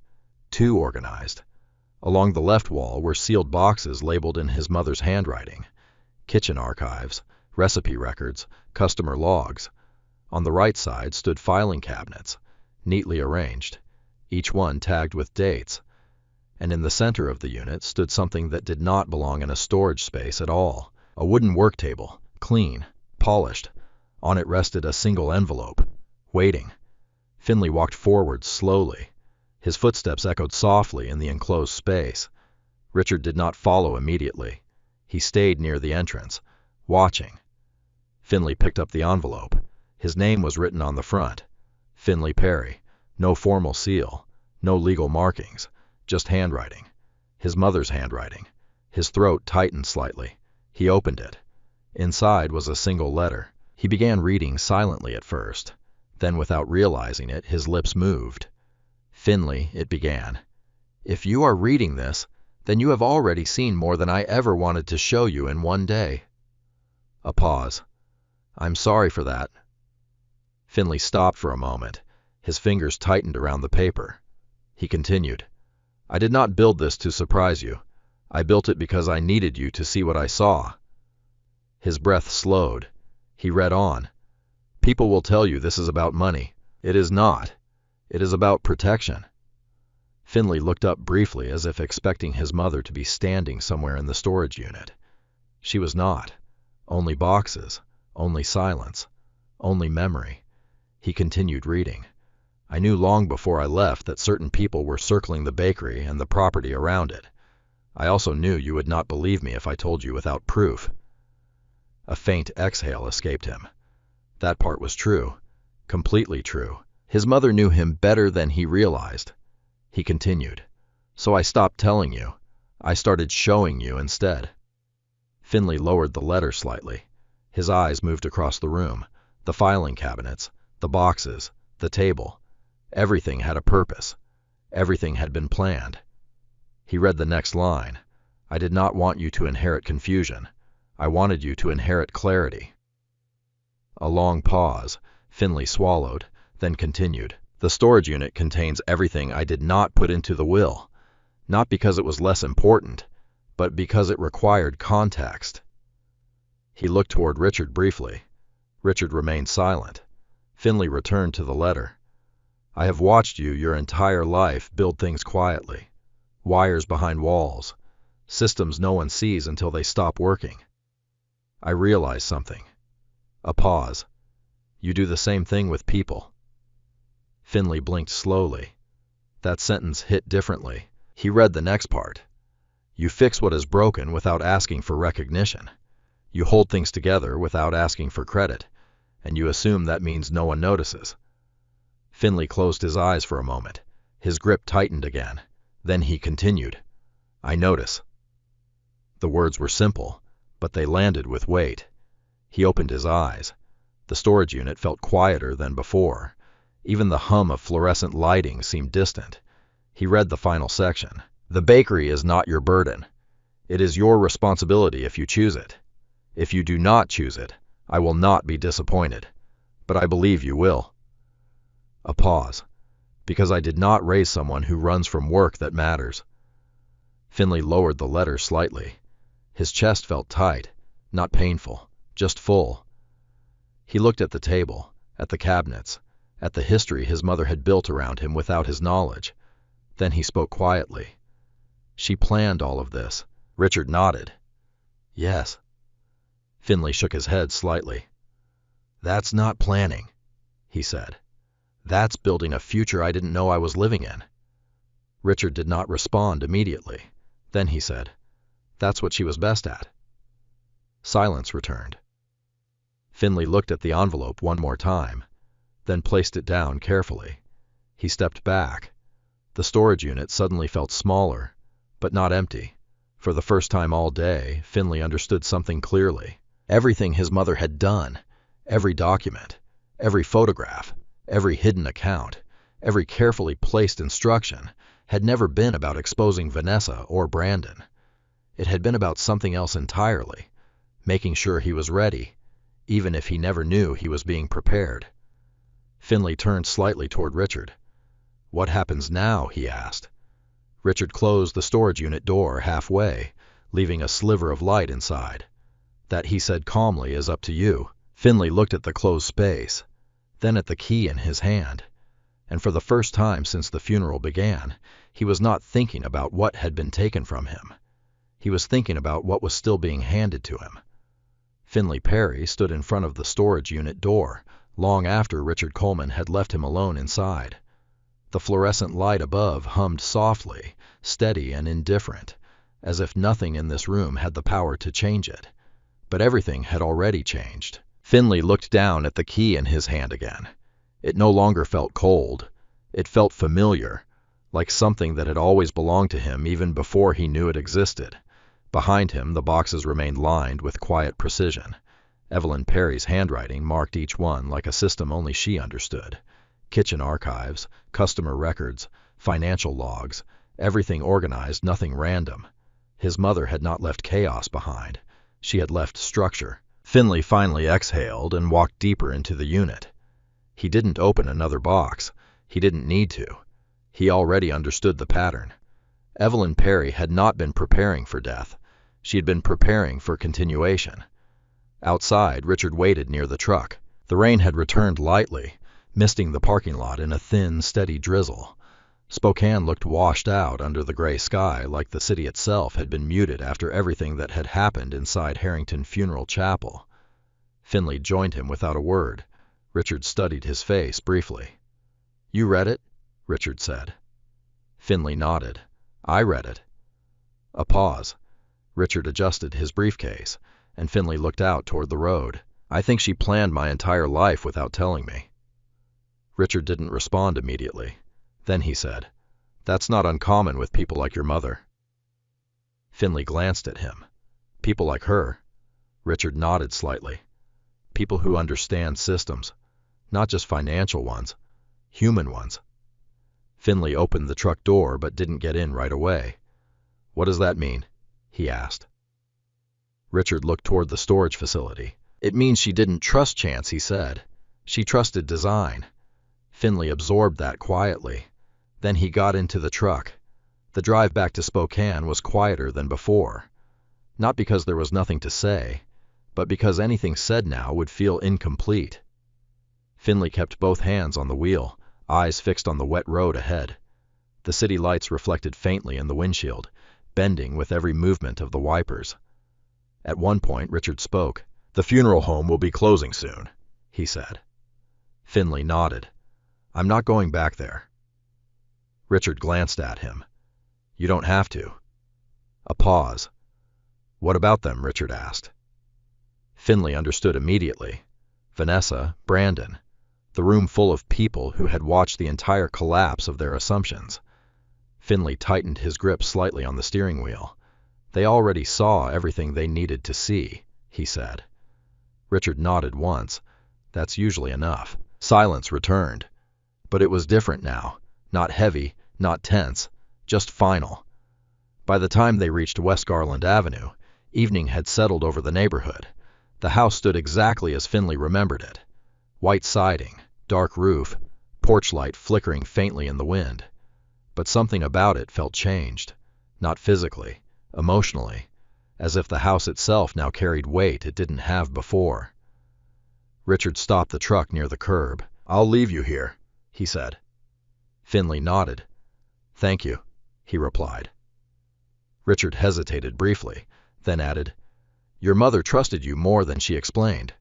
Too organized. Along the left wall were sealed boxes labeled in his mother's handwriting. Kitchen archives, recipe records, customer logs. On the right side stood filing cabinets, neatly arranged, each one tagged with dates. And in the center of the unit stood something that did not belong in a storage space at all. A wooden work table, clean, polished. On it rested a single envelope, waiting. Finley walked forward slowly. His footsteps echoed softly in the enclosed space. Richard did not follow immediately. He stayed near the entrance, watching. Finley picked up the envelope. His name was written on the front. Finley Perry. No formal seal, no legal markings, just handwriting. His mother's handwriting. His throat tightened slightly. He opened it. Inside was a single letter. He began reading silently at first. Then, without realizing it, his lips moved. Finley, it began. If you are reading this, then you have already seen more than I ever wanted to show you in one day. A pause. I'm sorry for that. Finley stopped for a moment. His fingers tightened around the paper. He continued. I did not build this to surprise you. I built it because I needed you to see what I saw. His breath slowed. He read on. People will tell you this is about money. It is not. It is about protection. Finley looked up briefly as if expecting his mother to be standing somewhere in the storage unit. She was not. Only boxes. Only silence. Only memory. He continued reading. I knew long before I left that certain people were circling the bakery and the property around it. I also knew you would not believe me if I told you without proof. A faint exhale escaped him. That part was true. Completely true. His mother knew him better than he realized. He continued. So I stopped telling you. I started showing you instead. Finley lowered the letter slightly. His eyes moved across the room. The filing cabinets, the boxes, the table. Everything had a purpose. Everything had been planned. He read the next line. I did not want you to inherit confusion. I wanted you to inherit clarity. A long pause. Finley swallowed, then continued. The storage unit contains everything I did not put into the will, not because it was less important, but because it required context. He looked toward Richard briefly. Richard remained silent. Finley returned to the letter. I have watched you your entire life build things quietly. Wires behind walls. Systems no one sees until they stop working. I realized something. A pause. You do the same thing with people. Finley blinked slowly. That sentence hit differently. He read the next part. You fix what is broken without asking for recognition. You hold things together without asking for credit, and you assume that means no one notices. Finley closed his eyes for a moment. His grip tightened again. Then he continued. I notice. The words were simple, but they landed with weight. He opened his eyes. The storage unit felt quieter than before. Even the hum of fluorescent lighting seemed distant. He read the final section. The bakery is not your burden. It is your responsibility if you choose it. If you do not choose it, I will not be disappointed. But I believe you will. A pause. Because I did not raise someone who runs from work that matters. Finley lowered the letter slightly. His chest felt tight, not painful, just full. He looked at the table, at the cabinets, at the history his mother had built around him without his knowledge. Then he spoke quietly. She planned all of this. Richard nodded. Yes. Finley shook his head slightly. That's not planning, he said. That's building a future I didn't know I was living in. Richard did not respond immediately. Then he said, That's what she was best at. Silence returned. Finley looked at the envelope one more time, then placed it down carefully. He stepped back. The storage unit suddenly felt smaller, but not empty. For the first time all day, Finley understood something clearly. Everything his mother had done, every document, every photograph, every hidden account, every carefully placed instruction, had never been about exposing Vanessa or Brandon. It had been about something else entirely, making sure he was ready, even if he never knew he was being prepared. Finley turned slightly toward Richard. "What happens now?" he asked. Richard closed the storage unit door halfway, leaving a sliver of light inside. "That," he said calmly, "is up to you." Finley looked at the closed space, then at the key in his hand, and for the first time since the funeral began, he was not thinking about what had been taken from him. He was thinking about what was still being handed to him. Finley Perry stood in front of the storage unit door long after Richard Coleman had left him alone inside. The fluorescent light above hummed softly, steady and indifferent, as if nothing in this room had the power to change it. But everything had already changed. Finley looked down at the key in his hand again. It no longer felt cold. It felt familiar, like something that had always belonged to him even before he knew it existed. Behind him, the boxes remained lined with quiet precision. Evelyn Perry's handwriting marked each one like a system only she understood. Kitchen archives, customer records, financial logs, everything organized, nothing random. His mother had not left chaos behind. She had left structure. Finley finally exhaled and walked deeper into the unit. He didn't open another box. He didn't need to. He already understood the pattern. Evelyn Perry had not been preparing for death. She had been preparing for continuation. Outside, Richard waited near the truck. The rain had returned lightly, misting the parking lot in a thin, steady drizzle. Spokane looked washed out under the gray sky, like the city itself had been muted after everything that had happened inside Harrington Funeral Chapel. Finley joined him without a word. Richard studied his face briefly. "You read it?" Richard said. Finley nodded. "I read it." A pause. Richard adjusted his briefcase, and Finley looked out toward the road. "I think she planned my entire life without telling me." Richard didn't respond immediately. Then he said, "That's not uncommon with people like your mother." Finley glanced at him. "People like her?" Richard nodded slightly. "People who understand systems, not just financial ones, human ones." Finley opened the truck door but didn't get in right away. "What does that mean?" he asked. Richard looked toward the storage facility. "It means she didn't trust chance," he said. "She trusted design." Finley absorbed that quietly. Then he got into the truck. The drive back to Spokane was quieter than before. Not because there was nothing to say, but because anything said now would feel incomplete. Finley kept both hands on the wheel, eyes fixed on the wet road ahead. The city lights reflected faintly in the windshield, bending with every movement of the wipers. At one point, Richard spoke. "The funeral home will be closing soon," he said. Finley nodded. "I'm not going back there." Richard glanced at him. "You don't have to." A pause. "What about them?" Richard asked. Finley understood immediately. Vanessa, Brandon, the room full of people who had watched the entire collapse of their assumptions. Finley tightened his grip slightly on the steering wheel. "They already saw everything they needed to see," he said. Richard nodded once. That's usually enough. Silence returned. But it was different now. Not heavy, not tense, just final. By the time they reached West Garland Avenue, evening had settled over the neighborhood. The house stood exactly as Finley remembered it. White siding, dark roof, porch light flickering faintly in the wind. But something about it felt changed. Not physically, emotionally, as if the house itself now carried weight it didn't have before. Richard stopped the truck near the curb. "I'll leave you here," he said. Finley nodded. "Thank you," he replied. Richard hesitated briefly, then added, "Your mother trusted you more than she explained."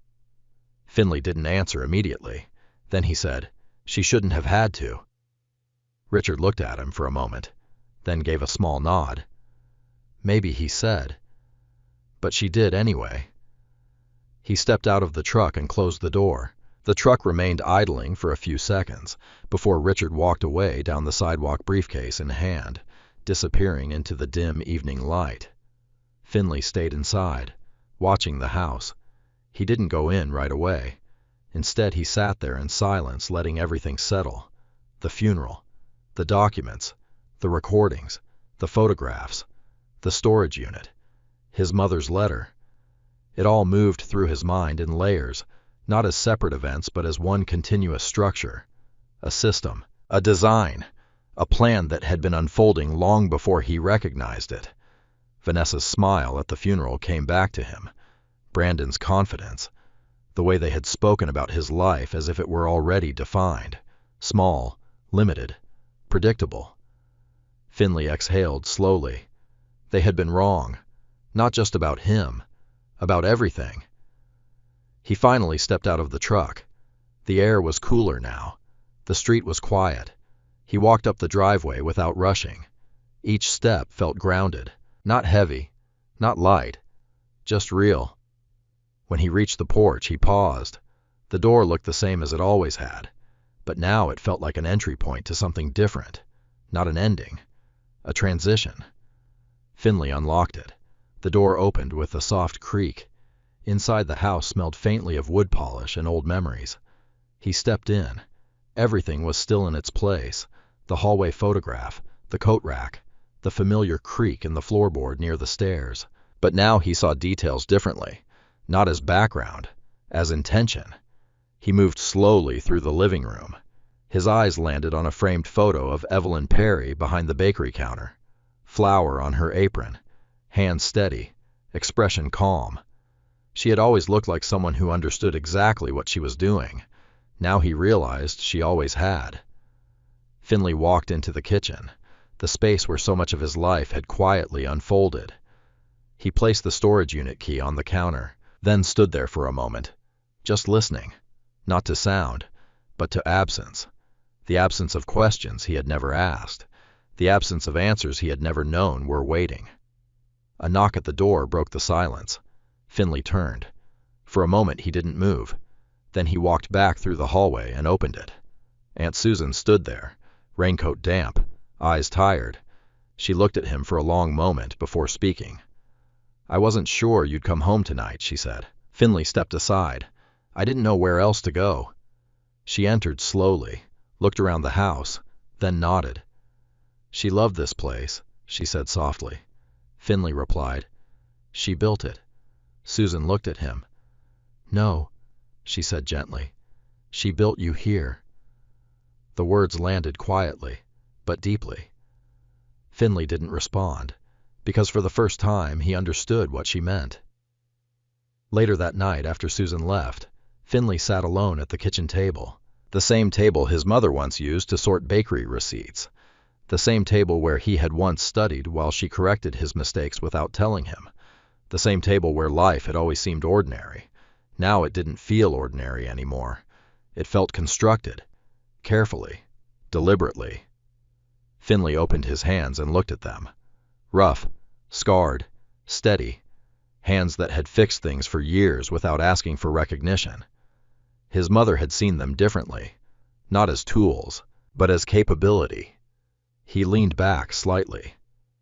Finley didn't answer immediately. Then he said, "She shouldn't have had to." Richard looked at him for a moment, then gave a small nod. "Maybe," he said, but she did anyway. He stepped out of the truck and closed the door. The truck remained idling for a few seconds before Richard walked away down the sidewalk, briefcase in hand, disappearing into the dim evening light. Finley stayed inside, watching the house. He didn't go in right away. Instead, he sat there in silence, letting everything settle. The funeral, the documents, the recordings, the photographs, the storage unit, his mother's letter. It all moved through his mind in layers, not as separate events but as one continuous structure, a system, a design, a plan that had been unfolding long before he recognized it. Vanessa's smile at the funeral came back to him, Brandon's confidence, the way they had spoken about his life as if it were already defined, small, limited, predictable. Finley exhaled slowly. They had been wrong, not just about him, about everything. He finally stepped out of the truck. The air was cooler now. The street was quiet. He walked up the driveway without rushing. Each step felt grounded, not heavy, not light, just real. When he reached the porch, he paused. The door looked the same as it always had, but now it felt like an entry point to something different, not an ending, a transition. Finley unlocked it. The door opened with a soft creak. Inside, the house smelled faintly of wood polish and old memories. He stepped in. Everything was still in its place. The hallway photograph, the coat rack, the familiar creak in the floorboard near the stairs. But now he saw details differently, not as background, as intention. He moved slowly through the living room. His eyes landed on a framed photo of Evelyn Perry behind the bakery counter. Flour on her apron, hands steady, expression calm. She had always looked like someone who understood exactly what she was doing. Now he realized she always had. Finley walked into the kitchen, the space where so much of his life had quietly unfolded. He placed the storage unit key on the counter, then stood there for a moment, just listening, not to sound, but to absence. The absence of questions he had never asked, the absence of answers he had never known were waiting. A knock at the door broke the silence. Finley turned. For a moment he didn't move. Then he walked back through the hallway and opened it. Aunt Susan stood there, raincoat damp, eyes tired. She looked at him for a long moment before speaking. "I wasn't sure you'd come home tonight," she said. Finley stepped aside. "I didn't know where else to go." She entered slowly, looked around the house, then nodded. "She loved this place," she said softly. Finley replied, "She built it." Susan looked at him. "No," she said gently. "She built you here." The words landed quietly, but deeply. Finley didn't respond, because for the first time he understood what she meant. Later that night, after Susan left, Finley sat alone at the kitchen table, the same table his mother once used to sort bakery receipts, the same table where he had once studied while she corrected his mistakes without telling him, the same table where life had always seemed ordinary. Now it didn't feel ordinary anymore. It felt constructed, carefully, deliberately. Finley opened his hands and looked at them. Rough, scarred, steady, hands that had fixed things for years without asking for recognition. His mother had seen them differently, not as tools, but as capability. He leaned back slightly,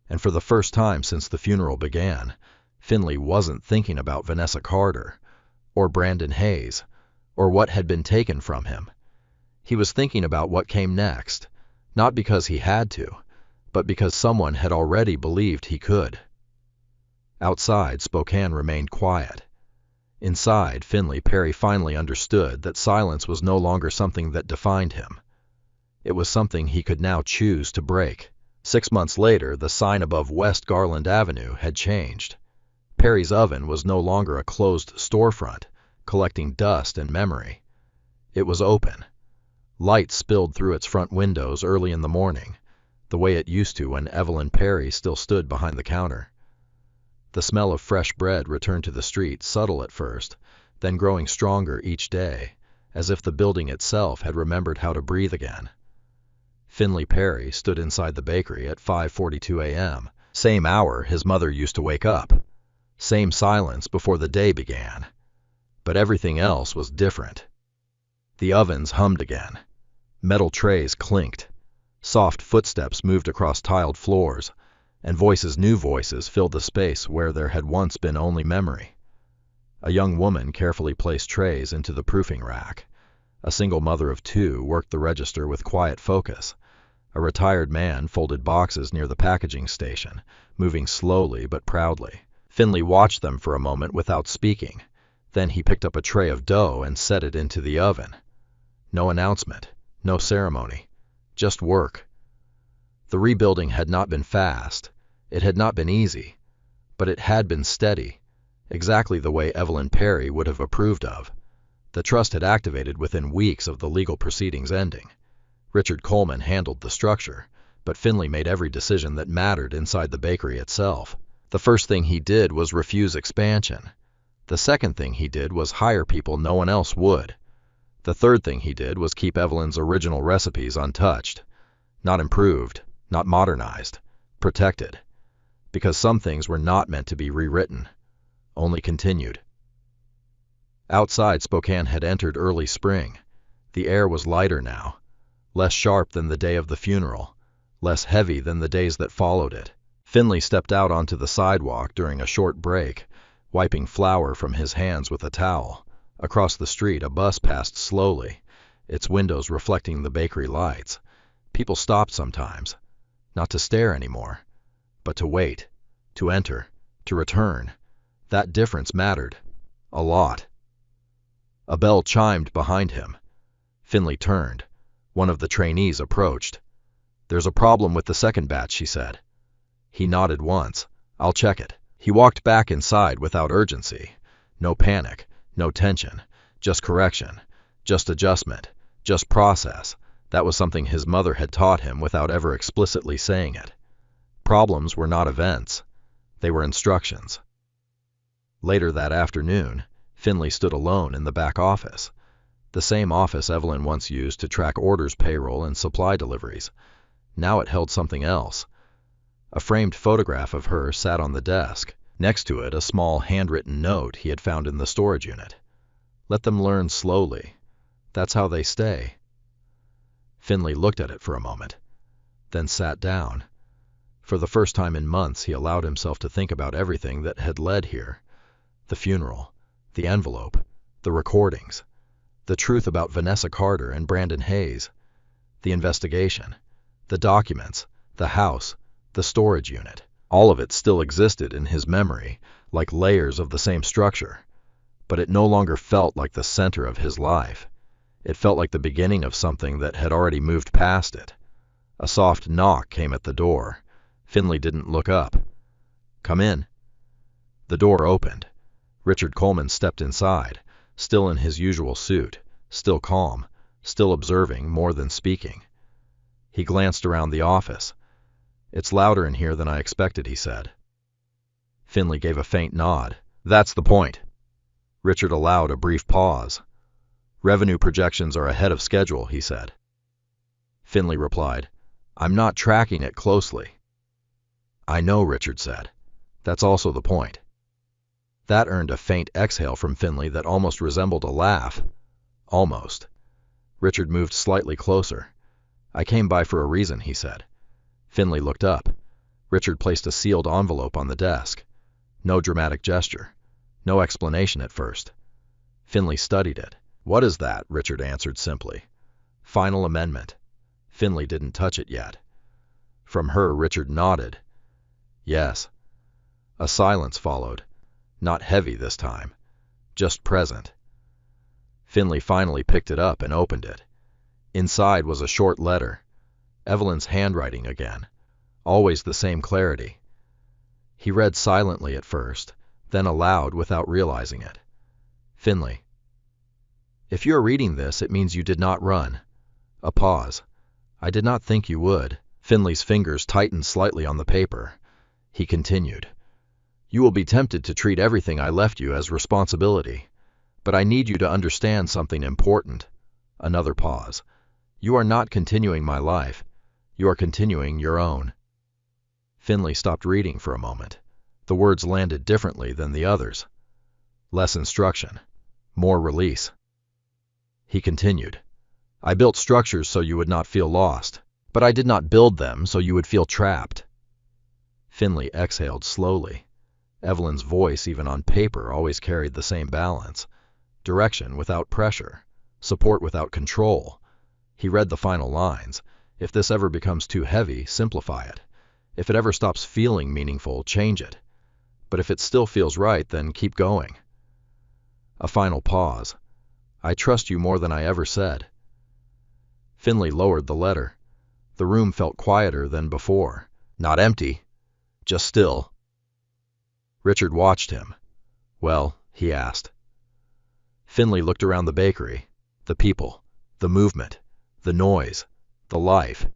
and for the first time since the funeral began, Finley wasn't thinking about Vanessa Carter, or Brandon Hayes, or what had been taken from him. He was thinking about what came next, not because he had to, but because someone had already believed he could. Outside, Spokane remained quiet. Inside, Finley Perry finally understood that silence was no longer something that defined him. It was something he could now choose to break. 6 months later, the sign above West Garland Avenue had changed. Perry's Oven was no longer a closed storefront, collecting dust and memory. It was open. Light spilled through its front windows early in the morning, the way it used to when Evelyn Perry still stood behind the counter. The smell of fresh bread returned to the street, subtle at first, then growing stronger each day, as if the building itself had remembered how to breathe again. Finley Perry stood inside the bakery at 5:42 a.m., same hour his mother used to wake up. Same silence before the day began. But everything else was different. The ovens hummed again. Metal trays clinked. Soft footsteps moved across tiled floors, and new voices filled the space where there had once been only memory. A young woman carefully placed trays into the proofing rack. A single mother of two worked the register with quiet focus. A retired man folded boxes near the packaging station, moving slowly but proudly. Finley watched them for a moment without speaking. Then he picked up a tray of dough and set it into the oven. No announcement, no ceremony, just work. The rebuilding had not been fast. It had not been easy. But it had been steady, exactly the way Evelyn Perry would have approved of. The trust had activated within weeks of the legal proceedings ending. Richard Coleman handled the structure, but Finley made every decision that mattered inside the bakery itself. The first thing he did was refuse expansion. The second thing he did was hire people no one else would. The third thing he did was keep Evelyn's original recipes untouched. Not improved, not modernized, protected. Because some things were not meant to be rewritten, only continued. Outside, Spokane had entered early spring. The air was lighter now, less sharp than the day of the funeral, less heavy than the days that followed it. Finley stepped out onto the sidewalk during a short break, wiping flour from his hands with a towel. Across the street, a bus passed slowly, its windows reflecting the bakery lights. People stopped sometimes, not to stare anymore, but to wait, to enter, to return. That difference mattered. A lot. A bell chimed behind him. Finley turned. One of the trainees approached. "There's a problem with the second batch," she said. He nodded once. "I'll check it." He walked back inside without urgency. No panic, no tension, just correction, just adjustment, just process. That was something his mother had taught him without ever explicitly saying it. Problems were not events. They were instructions. Later that afternoon, Finley stood alone in the back office. The same office Evelyn once used to track orders, payroll, and supply deliveries. Now it held something else. A framed photograph of her sat on the desk. Next to it, a small handwritten note he had found in the storage unit. "Let them learn slowly. That's how they stay." Finley looked at it for a moment, then sat down. For the first time in months, he allowed himself to think about everything that had led here. The funeral, the envelope, the recordings, the truth about Vanessa Carter and Brandon Hayes, the investigation, the documents, the house, the storage unit. All of it still existed in his memory, like layers of the same structure. But it no longer felt like the center of his life. It felt like the beginning of something that had already moved past it. A soft knock came at the door. Finley didn't look up. "Come in." The door opened. Richard Coleman stepped inside, still in his usual suit, still calm, still observing more than speaking. He glanced around the office. "It's louder in here than I expected," he said. Finley gave a faint nod. "That's the point." Richard allowed a brief pause. "Revenue projections are ahead of schedule," he said. Finley replied, "I'm not tracking it closely." "I know," Richard said. "That's also the point." That earned a faint exhale from Finley that almost resembled a laugh. Almost. Richard moved slightly closer. "I came by for a reason," he said. Finley looked up. Richard placed a sealed envelope on the desk. No dramatic gesture. No explanation at first. Finley studied it. "What is that?" Richard answered simply. "Final amendment." Finley didn't touch it yet. From her, Richard nodded. "Yes." A silence followed. Not heavy this time. Just present. Finley finally picked it up and opened it. Inside was a short letter. Evelyn's handwriting again. Always the same clarity. He read silently at first, then aloud without realizing it. "Finley, if you are reading this, it means you did not run." A pause. "I did not think you would." Finley's fingers tightened slightly on the paper. He continued. "You will be tempted to treat everything I left you as responsibility. But I need you to understand something important." Another pause. "You are not continuing my life. You are continuing your own." Finley stopped reading for a moment. The words landed differently than the others. Less instruction, more release. He continued, I built structures so you would not feel lost, but I did not build them so you would feel trapped. Finley exhaled slowly. Evelyn's voice, even on paper, always carried the same balance. Direction without pressure, support without control. He read the final lines. If this ever becomes too heavy, simplify it. If it ever stops feeling meaningful, change it. But if it still feels right, then keep going. A final pause. I trust you more than I ever said. Finley lowered the letter. The room felt quieter than before. Not empty, just still. Richard watched him. Well, he asked. Finley looked around the bakery, the people, the movement, the noise, the life.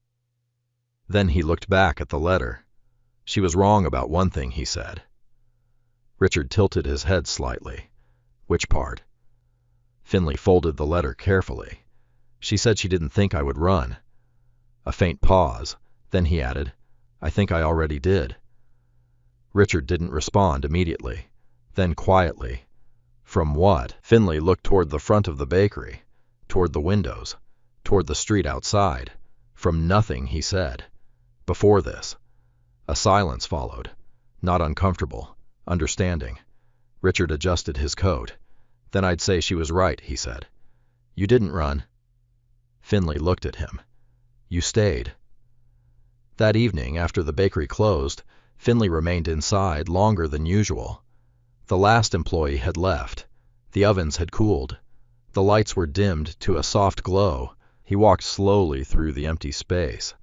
Then he looked back at the letter. She was wrong about one thing, he said. Richard tilted his head slightly. Which part? Finley folded the letter carefully. She said she didn't think I would run. A faint pause. Then he added, I think I already did. Richard didn't respond immediately. Then quietly, from what? Finley looked toward the front of the bakery, toward the windows, toward the street outside. From nothing, he said. Before this. A silence followed. Not uncomfortable. Understanding. Richard adjusted his coat. Then I'd say she was right, he said. You didn't run. Finley looked at him. You stayed. That evening, after the bakery closed, Finley remained inside longer than usual. The last employee had left. The ovens had cooled. The lights were dimmed to a soft glow. He walked slowly through the empty space,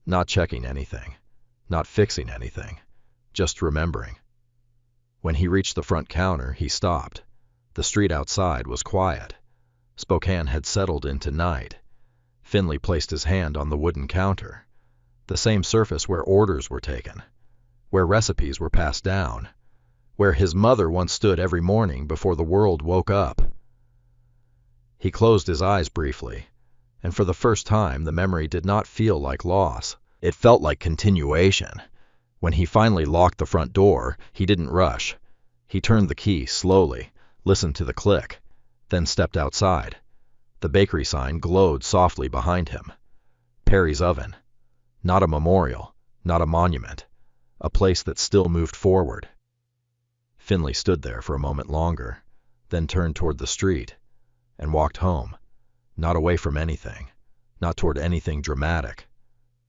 not checking anything, not fixing anything, just remembering. When he reached the front counter, he stopped. The street outside was quiet. Spokane had settled into night. Finley placed his hand on the wooden counter, the same surface where orders were taken, where recipes were passed down, where his mother once stood every morning before the world woke up. He closed his eyes briefly, and for the first time the memory did not feel like loss. It felt like continuation. When he finally locked the front door, he didn't rush. He turned the key slowly, listened to the click, then stepped outside. The bakery sign glowed softly behind him. Perry's Oven. Not a memorial, not a monument. A place that still moved forward. Finley stood there for a moment longer, then turned toward the street, and walked home. Not away from anything, not toward anything dramatic,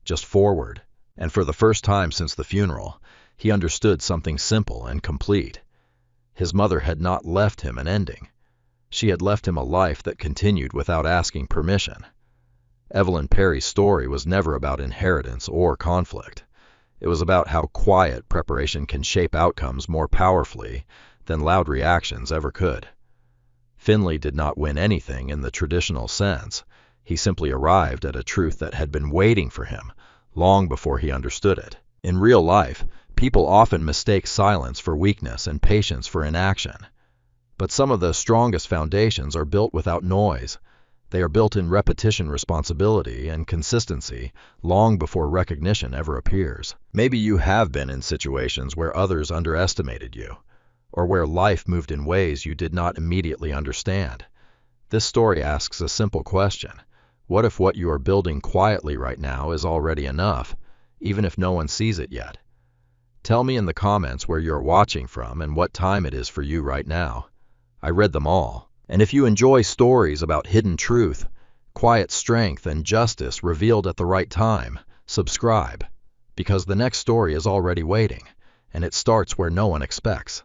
just forward. And for the first time since the funeral, he understood something simple and complete. His mother had not left him an ending. She had left him a life that continued without asking permission. Evelyn Perry's story was never about inheritance or conflict. It was about how quiet preparation can shape outcomes more powerfully than loud reactions ever could. Finley did not win anything in the traditional sense. He simply arrived at a truth that had been waiting for him long before he understood it. In real life, people often mistake silence for weakness and patience for inaction. But some of the strongest foundations are built without noise. They are built in repetition, responsibility, and consistency long before recognition ever appears. Maybe you have been in situations where others underestimated you, or where life moved in ways you did not immediately understand. This story asks a simple question. What if what you are building quietly right now is already enough, even if no one sees it yet? Tell me in the comments where you're watching from and what time it is for you right now. I read them all. And if you enjoy stories about hidden truth, quiet strength, and justice revealed at the right time, subscribe, because the next story is already waiting, and it starts where no one expects.